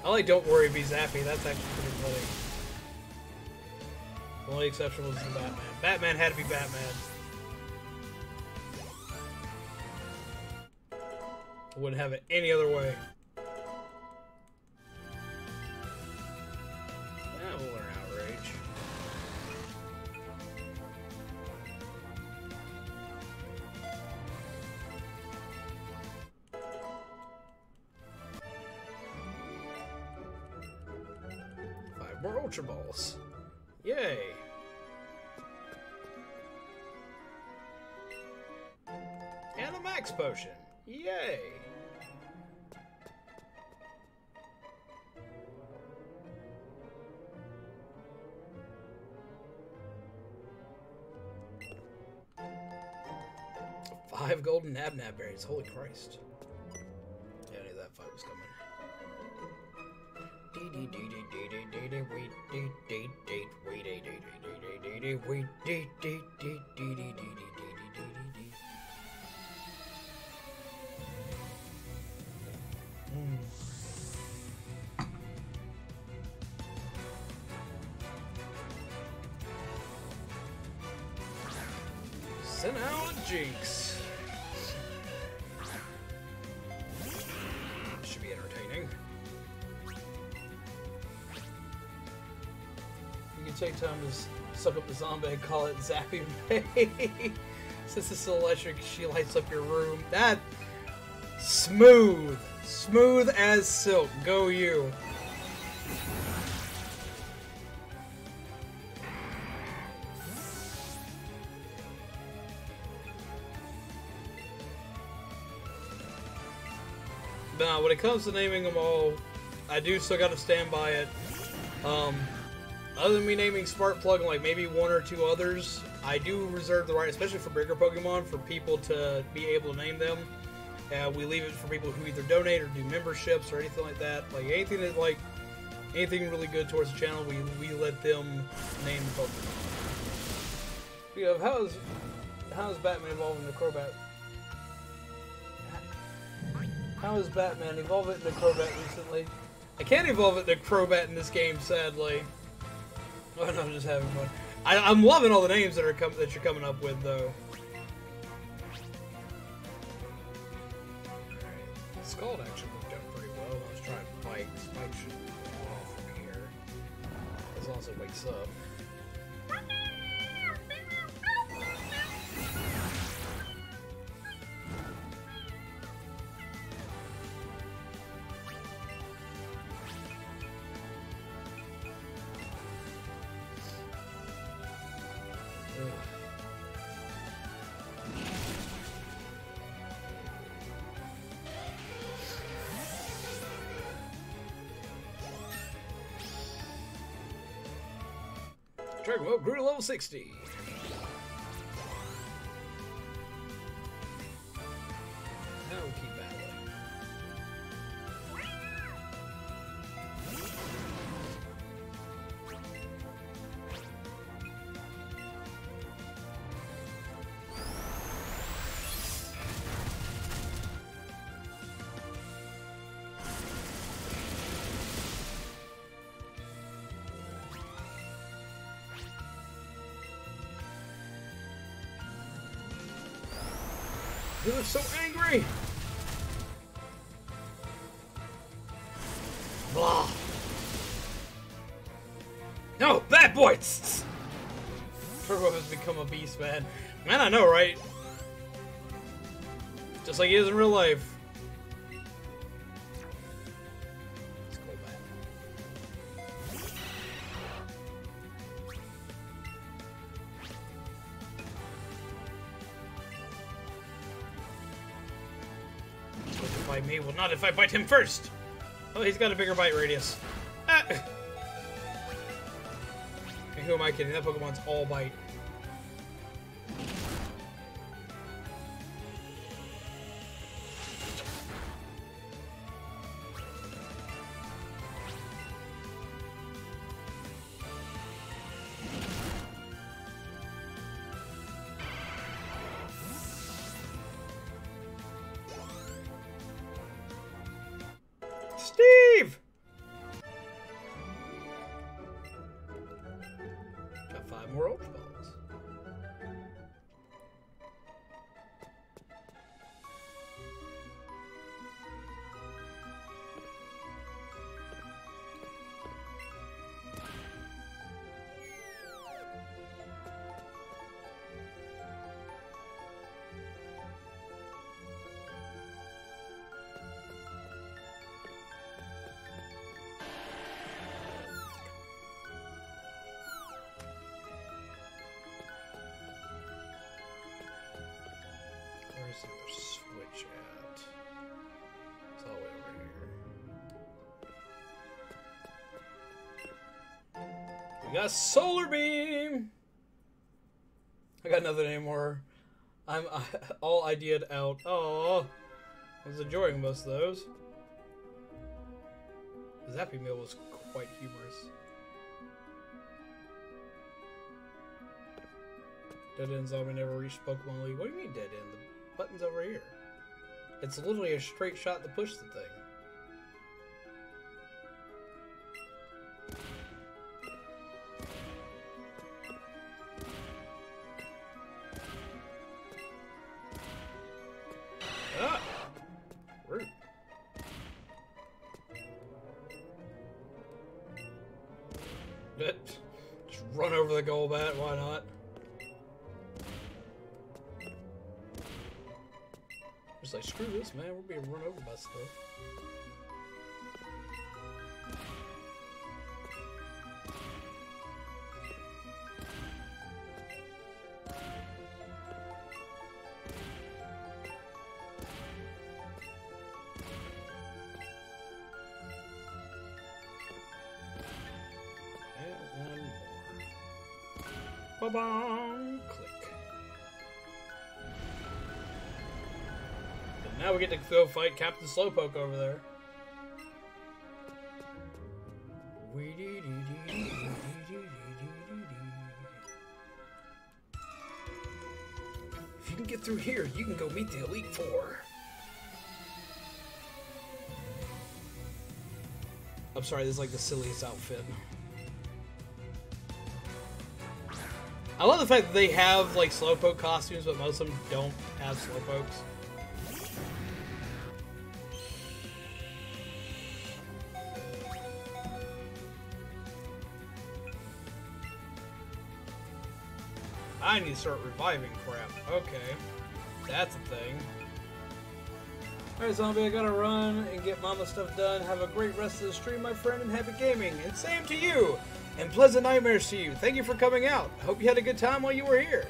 I like Don't Worry, Be Zappy. That's actually pretty funny. The only exception was the Batman. Batman had to be Batman. I wouldn't have it any other way. Yeah, we'll learn Outrage. More Ultra Balls. Yay. And a Max Potion. Yay. Five golden Nab berries. Holy Christ. Yeah, I knew that fight was coming. Send out Jinx. Should be entertaining. You can take time to suck up the zombie and call it Zappy May. Since it's electric, she lights up your room. That smooth. Smooth as silk. Go you. Now, when it comes to naming them all, I do still gotta stand by it. Other than me naming Smart Plug and like maybe one or two others, I do reserve the right, especially for bigger Pokemon, for people to be able to name them. We leave it for people who either donate or do memberships or anything like that. Like anything that anything really good towards the channel, we let them name the Pokemon. Speaking of, how is Batman evolving the Crobat? How is Batman evolve it into Crobat recently? I can't evolve it into Crobat in this game, sadly. Oh no, I'm just having fun. I'm loving all the names that you're coming up with, though. Scald actually worked out pretty well. I was trying to fight. Spike should go off from here. As long as it wakes up. Dragon Ball grew to level 60. Now we keep battling. You look so angry! Blah! No! Bad boy! Turbo has become a beast, man. Man, I know, right? Just like he is in real life. Let's go back. Bite me. Well, not if I bite him first. Oh, he's got a bigger bite radius. Ah. And who am I kidding? That Pokemon's all bite. Steve! Got 5 more Ultra Balls. Where's the other switch at? It's all the way over here. We got Solar Beam! I got nothing anymore. I'm all idea'd out. Oh, I was enjoying most of those. The Zappy Meal was quite humorous. Dead end zombie never reached Pokemon League. What do you mean dead end? The button's over here. It's literally a straight shot to push the thing. Ah! Rude. Just run over the Golbat, why not? Just like, screw this, man, we're being run over by stuff. Ba-bong! Click. And now we get to go fight Captain Slowpoke over there. If you can get through here, you can go meet the Elite Four. I'm sorry, this is like the silliest outfit. I love the fact that they have like Slowpoke costumes, but most of them don't have Slowpokes. I need to start reviving crap. Okay, that's a thing. Alright, Zombie, I gotta run and get Mama stuff done. Have a great rest of the stream, my friend, and happy gaming. And same to you! And pleasant nightmares to you. Thank you for coming out. Hope you had a good time while you were here.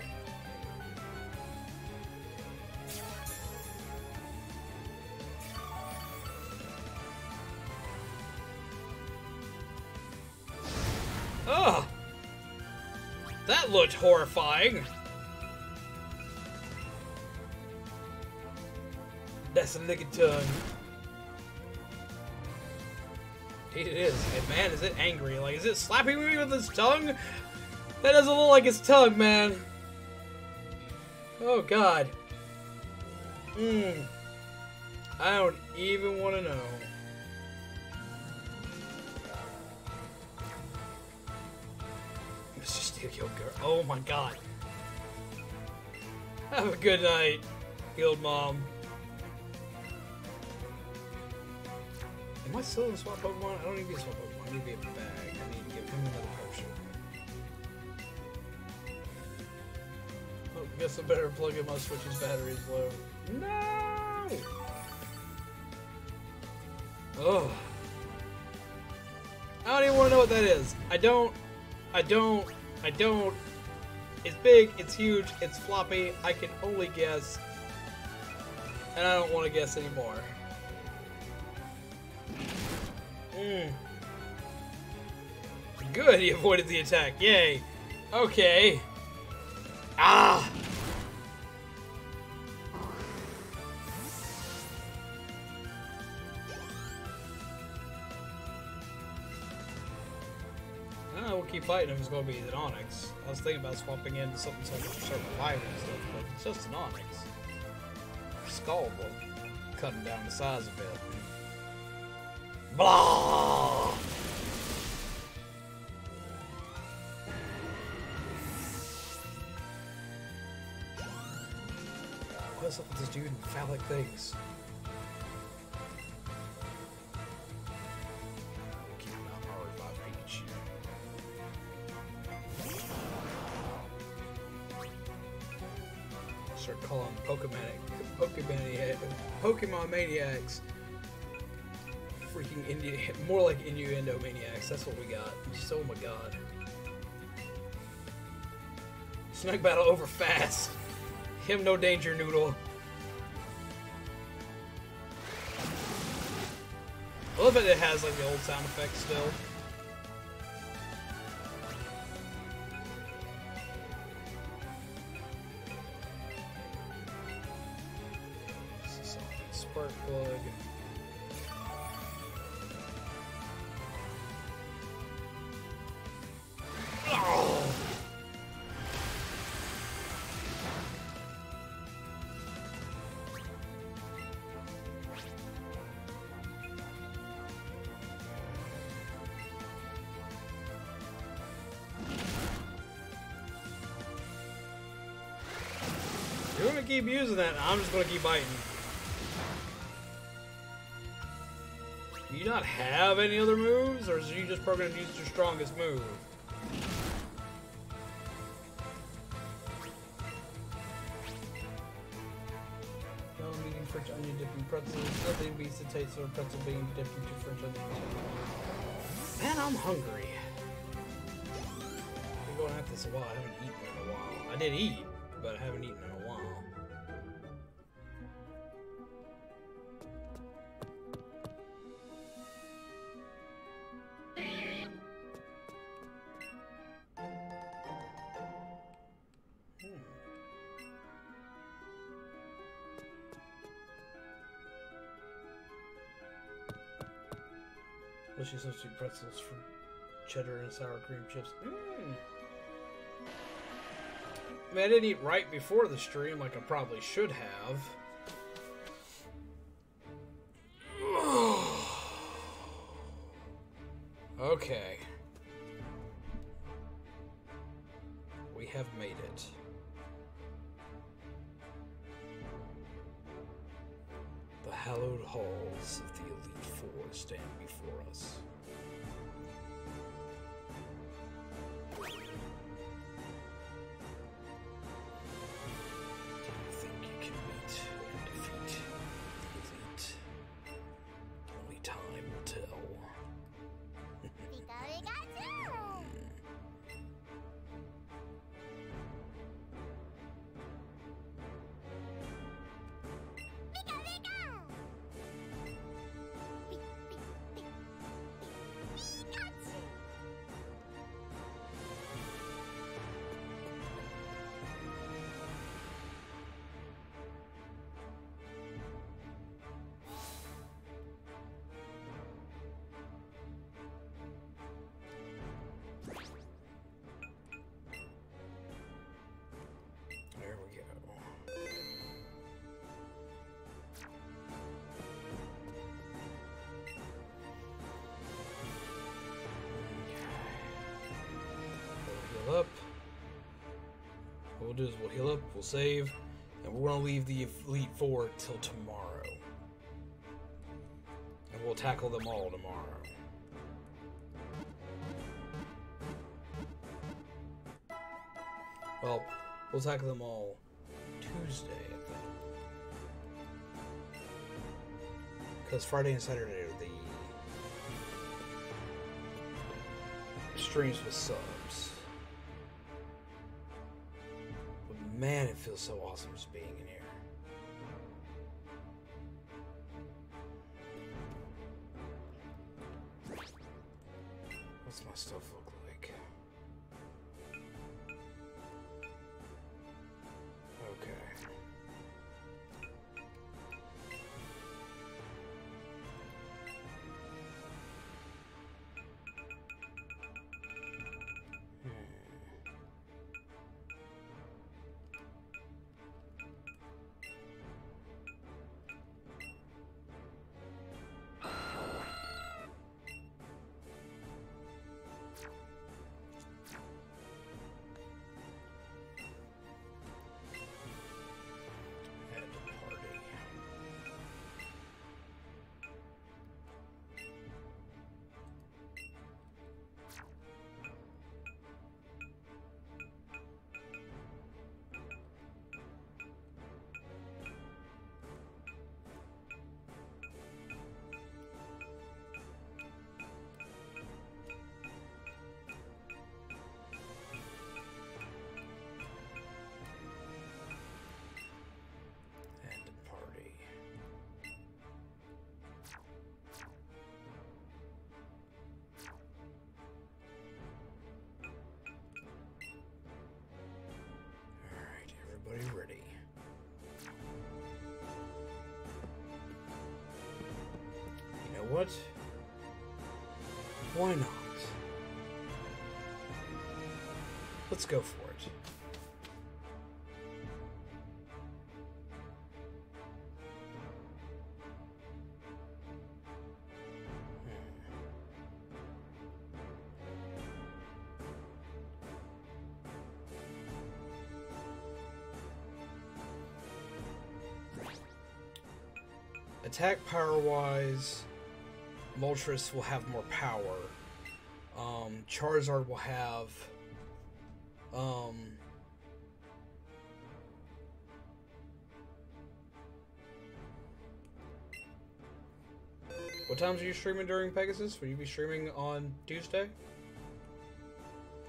Ugh! That looked horrifying. That's a licking tongue. It is. And man, is it angry. Like, is it slapping me with its tongue? That doesn't look like its tongue, man. Oh, God. I don't even want to know. Mr. Steel Girl. Oh, my God. Have a good night, Guild Mom. Am I still in a swap Pokemon? I don't need to be a swap Pokemon. I need to be a bag. I need to give him another potion. Oh, guess I better plug in my Switch's batteries low. No! Oh. I don't even want to know what that is. I don't. It's big, it's huge, it's floppy. I can only guess. And I don't want to guess anymore. Good, he avoided the attack. Yay. Okay. Ah! We'll keep fighting if it's going to be an Onix. I was thinking about swapping into something so I can start reviving and stuff, but it's just an Onix. Skull will cut him down the size a bit. Blah! What's up with this dude and phallic things? Keep him out of revive Pikachu. Start calling Pokemon maniacs. Freaking more like innuendo maniacs. That's what we got. Just, oh my god. Snug battle over fast. Him no danger, Noodle. I love that it has like the old sound effects still. Spark plug. You're gonna keep using that, and I'm just gonna keep biting. Do you not have any other moves, or is you just programmed to use your strongest move? No eating French onion dipping pretzels. Nothing beats the taste of a pretzel being dipped into French onion. Man, I'm hungry. I've been going at this a while. I haven't eaten in a while. I did eat, but I haven't eaten in a while. Delicious substitute pretzels for cheddar and sour cream chips. I mean, I didn't eat right before the stream like I probably should have. Okay. We have made it. The hallowed halls of the Elite Four stand before us. Do you think you can meet and defeat the Elite? Only time will tell. There we go. We'll heal up. What we'll do is we'll heal up, we'll save, and we're going to leave the Elite Four till tomorrow. And we'll tackle them all tomorrow. Well, we'll tackle them all Tuesday, I think. Because Friday and Saturday are the streams with subs. But man, it feels so awesome just being in here. What's my stuff look like? Okay. Everybody ready? You know what? Why not? Let's go for it. attack power wise, Moltres will have more power. Charizard will have what times are you streaming during Pegasus? Will you be streaming on Tuesday?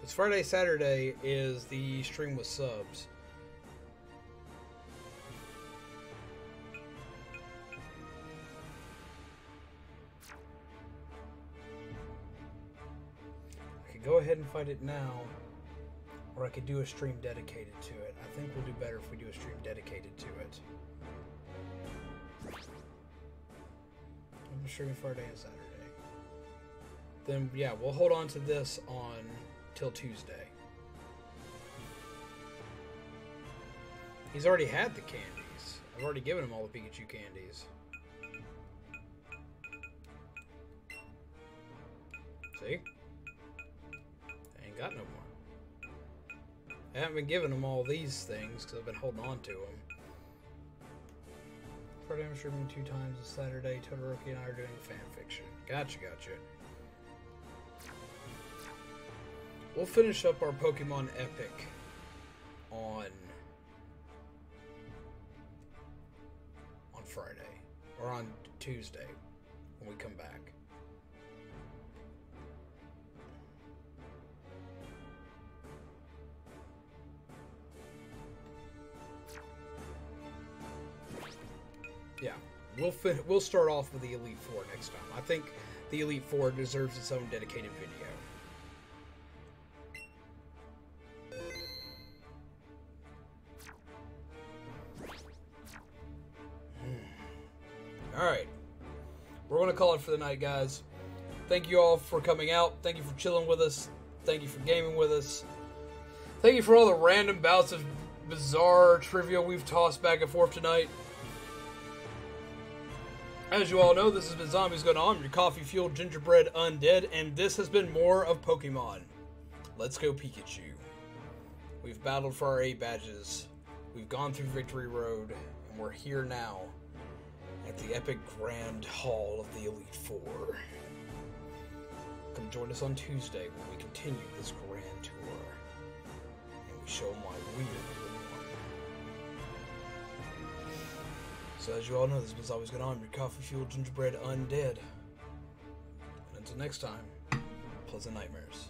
It's Friday, Saturday is the stream with subs. I could go ahead and fight it now, or I could do a stream dedicated to it. I think we'll do better if we do a stream dedicated to it. I'm streaming Friday and Saturday. Then, yeah, we'll hold on to this on till Tuesday. He's already had the candies. I've already given him all the Pikachu candies. See? I ain't got no more. I haven't been giving him all these things because I've been holding on to them. Friday I'm streaming 2 times this Saturday. Todoroki and I are doing fan fiction. Gotcha. We'll finish up our Pokemon Epic on Friday. Or on Tuesday when we come back. Yeah, we'll start off with the Elite Four next time. I think the Elite Four deserves its own dedicated video. Alright, we're going to call it for the night, guys. Thank you all for coming out. Thank you for chilling with us. Thank you for gaming with us. Thank you for all the random bouts of bizarre trivia we've tossed back and forth tonight. As you all know, this has been Zombiesgonomb, your coffee-fueled gingerbread undead, and this has been more of Pokemon. Let's go Pikachu. We've battled for our 8 badges. We've gone through Victory Road, and we're here now at the epic grand hall of the Elite Four. Come join us on Tuesday when we continue this grand tour, and we show my weird little one. So as you all know, this was always going on, your coffee-fueled gingerbread undead. And until next time, pleasant nightmares.